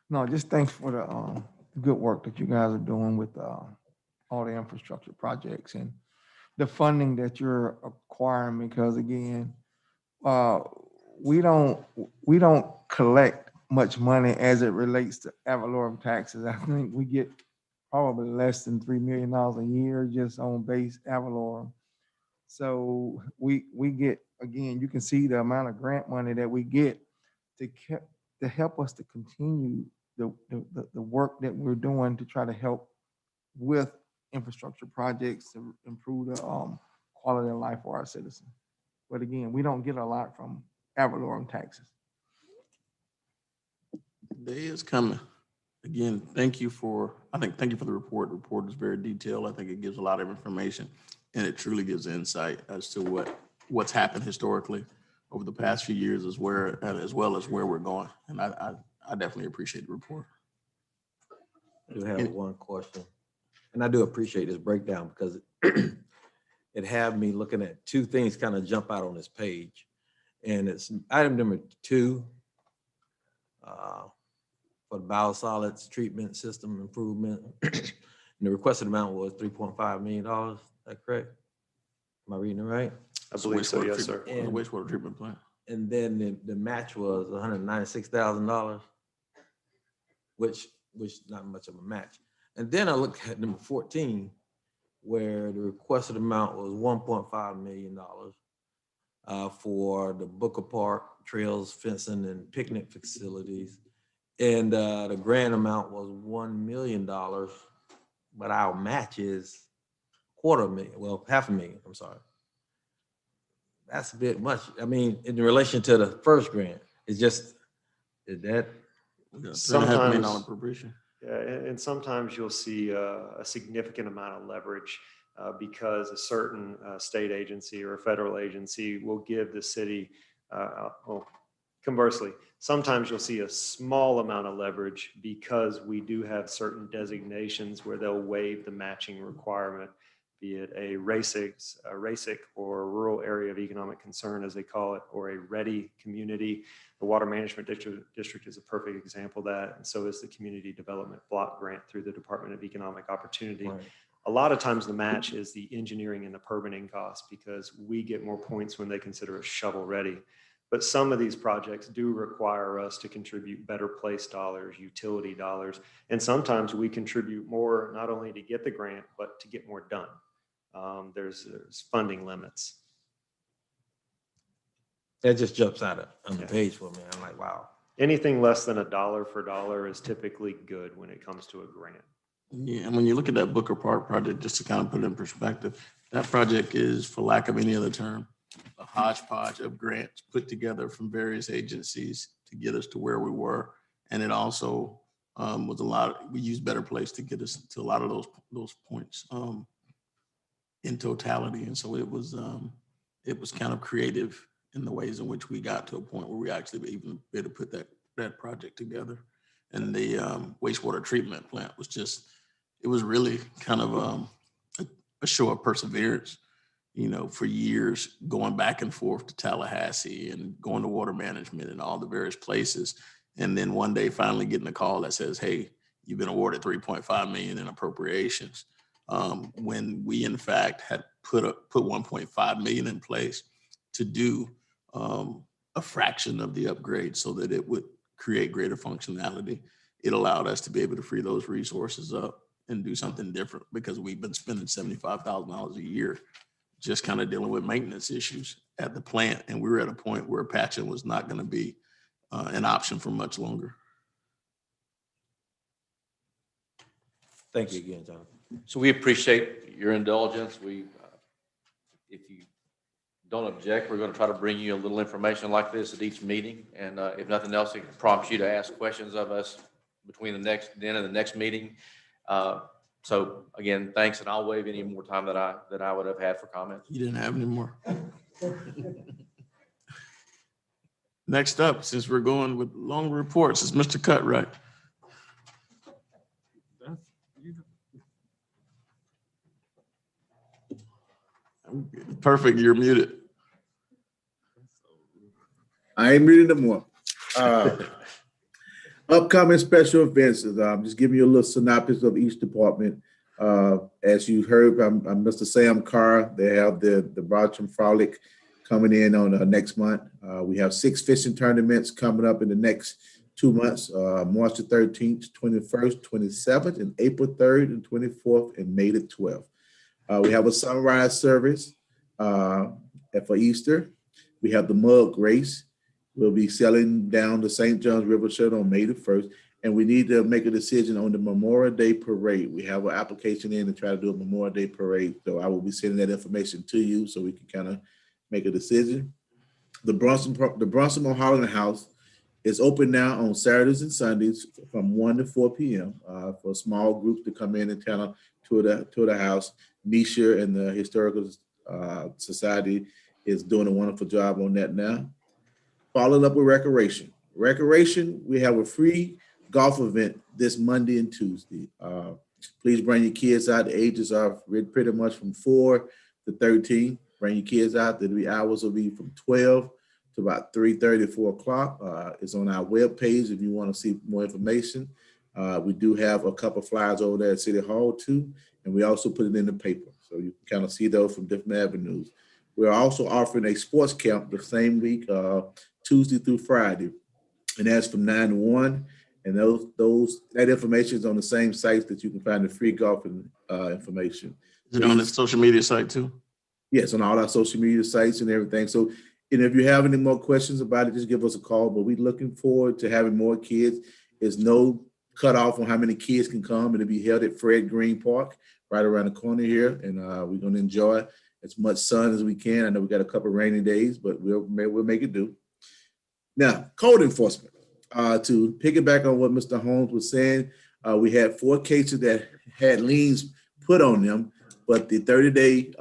No, just thanks for the good work that you guys are doing with all the infrastructure projects and the funding that you're acquiring, because again, we don't collect much money as it relates to ad valorem taxes. I think we get probably less than $3 million a year just on base ad valorem. So we get, again, you can see the amount of grant money that we get to help us to continue the work that we're doing to try to help with infrastructure projects to improve the quality of life for our citizens. But again, we don't get a lot from ad valorem taxes. The day is coming. Again, thank you for the report. The report is very detailed. I think it gives a lot of information, and it truly gives insight as to what's happened historically over the past few years, as well as where we're going. And I definitely appreciate the report. I do have one question, and I do appreciate this breakdown because it had me looking at two things kind of jump out on this page, and it's item number 2 for the biosolids treatment system improvement. And the requested amount was $3.5 million. Is that correct? Am I reading it right? I believe so, yes, sir. And wastewater treatment plant. And then the match was $196,000, which not much of a match. And then I looked at number 14, where the requested amount was $1.5 million for the Booker Park trails, fencing, and picnic facilities. And the grant amount was $1 million, but our match is $250,000, I'm sorry. That's a bit much. I mean, in relation to the first grant, it's just, is that? Sometimes, appropriation. Yeah, and sometimes you'll see a significant amount of leverage because a certain state agency or a federal agency will give the city, well, conversely, sometimes you'll see a small amount of leverage because we do have certain designations where they'll waive the matching requirement, be it a RACIC or a rural area of economic concern, as they call it, or a ready community. The Water Management District is a perfect example of that, and so is the Community Development Block Grant through the Department of Economic Opportunity. Right. A lot of times the match is the engineering and the permitting costs because we get more points when they consider us shovel ready. But some of these projects do require us to contribute better place dollars, utility dollars, and sometimes we contribute more not only to get the grant, but to get more done. There's funding limits. That just jumps out on the page for me. I'm like, wow. Anything less than $1 for dollar is typically good when it comes to a grant. Yeah, and when you look at that Booker Park project, just to kind of put it in perspective, that project is, for lack of any other term, a hodgepodge of grants put together from various agencies to get us to where we were. And it also was we used Better Place to get us to a lot of those points in totality. And so it was kind of creative in the ways in which we got to a point where we actually even be able to put that project together. And the wastewater treatment plant was it was really kind of a show of perseverance, for years, going back and forth to Tallahassee and going to water management and all the various places. And then one day finally getting a call that says, hey, you've been awarded $3.5 million in appropriations. When we in fact had put $1.5 million in place to do a fraction of the upgrade so that it would create greater functionality. It allowed us to be able to free those resources up and do something different because we've been spending $75,000 a year just kind of dealing with maintenance issues at the plant. And we were at a point where patching was not going to be an option for much longer. Thank you again, John. So we appreciate your indulgence. If you don't object, we're going to try to bring you a little information like this at each meeting. And if nothing else, it prompts you to ask questions of us between then and the next meeting. So again, thanks, and I'll waive any more time that I would have had for comments. You didn't have any more. Next up, since we're going with long reports, is Mr. Cutright. Perfect, you're muted. I ain't reading no more. Upcoming special events is just giving you a little synopsis of each department. As you heard from Mr. Sam Carr, they have the Bartram Frolic coming in on next month. We have 6 fishing tournaments coming up in the next 2 months, March the 13th, 21st, 27th, and April 3rd and 24th, and May the 12th. We have a sunrise service for Easter. We have the mug race. We'll be selling down the St. Johns River shirt on May the 1st, and we need to make a decision on the Memorial Day Parade. We have an application in to try to do a Memorial Day Parade, so I will be sending that information to you so we can kind of make a decision. The Bronson Mulholland House is open now on Saturdays and Sundays from 1 to 4 p.m. For small groups to come in and kind of tour the house. Nisha and the Historical Society is doing a wonderful job on that now. Followed up with Recreation. Recreation, we have a free golf event this Monday and Tuesday. Please bring your kids out. The ages are pretty much from 4 to 13. Bring your kids out. The hours will be from 12 to about 3:30, 4 o'clock. It's on our webpage if you want to see more information. We do have a couple of flyers over there at City Hall too, and we also put it in the paper. So you can kind of see those from different avenues. We're also offering a sports camp the same week, Tuesday through Friday, and that's from 9 to 1. And that information is on the same sites that you can find the free golf information. Is it on the social media site too? Yes, on all our social media sites and everything. So, if you have any more questions about it, just give us a call. But we're looking forward to having more kids. There's no cutoff on how many kids can come. It'll be held at Fred Green Park, right around the corner here, and we're going to enjoy as much sun as we can. I know we got a couple of rainy days, but we'll make it do. Now, code enforcement. To piggyback on what Mr. Holmes was saying, we had 4 cases that had liens put on them, but the 30-day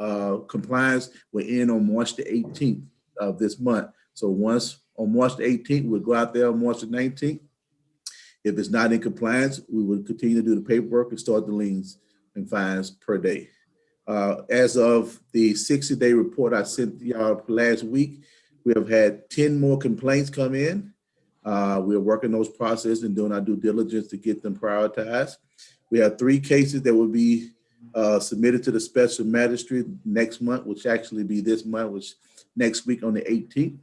compliance will end on March the 18th of this month. So once on March the 18th, we'll go out there on March the 19th. If it's not in compliance, we will continue to do the paperwork and start the liens and fines per day. As of the 60-day report I sent y'all last week, we have had 10 more complaints come in. We're working those processes and doing our due diligence to get them prioritized. We have 3 cases that will be submitted to the special magistrate next month, which actually be this month, which next week on the 18th.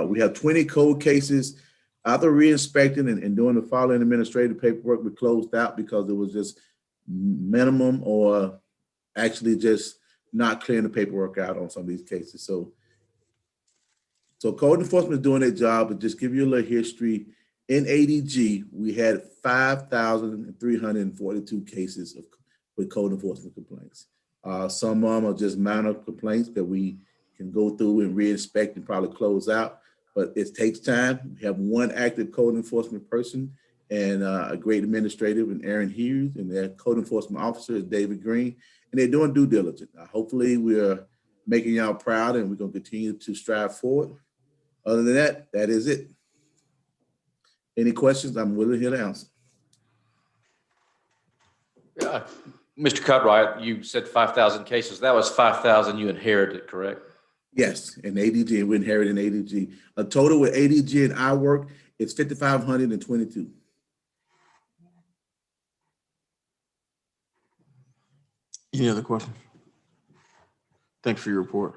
We have 20 code cases. After re-inspecting and doing the following administrative paperwork, we closed out because it was just minimum or actually just not clearing the paperwork out on some of these cases. So code enforcement is doing their job, but just give you a little history. In ADG, we had 5,342 cases with code enforcement complaints. Some of them are just minor complaints that we can go through and re-inspect and probably close out, but it takes time. We have 1 active code enforcement person and a great administrative and Aaron Hughes, and their code enforcement officer is David Green, and they're doing due diligence. Hopefully we're making y'all proud, and we're gonna continue to strive forward. Other than that, that is it. Any questions? I'm willing here to answer. Mr. Cutright, you said 5,000 cases. That was 5,000 you inherited, correct? Yes, in ADG, we inherited in ADG. A total with ADG and our work is 5,522. Any other questions? Thanks for your report.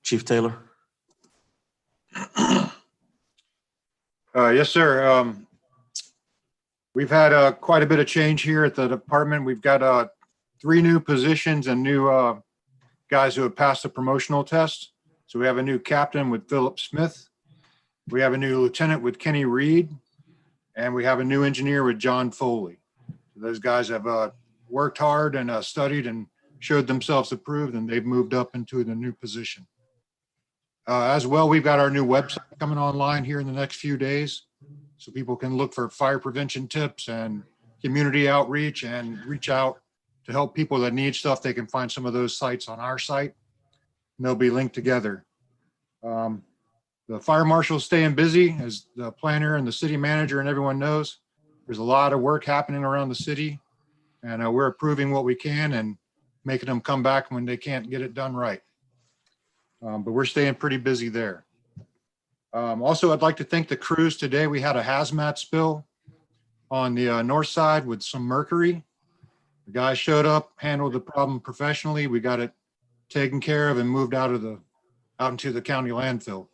Chief Taylor. Yes, sir. We've had quite a bit of change here at the department. We've got 3 new positions and new guys who have passed the promotional test. So we have a new captain with Philip Smith. We have a new lieutenant with Kenny Reed, and we have a new engineer with John Foley. So those guys have worked hard and studied and showed themselves approved, and they've moved up into the new position. As well, we've got our new website coming online here in the next few days, so people can look for fire prevention tips and community outreach and reach out to help people that need stuff. They can find some of those sites on our site, and they'll be linked together. The fire marshal's staying busy, as the planner and the city manager and everyone knows. There's a lot of work happening around the city, and we're approving what we can, and making them come back when they can't get it done right. But we're staying pretty busy there. Also, I'd like to thank the crews today. We had a hazmat spill on the north side with some mercury. The guys showed up, handled the problem professionally. We got it taken care of and moved out into the county landfill.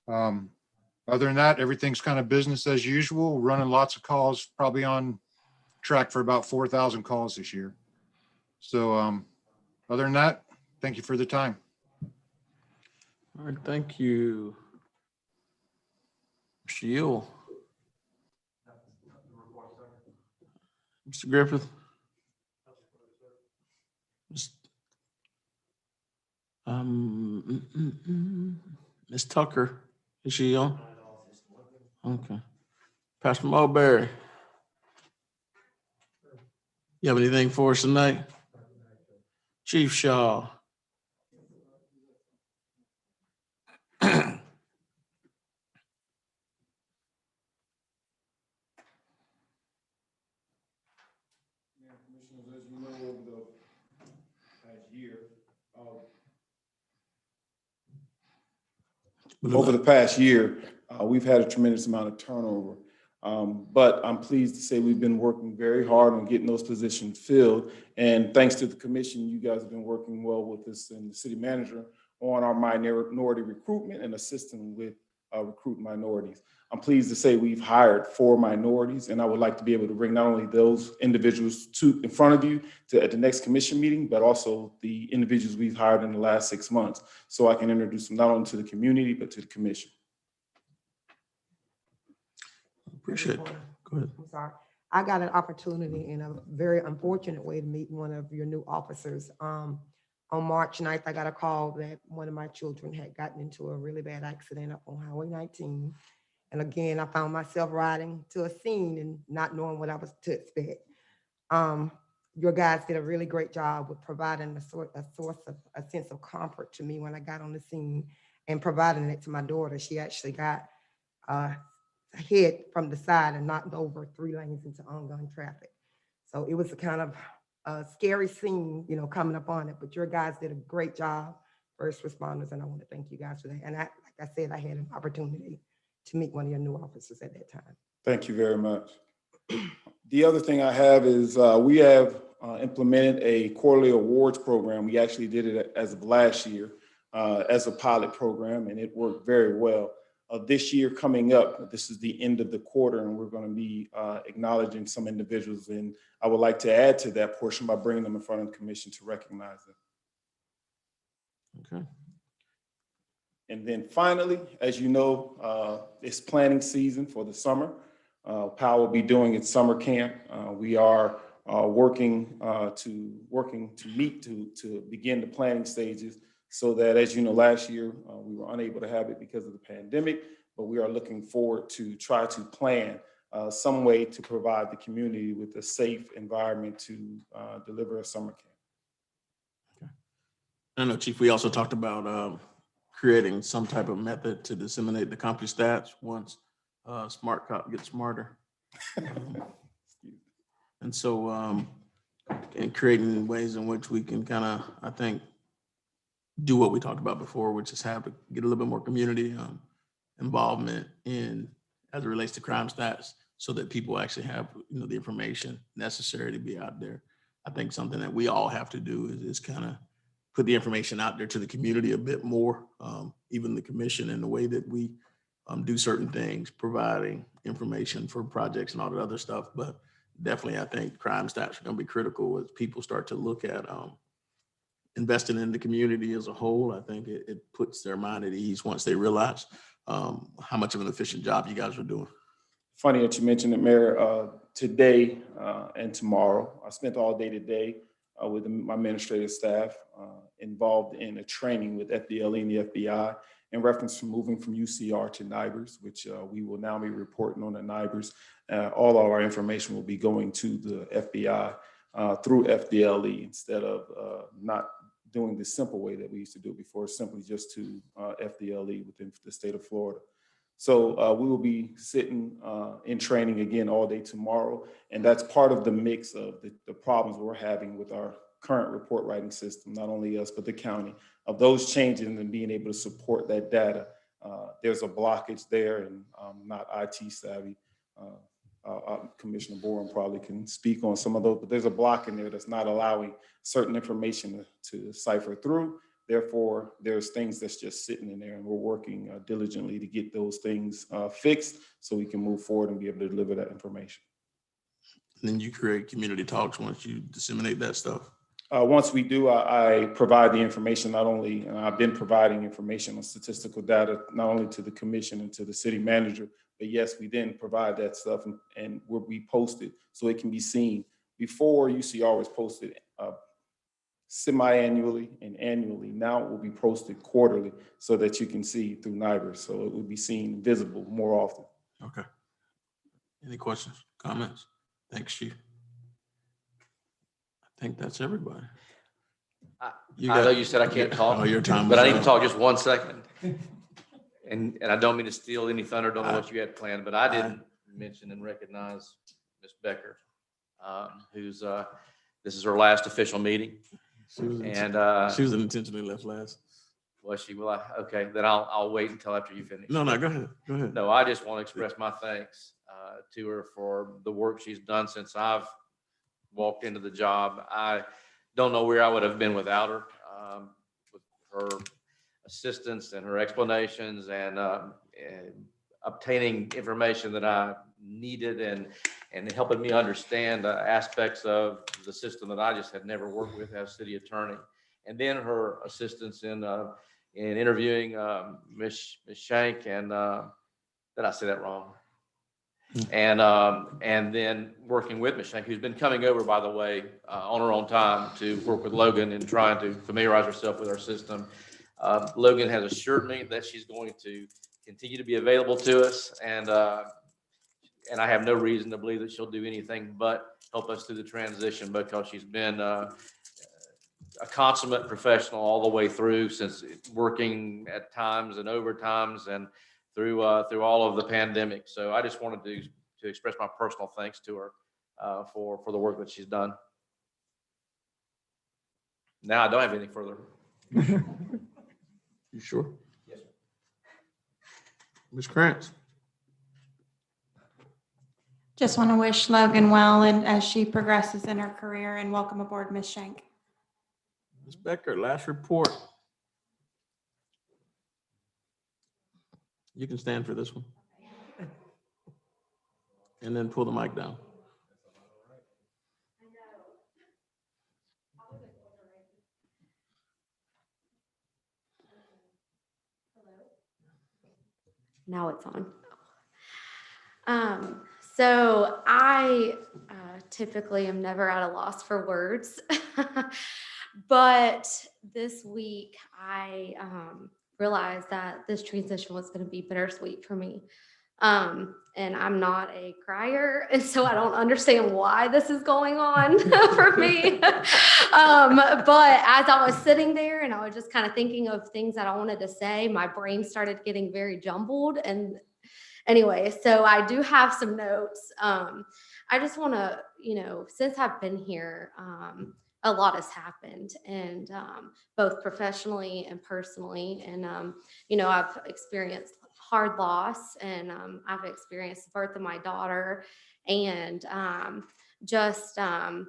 Other than that, everything's kind of business as usual, running lots of calls, probably on track for about 4,000 calls this year. So other than that, thank you for the time. All right, thank you. Mr. Yule. Mr. Griffith. Ms. Tucker, is she on? Okay. Pastor Mulberry. You have anything for us tonight? Chief Shaw. Commissioners, as you know, over the past year, we've had a tremendous amount of turnover. But I'm pleased to say we've been working very hard on getting those positions filled. And thanks to the commission, you guys have been working well with us and the city manager on our minority recruitment and assisting with recruiting minorities. I'm pleased to say we've hired 4 minorities, and I would like to be able to bring not only those individuals in front of you at the next commission meeting, but also the individuals we've hired in the last 6 months, so I can introduce them not only to the community, but to the commission. Appreciate it. Go ahead. I'm sorry. I got an opportunity in a very unfortunate way to meet one of your new officers. On March 9th, I got a call that one of my children had gotten into a really bad accident up on Highway 19. And again, I found myself riding to a scene and not knowing what I was to expect. Your guys did a really great job with providing a sense of comfort to me when I got on the scene and providing it to my daughter. She actually got hit from the side and knocked over 3 lanes into oncoming traffic. So it was a kind of a scary scene, you know, coming up on it, but your guys did a great job, first responders, and I want to thank you guys for that. And like I said, I had an opportunity to meet one of your new officers at that time. Thank you very much. The other thing I have is we have implemented a quarterly awards program. We actually did it as of last year as a pilot program, and it worked very well. This year coming up, this is the end of the quarter, and we're going to be acknowledging some individuals. And I would like to add to that portion by bringing them in front of the commission to recognize them. Okay. And then finally, as you know, it's planning season for the summer. PAL will be doing its summer camp. We are working to meet to begin the planning stages, so that, as you know, last year we were unable to have it because of the pandemic, but we are looking forward to try to plan some way to provide the community with a safe environment to deliver a summer camp. Okay. I know, Chief, we also talked about creating some type of method to disseminate the company stats once Smart Cop gets smarter. And so, and creating ways in which we can kind of, I think, do what we talked about before, which is have to get a little bit more community involvement in as it relates to crime stats, so that people actually have, you know, the information necessary to be out there. I think something that we all have to do is kind of put the information out there to the community a bit more, even the commission, in the way that we do certain things, providing information for projects and all that other stuff. But definitely, I think crime stats are going to be critical as people start to look at investing in the community as a whole. I think it puts their mind at ease once they realize how much of an efficient job you guys are doing. Funny that you mentioned it, Mayor. Today and tomorrow, I spent all day today with my administrative staff involved in a training with FDLE and the FBI in reference to moving from UCR to NIBRS, which we will now be reporting on the NIBRS. All of our information will be going to the FBI through FDLE instead of not doing the simple way that we used to do it before, simply just to FDLE within the state of Florida. So we will be sitting in training again all day tomorrow. And that's part of the mix of the problems we're having with our current report writing system, not only us, but the county, of those changes and being able to support that data. There's a blockage there, and I'm not IT savvy. Commissioner Boren probably can speak on some of those, but there's a block in there that's not allowing certain information to cipher through. Therefore, there's things that's just sitting in there, and we're working diligently to get those things fixed so we can move forward and be able to deliver that information. And then you create community talks once you disseminate that stuff. Once we do, I provide the information not only, and I've been providing information on statistical data, not only to the commission and to the city manager, but yes, we then provide that stuff and will be posted so it can be seen. Before, UCR was posted semi-annually and annually. Now it will be posted quarterly so that you can see through NIBRS. So it will be seen visible more often. Okay. Any questions, comments? Thanks, Chief. I think that's everybody. I know you said I can't talk, your time but is I need to up. talk just 1 second. And I don't mean to steal any thunder, don't know what you had planned, but I didn't mention and recognize Ms. Becker, who's, this is her last official meeting. She was intentionally left last. Was she? Well, okay, then I'll wait until after you finish. No, go ahead. Go ahead. No, I just want to express my thanks to her for the work she's done since I've walked into the job. I don't know where I would have been without her, with her assistance and her explanations and obtaining information that I needed and helping me understand aspects of the system that I just had never worked with as city attorney. And then her assistance in interviewing Ms. Shank and did I say that wrong? And then working with Ms. Shank, who's been coming over, by the way, on her own time to work with Logan and trying to familiarize herself with our system. Logan has assured me that she's going to continue to be available to us, and I have no reason to believe that she'll do anything but help us through the transition, because she's been a consummate professional all the way through, since working at times and overtimes and through all of the pandemic. So I just wanted to express my personal thanks to her for the work that she's done. Now I don't have anything further. You sure? Yes, sir. Ms. Krantz. Just want to wish Logan well and as she progresses in her career, and welcome aboard, Ms. Shank. Ms. Becker, last report. You can stand for this one. And then pull the mic down. Now it's on. So I typically am never at a loss for words, but this week I realized that this transition was going to be bittersweet for me. And I'm not a crier, and so I don't understand why this is going on for me. But as I was sitting there and I was just kind of thinking of things that I wanted to say, my brain started getting very jumbled. And anyway, so I do have some notes. I just want to, since I've been here, a lot has happened, and both professionally and personally. And, I've experienced hard loss, and I've experienced the birth of my daughter, and just a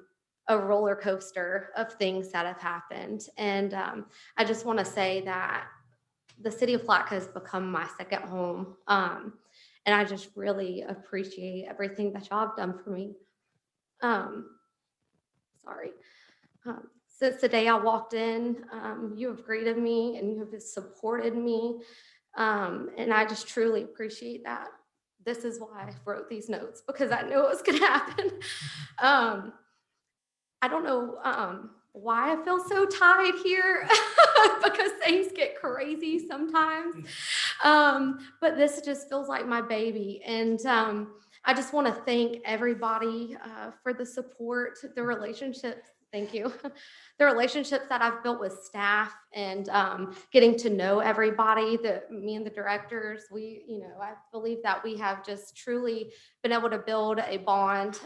roller coaster of things that have happened. And I just want to say that the city of Palatka has become my second home. And I just really appreciate everything that y'all have done for me. Since the day I walked in, you have greeted me and you have supported me. And I just truly appreciate that. This is why I wrote these notes, because I knew it was going to happen. I don't know why I feel so tied here, because things get crazy sometimes. But this just feels like my baby. And I just want to thank everybody for the support, the relationships. Thank you. The relationships that I've built with staff, and getting to know everybody, me and the directors, I believe that we have just truly been able to build a bond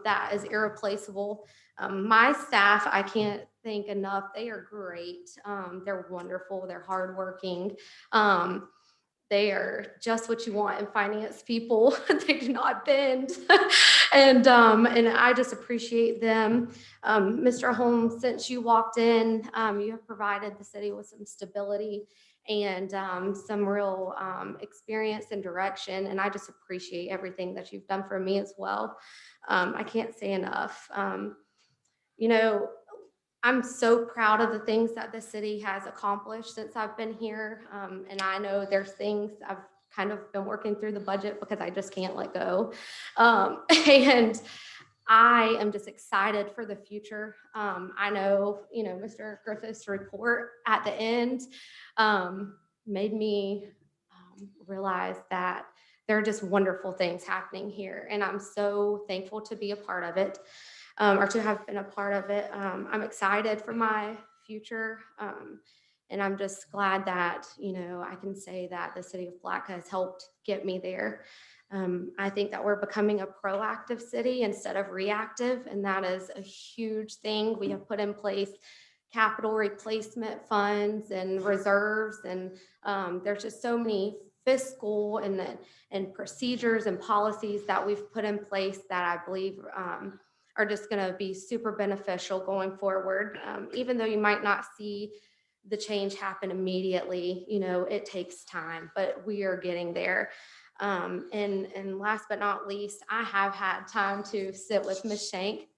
that is irreplaceable. My staff, I can't thank enough. They are great. They're wonderful. They're hardworking. They are just what you want in finance people. They do not bend. And I just appreciate them. Mr. Holmes, since you walked in, you have provided the city with some stability and some real experience and direction. And I just appreciate everything that you've done for me as well. I can't say enough. You know, I'm so proud of the things that the city has accomplished since I've been here. And I know there's things I've kind of been working through the budget because I just can't let go. And I am just excited for the future. I know, Mr. Griffith's report at the end made me realize that there are just wonderful things happening here. And I'm so thankful to be a part of it. Or to have been a part of it. I'm excited for my future. And I'm just glad that, I can say that the city of Palatka has helped get me there. I think that we're becoming a proactive city instead of reactive. And that is a huge thing. We have put in place capital replacement funds and reserves. And there's just so many fiscal and procedures and policies that we've put in place that I believe are just going to be super beneficial going forward. Even though you might not see the change happen immediately, it takes time, but we are getting there. And last but not least, I have had time to sit with Miss Shank.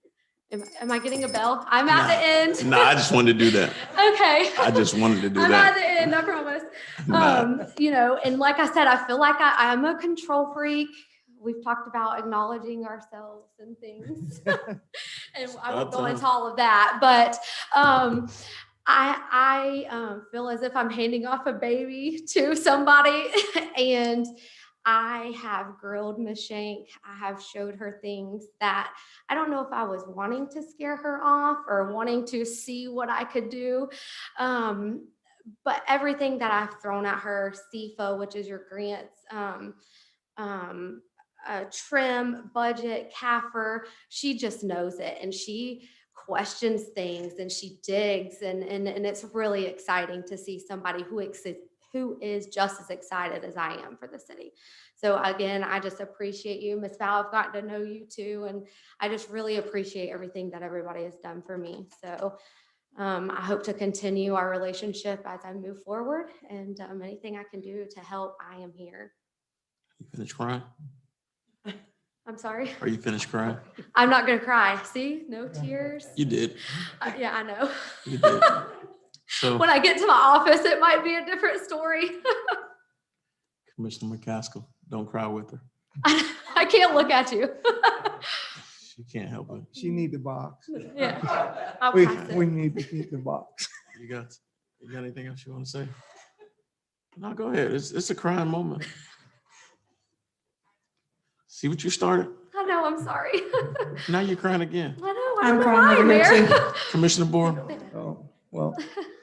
Am I getting a bell? I'm at the end. No, I just wanted to do that. Okay. I just wanted to do I'm that. at the end, I promise. Nah. And like I said, I feel like I'm a control freak. We've talked about acknowledging ourselves and things. And I won't go into all of that, but I feel as if I'm handing off a baby to somebody. And I have grilled Miss Shank. I have showed her things that I don't know if I was wanting to scare her off or wanting to see what I could do. But everything that I've thrown at her, CFO, which is your grants, trim, budget, CAFR, she just knows it. And she questions things and she digs. And it's really exciting to see somebody who is just as excited as I am for the city. So again, I just appreciate you. Ms. Val, I've gotten to know you too. And I just really appreciate everything that everybody has done for me. So I hope to continue our relationship as I move forward, and anything I can do to help, I am here. You finished crying? I'm sorry. Are you finished crying? I'm not going to cry. See, no tears. You did. Yeah, I know. You did. So, when I get to my office, it might be a different story. Commissioner McCaskill, don't cry with her. I can't look at you. She can't help it. She need the box. Yeah, I'll pass it. We need to keep the box. You got anything else you want to say? No, go ahead. It's a crying moment. See what you started? I know, I'm sorry. Now you're crying again. I know, I'm crying over here too. Commissioner Bohr. Oh, well.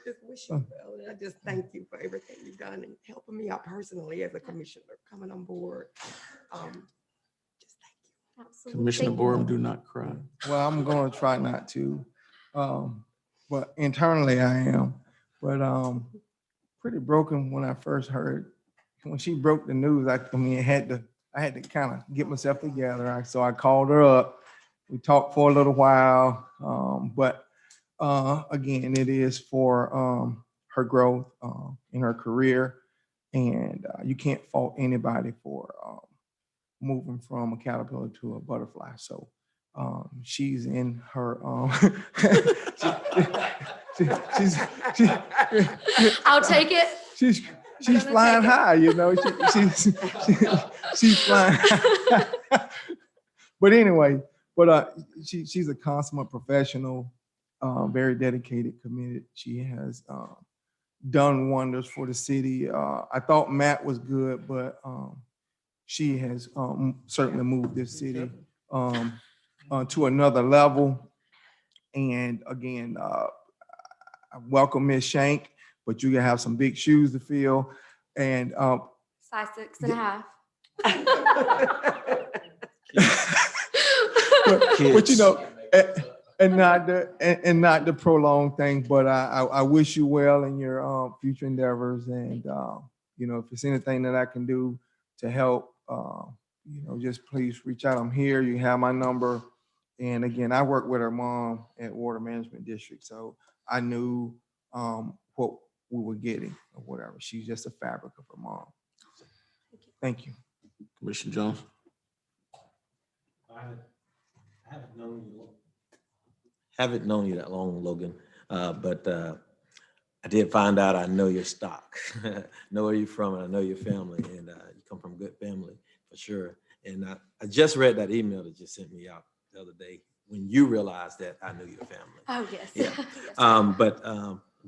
Just wish you well, and I just thank you for everything you've done and helping me out personally as a commissioner coming on board. Just thank you. Absolutely. Commissioner Thank you. Bohr, do not cry. Well, I'm going to try not to, but internally I am. But pretty broken when I first heard. When she broke the news, I had to kind of get myself together. So I called her up. We talked for a little while, but again, it is for her growth in her career, and you can't fault anybody for moving from a caterpillar to a butterfly. So she's in her I'll take it. She's flying high, you know. She's flying high. But anyway, she's a consummate professional, very dedicated, committed. She has done wonders for the city. I thought Matt was good, but she has certainly moved this city to another level. And again, I welcome Ms. Shank, but you have some big shoes to fill. And Size 6.5. but you know, and not the prolonged thing, but I wish you well in your future endeavors, and you know, if there's anything that I can do to help, you know, just please reach out. I'm here. You have my number, and again, I work with her mom at Water Management District, so I knew what we were getting or whatever. She's just a fabric of her mom. Thank you, Commissioner Jones. I haven't known you that long, Logan, but I did find out I know your stock. Know where you're from, and I know your family, and you come from a good family for sure. And I just read that email that you sent me out the other day when you realized that I knew your family. Oh, yes. Yeah. Yes, But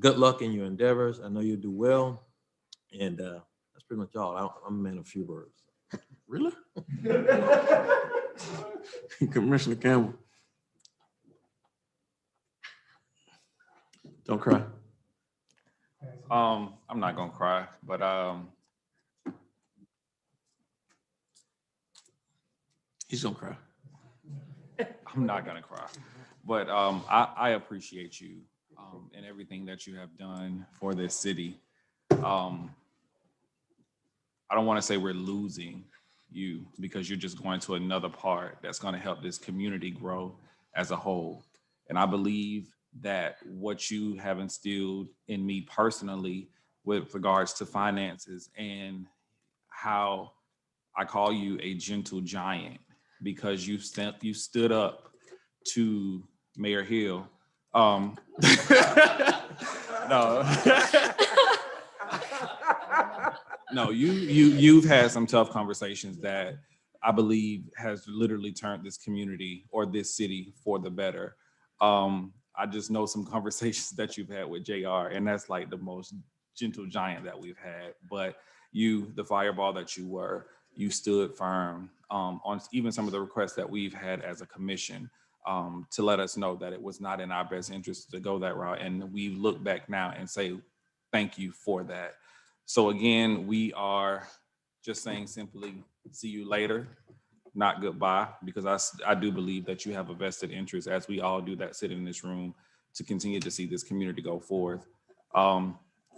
good luck in your endeavors. I know you'll do well, and that's pretty much all. I'm a man of few words. Really? Commissioner Campbell. Don't cry. I'm not gonna cry, but he's gonna cry. I'm not gonna cry, but I appreciate you and everything that you have done for this city. I don't want to say we're losing you because you're just going to another part that's going to help this community grow as a whole. And I believe that what you have instilled in me personally with regards to finances and how I call you a gentle giant because you stood up to Mayor Hill. No. No, you've had some tough conversations that I believe has literally turned this community or this city for the better. I just know some conversations that you've had with JR, and that's like the most gentle giant that we've had. But you, the fireball that you were, you stood firm on even some of the requests that we've had as a commission to let us know that it was not in our best interest to go that route. And we look back now and say, thank you for that. So again, we are just saying simply, see you later, not goodbye, because I do believe that you have a vested interest, as we all do that sit in this room, to continue to see this community go forth.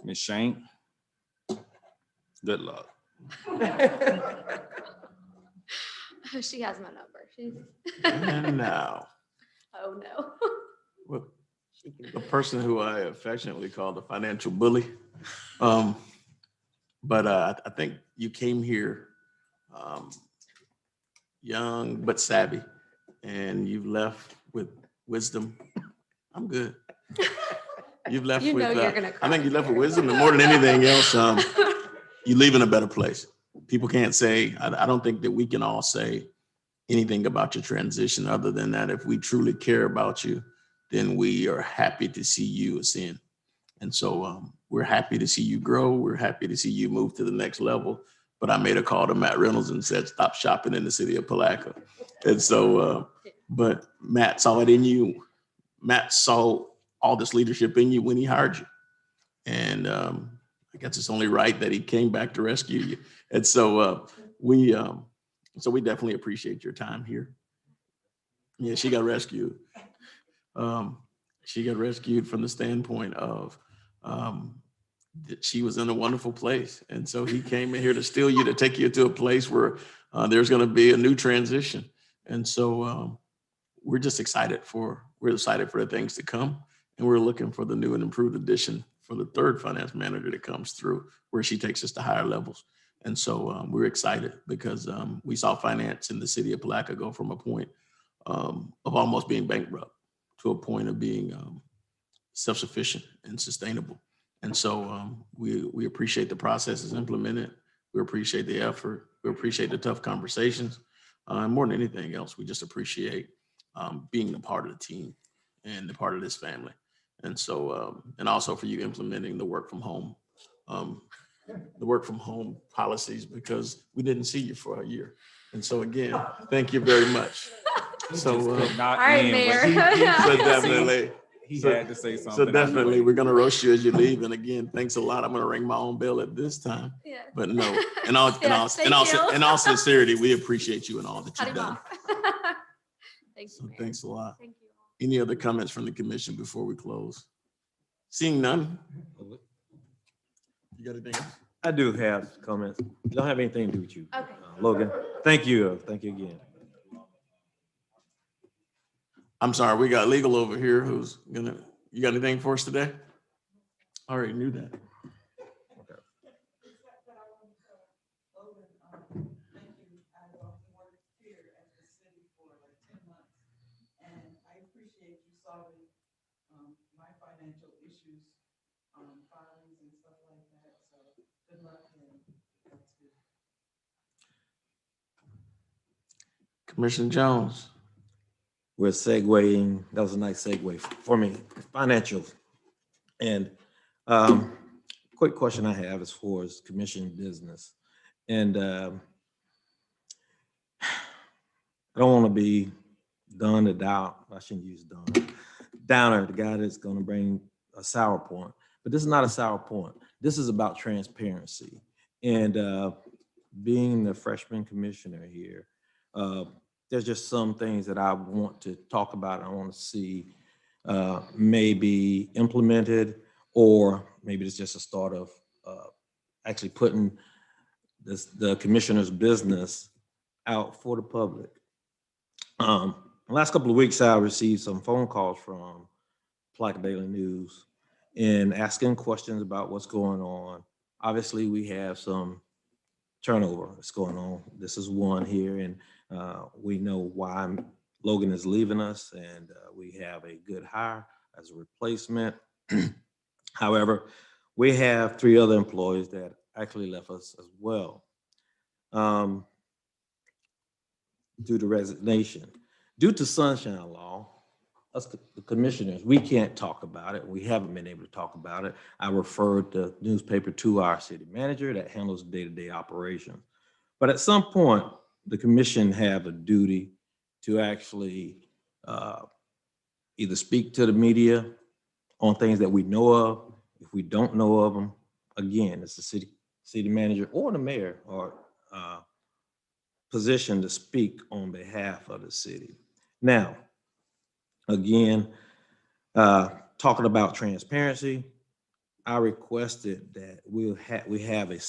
Ms. Shank, good luck. She has my number. She's. And now, Oh, no. well, the person who I affectionately call the financial bully. But I think you came here young but savvy, and you've left with wisdom. I'm good. You've left You with, know you're gonna cry. I think you left with wisdom, and more than anything else, you leave in a better place. People can't say, I don't think that we can all say anything about your transition other than that if we truly care about you, then we are happy to see you ascend. And so we're happy to see you grow. We're happy to see you move to the next level. But I made a call to Matt Reynolds and said, stop shopping in the city of Palatka. And so, but Matt saw it in you. Matt saw all this leadership in you when he hired you. And I guess it's only right that he came back to rescue you. And so we definitely appreciate your time here. Yeah, she got rescued. She got rescued from the standpoint of that she was in a wonderful place. And so he came in here to steal you, to take you to a place where there's going to be a new transition. And so we're excited for the things to come. And we're looking for the new and improved addition for the third finance manager that comes through, where she takes us to higher levels. And so we're excited because we saw finance in the city of Palatka go from a point of almost being bankrupt to a point of being self-sufficient and sustainable. And so we appreciate the processes implemented. We appreciate the effort. We appreciate the tough conversations. And more than anything else, we just appreciate being a part of the team and a part of this family. And so, and also for you implementing the work from home policies, because we didn't see you for a year. And so again, thank you very much. So, All right, Mayor. so definitely. He had to say something. So definitely, we're gonna roast you as you leave. And again, thanks a lot. I'm gonna ring my own bell at this time. Yeah. But no, in all sincerity, we appreciate you and all that you've done. Thank you, So Mayor. thanks a lot. Thank you all. Any other comments from the commission before we close? Seeing none? You got anything else? I do have comments. It don't have anything to do with you. Okay. Logan, thank you. Thank you again. I'm sorry, we got legal over here who's gonna, you got anything for us today? I already knew that. My financial issues, filings and stuff like that. So good luck and that's good. Commissioner Jones. We're segueing, that was a nice segue for me, financials. And quick question I have as far as commission business. And I don't want to be done or down, I shouldn't use downer, the guy that's going to bring a sour point. But this is not a sour point. This is about transparency. And being the freshman commissioner here, there's just some things that I want to talk about. I want to see maybe implemented, or maybe it's just a start of actually putting the commissioner's business out for the public. The last couple of weeks, I received some phone calls from Palatka Daily News and asking questions about what's going on. Obviously, we have some turnover that's going on. This is one here, and we know why Logan is leaving us, and we have a good hire as a replacement. However, we have 3 other employees that actually left us as well due to resignation. Due to sunshine law, us the commissioners, we can't talk about it. We haven't been able to talk about it. I referred the newspaper to our city manager that handles day-to-day operations. But at some point, the commission have a duty to actually either speak to the media on things that we know of. If we don't know of them, again, it's the city manager or the mayor or position to speak on behalf of the city. Now, again, talking about transparency, I requested that we have a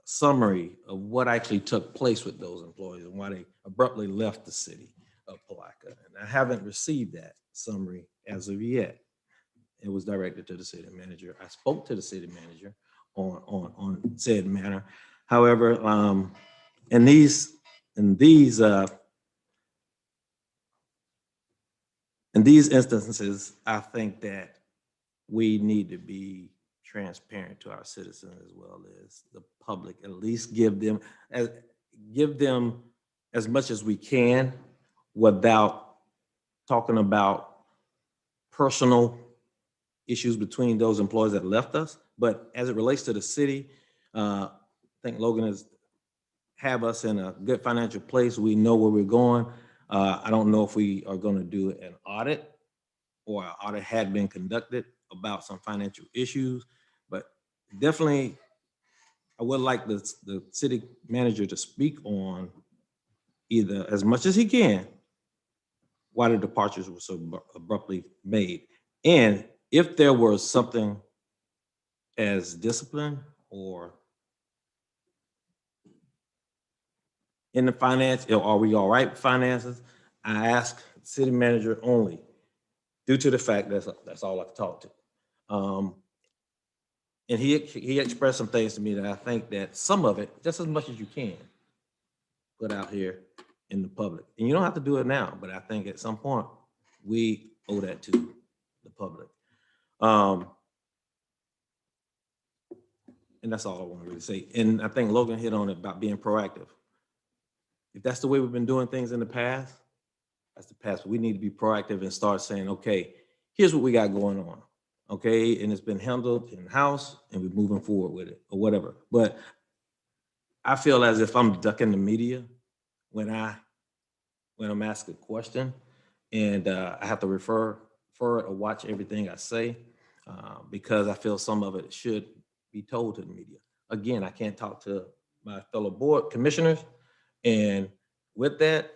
summary of what actually took place with those employees and why they abruptly left the city of Palatka. And I haven't received that summary as of yet. It was directed to the city manager. I spoke to the city manager on said matter. However, in these instances, I think that we need to be transparent to our citizens as well as the public. At least give them as much as we can without talking about personal issues between those employees that left us. But as it relates to the city, I think Logan has have us in a good financial place. We know where we're going. I don't know if we are going to do an audit or an audit had been conducted about some financial issues, but definitely I would like the city manager to speak on either as much as he can why the departures were so abruptly made. And if there was something as discipline or in the finance, are we all right with finances? I ask city manager only due to the fact that's all I can talk to. And he expressed some things to me that I think that some of it, just as much as you can, put out here in the public. And you don't have to do it now, but I think at some point we owe that to the public. And that's all I want to really say. And I think Logan hit on it about being proactive. If that's the way we've been doing things in the past, that's the past. We need to be proactive and start saying, okay, here's what we got going on. Okay, and it's been handled in-house and we're moving forward with it or whatever. But I feel as if I'm ducking the media when I'm asked a question and I have to refer it or watch everything I say because I feel some of it should be told to the media. Again, I can't talk to my fellow board commissioners, and with that,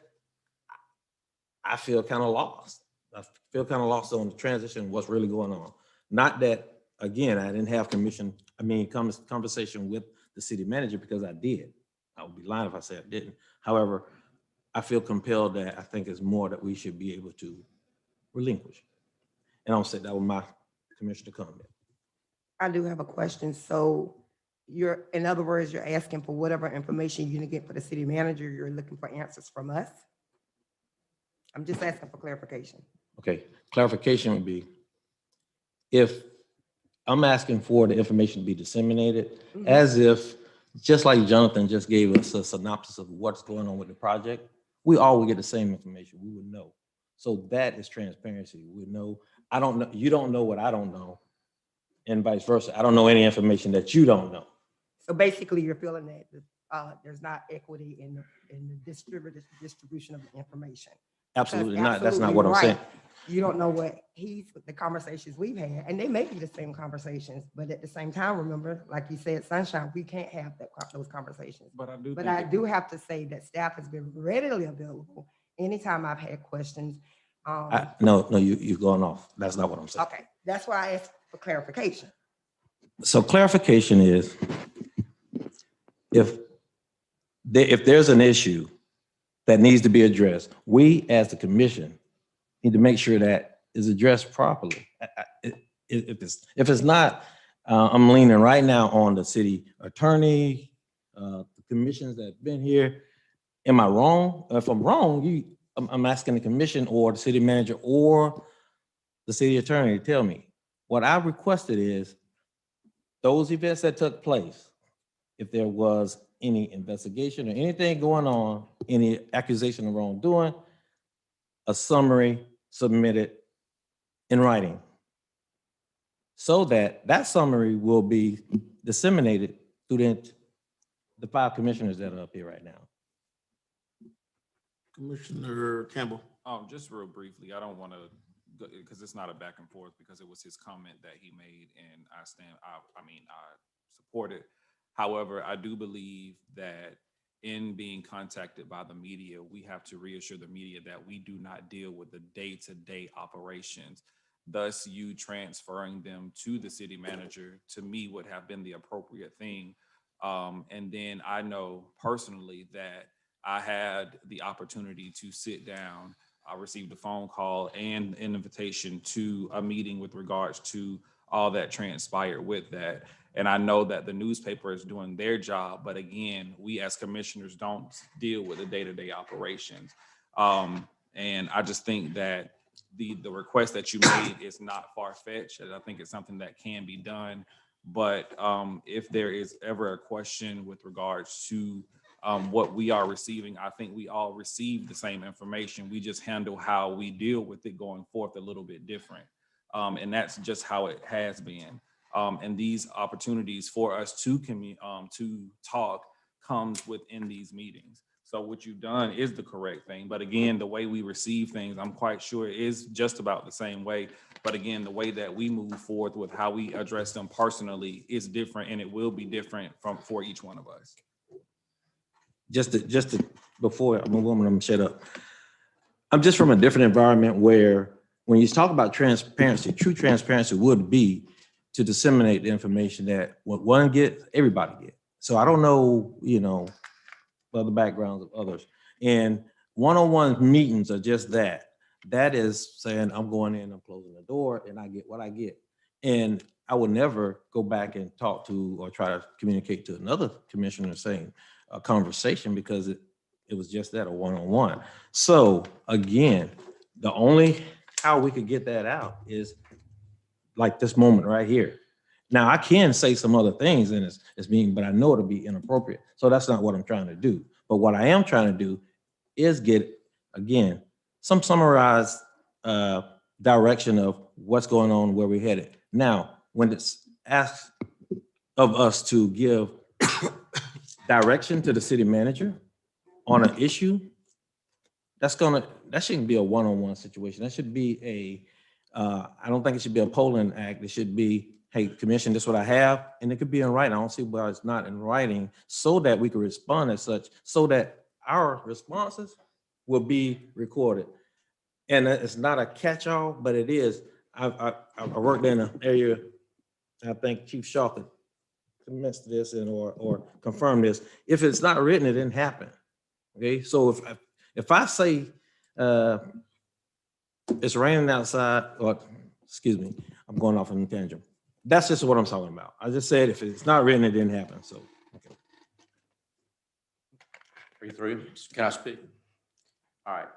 I feel kind of lost. I feel kind of lost on the transition, what's really going on. Not that, again, I didn't have conversation with the city manager, because I did. I would be lying if I said I didn't. However, I feel compelled that I think it's more that we should be able to relinquish. And I'll say that with my commissioner comment. I do have a question. So you're, in other words, you're asking for whatever information you can get for the city manager, you're looking for answers from us? I'm just asking for clarification. Okay, clarification would be, if I'm asking for the information to be disseminated, as if, just like Jonathan just gave us a synopsis of what's going on with the project, we all would get the same information, we would know. So that is transparency. We know, I don't know, you don't know what I don't know, and vice versa. I don't know any information that you don't know. So basically, you're feeling that there's not equity in the distribution of the information. Absolutely Because not. That's not absolutely what I'm saying. right. You don't know what the conversations we've had, and they may be the same conversations, but at the same time, remember, like you said, Sunshine, we can't have those conversations. But I do. But I do have to say that staff has been readily available anytime I've had questions. No, you're going off. That's not what I'm saying. Okay, that's why I asked for clarification. So clarification is, if there's an issue that needs to be addressed, we as the commission need to make sure that is addressed properly. If it's not, I'm leaning right now on the city attorney, the commissions that have been here. Am I wrong? If I'm wrong, I'm asking the commission or the city manager or the city attorney to tell me. What I requested is those events that took place, if there was any investigation or anything going on, any accusation of wrongdoing, a summary submitted in writing, so that summary will be disseminated through the 5 commissioners that are up here right now. Commissioner Campbell. Just real briefly, I don't want to, because it's not a back and forth, because it was his comment that he made, and I support it. However, I do believe that in being contacted by the media, we have to reassure the media that we do not deal with the day-to-day operations. Thus, you transferring them to the city manager, to me, would have been the appropriate thing. And then I know personally that I had the opportunity to sit down. I received a phone call and an invitation to a meeting with regards to all that transpired with that. And I know that the newspaper is doing their job, but again, we as commissioners don't deal with the day-to-day operations. And I just think that the request that you made is not far-fetched, and I think it's something that can be done. But if there is ever a question with regards to what we are receiving, I think we all receive the same information. We just handle how we deal with it going forth a little bit different. And that's just how it has been. And these opportunities for us to talk comes within these meetings. So what you've done is the correct thing. But again, the way we receive things, I'm quite sure is just about the same way. But again, the way that we move forward with how we address them personally is different, and it will be different for each one of us. Just to before I'm a woman, I'm shut up. I'm just from a different environment where when you talk about transparency, true transparency would be to disseminate the information that what one gets, everybody gets. So I don't know, other backgrounds of others. And one-on-one meetings are just that. That is saying, I'm going in, I'm closing the door, and I get what I get. And I would never go back and talk to or try to communicate to another commissioner saying a conversation, because it was just that, a one-on-one. So again, the only how we could get that out is like this moment right here. Now I can say some other things and it's being, but I know it'll be inappropriate. So that's not what I'm trying to do. But what I am trying to do is get, again, some summarized direction of what's going on, where we're headed. Now, when it's asked of us to give direction to the city manager on an issue, that shouldn't be a one-on-one situation. That should be I don't think it should be a polling act. It should be, hey, commission, this is what I have, and it could be in writing. I don't see why it's not in writing, so that we can respond as such, so that our responses will be recorded. And it's not a catch-all, but it is. I worked in an area, I think Chief Shaw could commence this and or confirm this. If it's not written, it didn't happen. Okay, so if I say it's raining outside, or excuse me, I'm going off on a tangent. That's just what I'm talking about. I just said if it's not written, it didn't happen. So okay. Are you through? Can I speak? All right.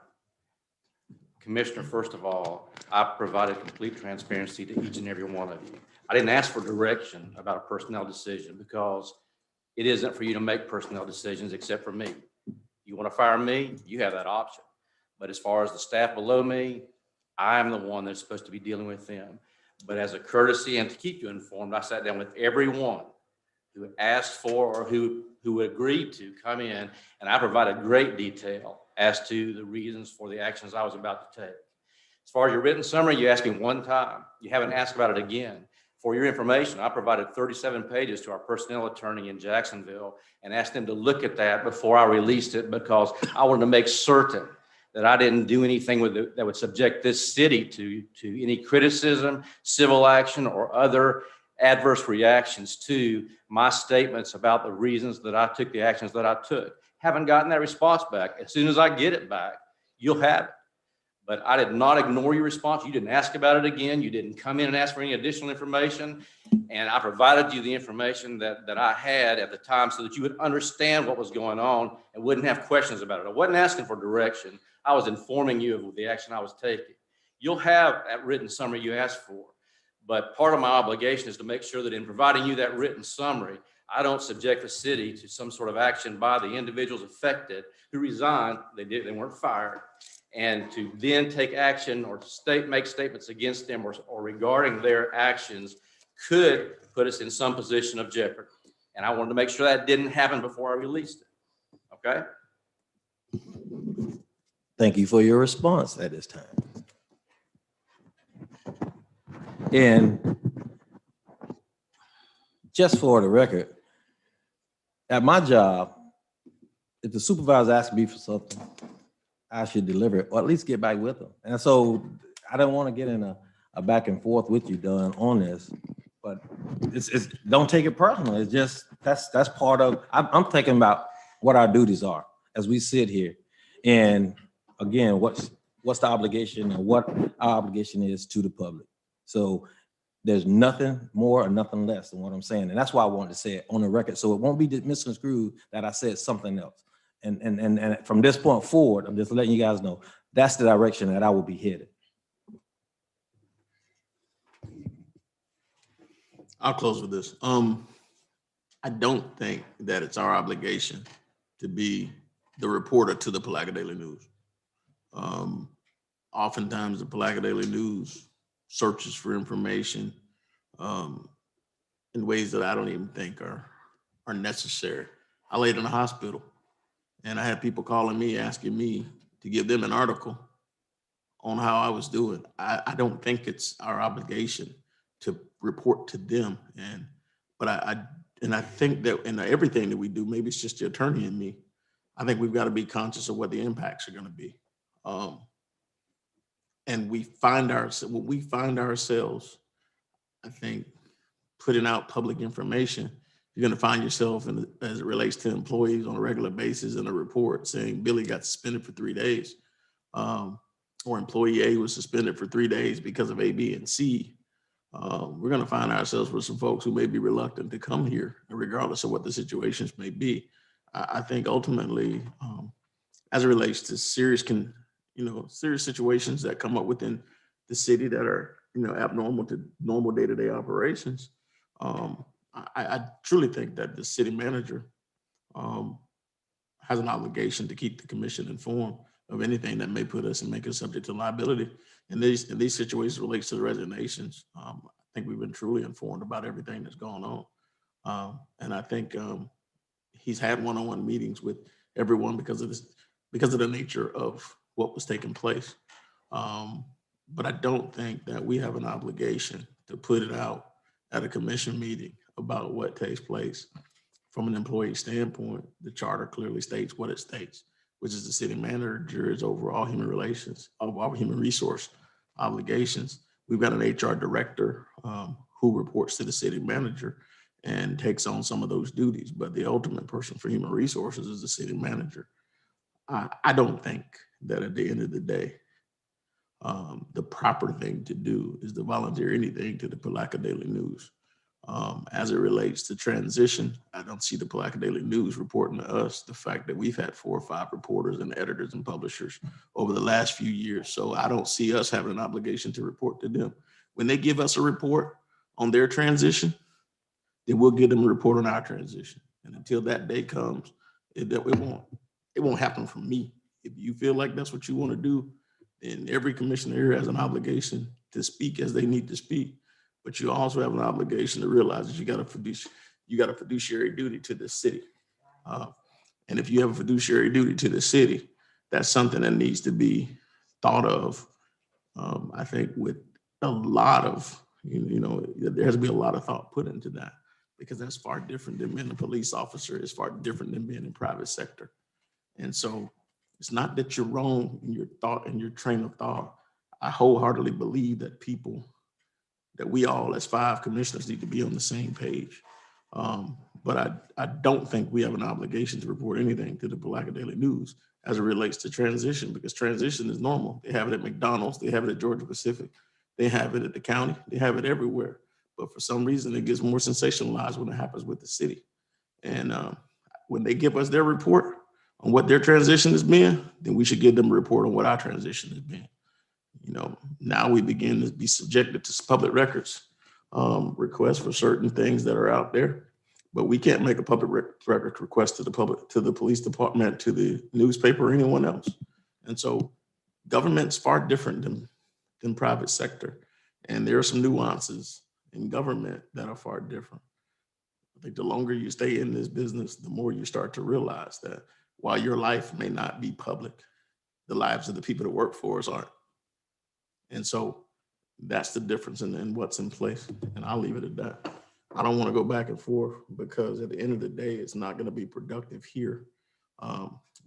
Commissioner, first of all, I provided complete transparency to each and every one of you. I didn't ask for direction about a personnel decision because it isn't for you to make personnel decisions except for me. You want to fire me, you have that option. But as far as the staff below me, I'm the one that's supposed to be dealing with them. But as a courtesy and to keep you informed, I sat down with everyone who asked for or who agreed to come in, and I provided great detail as to the reasons for the actions I was about to take. As far as your written summary, you asked me one time. You haven't asked about it again. For your information, I provided 37 pages to our personnel attorney in Jacksonville and asked them to look at that before I released it because I wanted to make certain that I didn't do anything with it that would subject this city to any criticism, civil action, or other adverse reactions to my statements about the reasons that I took the actions that I took. Haven't gotten that response back. As soon as I get it back, you'll have it. But I did not ignore your response. You didn't ask about it again. You didn't come in and ask for any additional information. And I provided you the information that I had at the time so that you would understand what was going on and wouldn't have questions about it. I wasn't asking for direction. I was informing you of the action I was taking. You'll have that written summary you asked for. But part of my obligation is to make sure that in providing you that written summary, I don't subject the city to some sort of action by the individuals affected who resigned. They weren't fired. And to then take action or to make statements against them or regarding their actions could put us in some position of jeopardy. And I wanted to make sure that didn't happen before I released it. Okay? Thank you for your response at this time. And just for the record, at my job, if the supervisor asks me for something, I should deliver it or at least get back with them. And so I don't want to get in a back and forth with you, Don, on this, but it's don't take it personal. It's just, that's part of, I'm thinking about what our duties are as we sit here. And again, what's the obligation and what our obligation is to the public. So there's nothing more or nothing less than what I'm saying. And that's why I wanted to say it on the record. So it won't be misconstrued that I said something else. And from this point forward, I'm just letting you guys know, that's the direction that I will be headed. I'll close with this. I don't think that it's our obligation to be the reporter to the Palatka Daily News. Oftentimes the Palatka Daily News searches for information in ways that I don't even think are necessary. I laid in a hospital and I had people calling me, asking me to give them an article on how I was doing. I don't think it's our obligation to report to them. But I think that in everything that we do, maybe it's just the attorney in me, I think we've got to be conscious of what the impacts are going to be. And when we find ourselves, I think, putting out public information, you're going to find yourself as it relates to employees on a regular basis in a report saying Billy got suspended for 3 days, or employee A was suspended for 3 days because of A, B, and C. We're going to find ourselves with some folks who may be reluctant to come here, regardless of what the situations may be. I think ultimately, as it relates to serious situations that come up within the city that are, abnormal to normal day-to-day operations, I truly think that the city manager has an obligation to keep the commission informed of anything that may put us and make us subject to liability. And these situations relates to the resignations. I think we've been truly informed about everything that's going on. And I think he's had one-on-one meetings with everyone because of the nature of what was taking place. But I don't think that we have an obligation to put it out at a commission meeting about what takes place. From an employee standpoint, the charter clearly states what it states. which is the city manager's overall human relations, of our human resource obligations. We've got an HR director who reports to the city manager and takes on some of those duties, but the ultimate person for human resources is the city manager. I don't think that at the end of the day, the proper thing to do is to volunteer anything to the Palatka Daily News. As it relates to transition, I don't see the Palatka Daily News reporting to us the fact that we've had 4 or 5 reporters and editors and publishers over the last few years. So I don't see us having an obligation to report to them. When they give us a report on their transition, then we'll give them a report on our transition. And until that day comes, it won't happen from me. If you feel like that's what you want to do, then every commissioner here has an obligation to speak as they need to speak. But you also have an obligation to realize that you got a fiduciary duty to the city. And if you have a fiduciary duty to the city, that's something that needs to be thought of, I think, with a lot of, there has to be a lot of thought put into that, because that's far different than being a police officer. It's far different than being in private sector. And so it's not that you're wrong in your thought and your train of thought. I wholeheartedly believe that we all as 5 commissioners need to be on the same page. But I don't think we have an obligation to report anything to the Palatka Daily News as it relates to transition, because transition is normal. They have it at McDonald's, they have it at Georgia Pacific, they have it at the county, they have it everywhere. But for some reason, it gets more sensationalized when it happens with the city. And when they give us their report on what their transition has been, then we should give them a report on what our transition has been. Now we begin to be subjected to public records requests for certain things that are out there, but we can't make a public record request to the police department, to the newspaper, or anyone else. And so government's far different than private sector. And there are some nuances in government that are far different. I think the longer you stay in this business, the more you start to realize that while your life may not be public, the lives of the people that work for us aren't. And so that's the difference in what's in place. And I'll leave it at that. I don't want to go back and forth, because at the end of the day, it's not going to be productive here.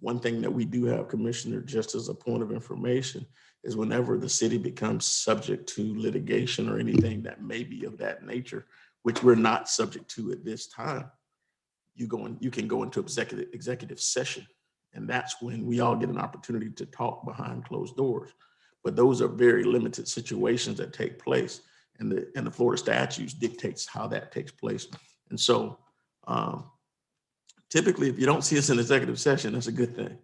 One thing that we do have, Commissioner, just as a point of information, is whenever the city becomes subject to litigation or anything that may be of that nature, which we're not subject to at this time, you can go into executive session. And that's when we all get an opportunity to talk behind closed doors. But those are very limited situations that take place, and the Florida statutes dictates how that takes place. And so typically, if you don't see us in executive session, that's a good thing.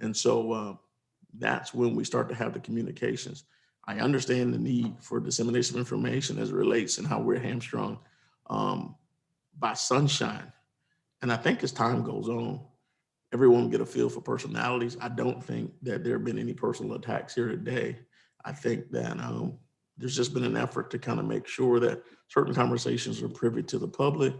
And so that's when we start to have the communications. I understand the need for dissemination of information as it relates and how we're hamstrung by sunshine. And I think as time goes on, everyone will get a feel for personalities. I don't think that there have been any personal attacks here today. I think that there's just been an effort to kind of make sure that certain conversations are privy to the public.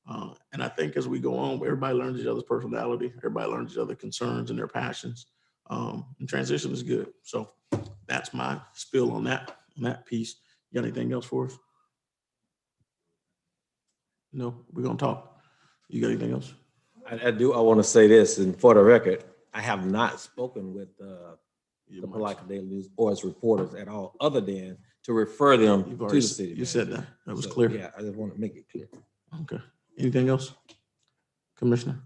And I think as we go on, everybody learns each other's personality, everybody learns each other's concerns and their passions. And transition is good. So that's my spill on that piece. You got anything else for us? No, we're gonna talk. You got anything else? I do. I want to say this, and for the record, I have not spoken with the Palatka Daily News or its reporters at all, other than to refer them to the city. You said that. That was clear. Yeah, I just want to make it clear. Okay. Anything else, Commissioner?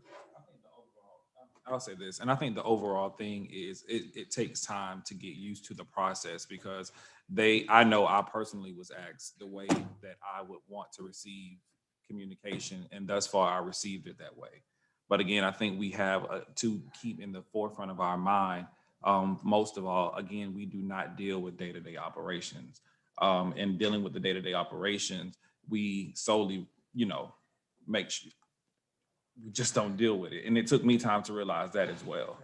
I'll say this, and I think the overall thing is it takes time to get used to the process, because I know I personally was asked the way that I would want to receive communication, and thus far I received it that way. But again, I think we have to keep in the forefront of our mind, most of all, again, we do not deal with day-to-day operations. And dealing with the day-to-day operations, we solely, make sure we just don't deal with it. And it took me time to realize that as well.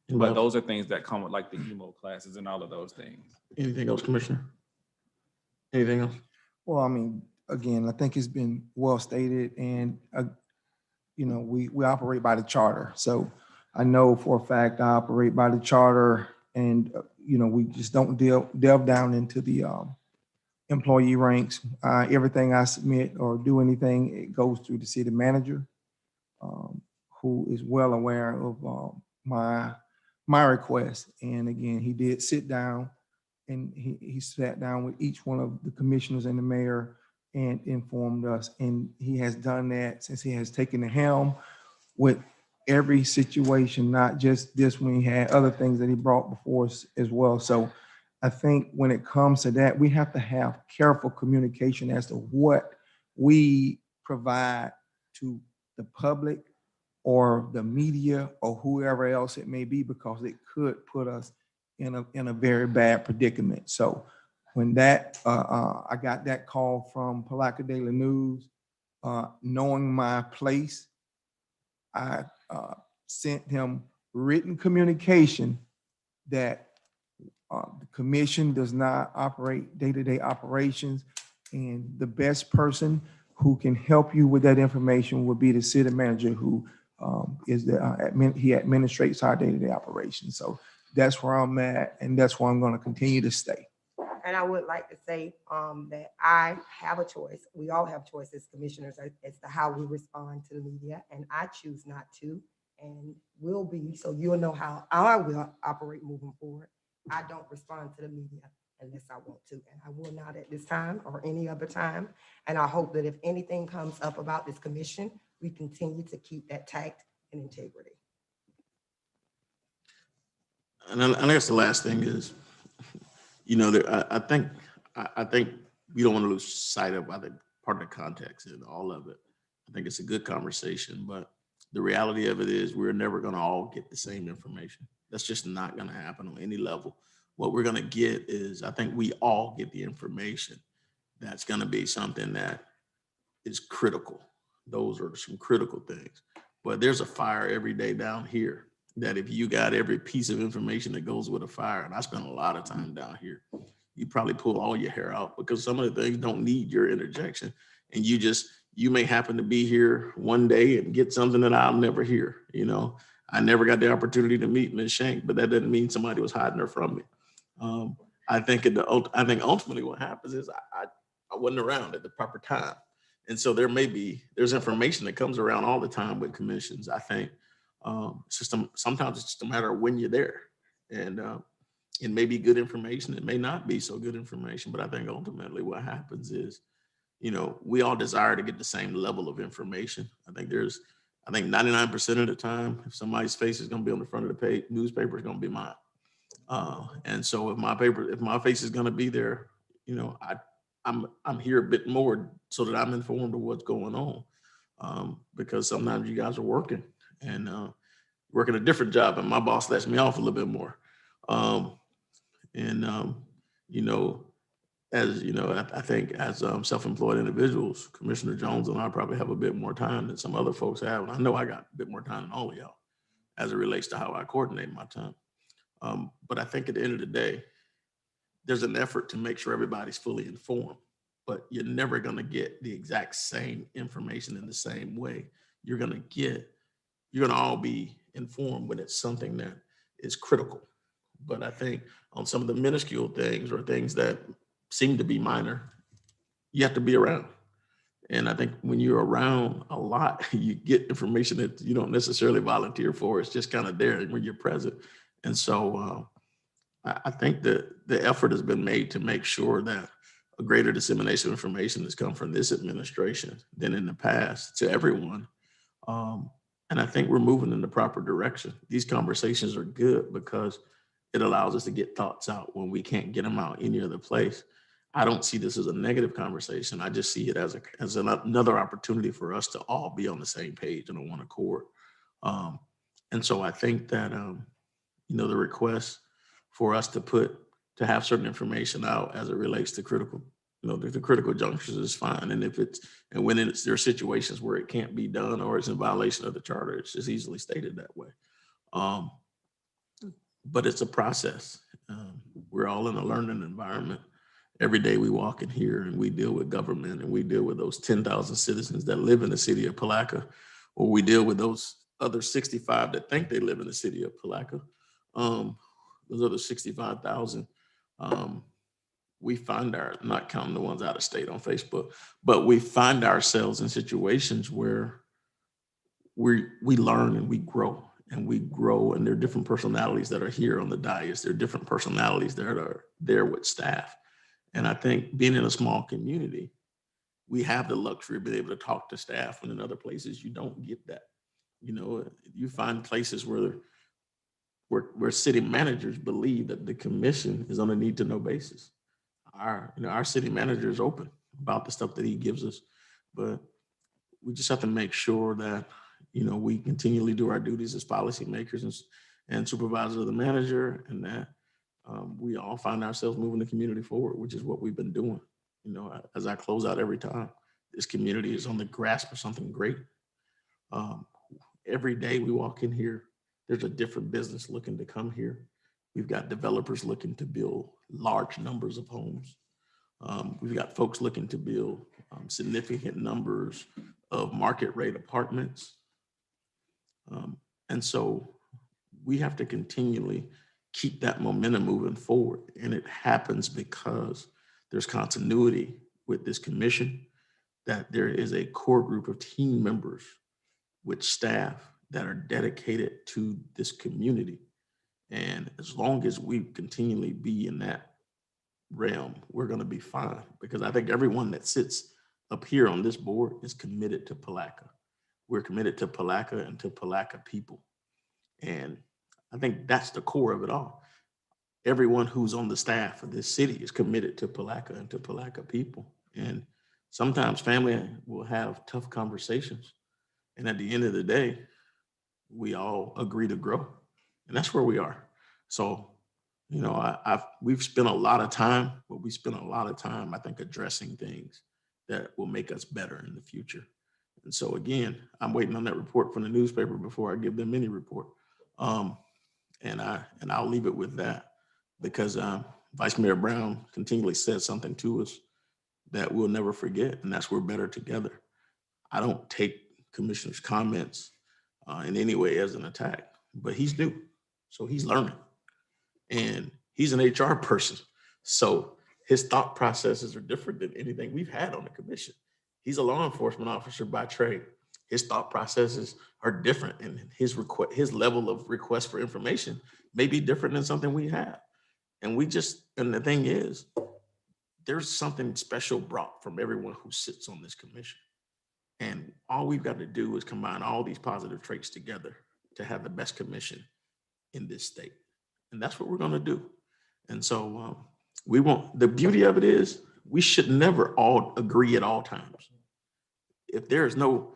But those are things that come with like the emo classes and all of those things. Anything else, Commissioner? Anything else? Well, I mean, again, I think it's been well stated, and we operate by the charter. So I know for a fact I operate by the charter, and we just don't delve down into the employee ranks. Everything I submit or do anything, it goes through the city manager, who is well aware of my request. And again, he did sit down, and he sat down with each one of the commissioners and the mayor and informed us. And he has done that since he has taken the helm with every situation, not just this one. He had other things that he brought before us as well. So I think when it comes to that, we have to have careful communication as to what we provide to the public or the media or whoever else it may be, because it could put us in a very bad predicament. So when that I got that call from Palatka Daily News, knowing my place, I sent him written communication that the commission does not operate day-to-day operations, and the best person who can help you with that information would be the city manager, who is the he administrates our day-to-day operations. So that's where I'm at, and that's where I'm going to continue to stay. And I would like to say that I have a choice. We all have choices, commissioners, as to how we respond to the media, and I choose not to, and will be, so you'll know how I will operate moving forward. I don't respond to the media unless I want to, and I will not at this time or any other time. And I hope that if anything comes up about this commission, we continue to keep that tact and integrity. And I guess the last thing is, you know, I think we don't want to lose sight of, I think, part of the context and all of it. I think it's a good conversation, but the reality of it is we're never going to all get the same information. That's just not going to happen on any level. What we're going to get is, I think we all get the information that's going to be something that is critical. Those are some critical things. But there's a fire every day down here that if you got every piece of information that goes with a fire, and I spend a lot of time down here, you probably pull all your hair out, because some of the things don't need your interjection. And you may happen to be here one day and get something that I'll never hear. You know, I never got the opportunity to meet Ms. Shank, but that doesn't mean somebody was hiding her from me. I think ultimately what happens is I wasn't around at the proper time. And so there's information that comes around all the time with commissions. I think sometimes it's just a matter of when you're there. And it may be good information, it may not be so good information, but I think ultimately what happens is, you know, we all desire to get the same level of information. I think 99% of the time, if somebody's face is going to be on the front of the newspaper, it's going to be mine. And so if my face is going to be there, you know, I'm here a bit more so that I'm informed of what's going on. Because sometimes you guys are working and working a different job, and my boss lets me off a little bit more. You know, as you know, I think as self-employed individuals, Commissioner Jones and I probably have a bit more time than some other folks have. And I know I got a bit more time than all of y'all as it relates to how I coordinate my time. But I think at the end of the day, there's an effort to make sure everybody's fully informed, but you're never going to get the exact same information in the same way. You're going to all be informed when it's something that is critical. But I think on some of the minuscule things or things that seem to be minor, you have to be around. And I think when you're around a lot, you get information that you don't necessarily volunteer for. It's just kind of there when you're present. And so I think that the effort has been made to make sure that a greater dissemination of information has come from this administration than in the past to everyone. And I think we're moving in the proper direction. These conversations are good because it allows us to get thoughts out when we can't get them out any other place. I don't see this as a negative conversation. I just see it as another opportunity for us to all be on the same page and on one accord. And so I think that, you know, the request for us to have certain information out as it relates to critical, you know, the critical junctures is fine. And when there are situations where it can't be done or it's in violation of the charter, it's just easily stated that way. But it's a process. We're all in a learning environment. Every day we walk in here and we deal with government, and we deal with those 10,000 citizens that live in the city of Palatka, or we deal with those other 65 that think they live in the city of Palatka. Those other 65,000, we find not counting the ones out of state on Facebook, but we find ourselves in situations where we learn and we grow. And we grow, and there are different personalities that are here on the dais. There are different personalities that are there with staff. And I think being in a small community, we have the luxury of being able to talk to staff, and in other places you don't get that. You know, you find places where city managers believe that the commission is on a need to know basis. Our city manager is open about the stuff that he gives us, but we just have to make sure that, we continually do our duties as policymakers and supervisors of the manager, and that we all find ourselves moving the community forward, which is what we've been doing. As I close out every time, this community is on the grasp of something great. Every day we walk in here, there's a different business looking to come here. We've got developers looking to build large numbers of homes. We've got folks looking to build significant numbers of market rate apartments. And so we have to continually keep that momentum moving forward. And it happens because there's continuity with this commission, that there is a core group of team members with staff that are dedicated to this community. And as long as we continually be in that realm, we're going to be fine, because I think everyone that sits up here on this board is committed to Palatka. We're committed to Palatka and to Palatka people. And I think that's the core of it all. Everyone who's on the staff of this city is committed to Palatka and to Palatka people. And sometimes family will have tough conversations. And at the end of the day, we all agree to grow. And that's where we are. So, we've spent a lot of time, but we spent a lot of time, I think, addressing things that will make us better in the future. And so again, I'm waiting on that report from the newspaper before I give them any report. And I'll leave it with that, because Vice Mayor Brown continually said something to us that we'll never forget, and that's we're better together. I don't take Commissioner's comments in any way as an attack, but he's new, so he's learning. And he's an HR person, so his thought processes are different than anything we've had on the commission. He's a law enforcement officer by trade. His thought processes are different, and his level of request for information may be different than something we have. And the thing is, there's something special brought from everyone who sits on this commission. And all we've got to do is combine all these positive traits together to have the best commission in this state. And that's what we're going to do. And so the beauty of it is, we should never all agree at all times. If there's no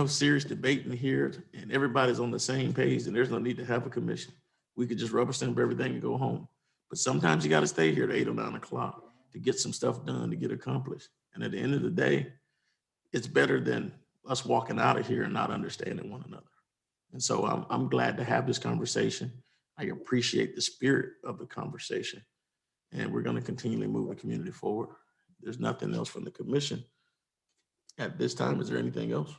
serious debate in here and everybody's on the same page, then there's no need to have a commission. We could just rubber stamp everything and go home. But sometimes you got to stay here at 8 or 9 o'clock to get some stuff done, to get accomplished. And at the end of the day, it's better than us walking out of here and not understanding one another. And so I'm glad to have this conversation. I appreciate the spirit of the conversation, and we're going to continually move the community forward. There's nothing else from the commission at this time. Is there anything else?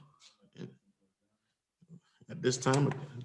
At this time, there's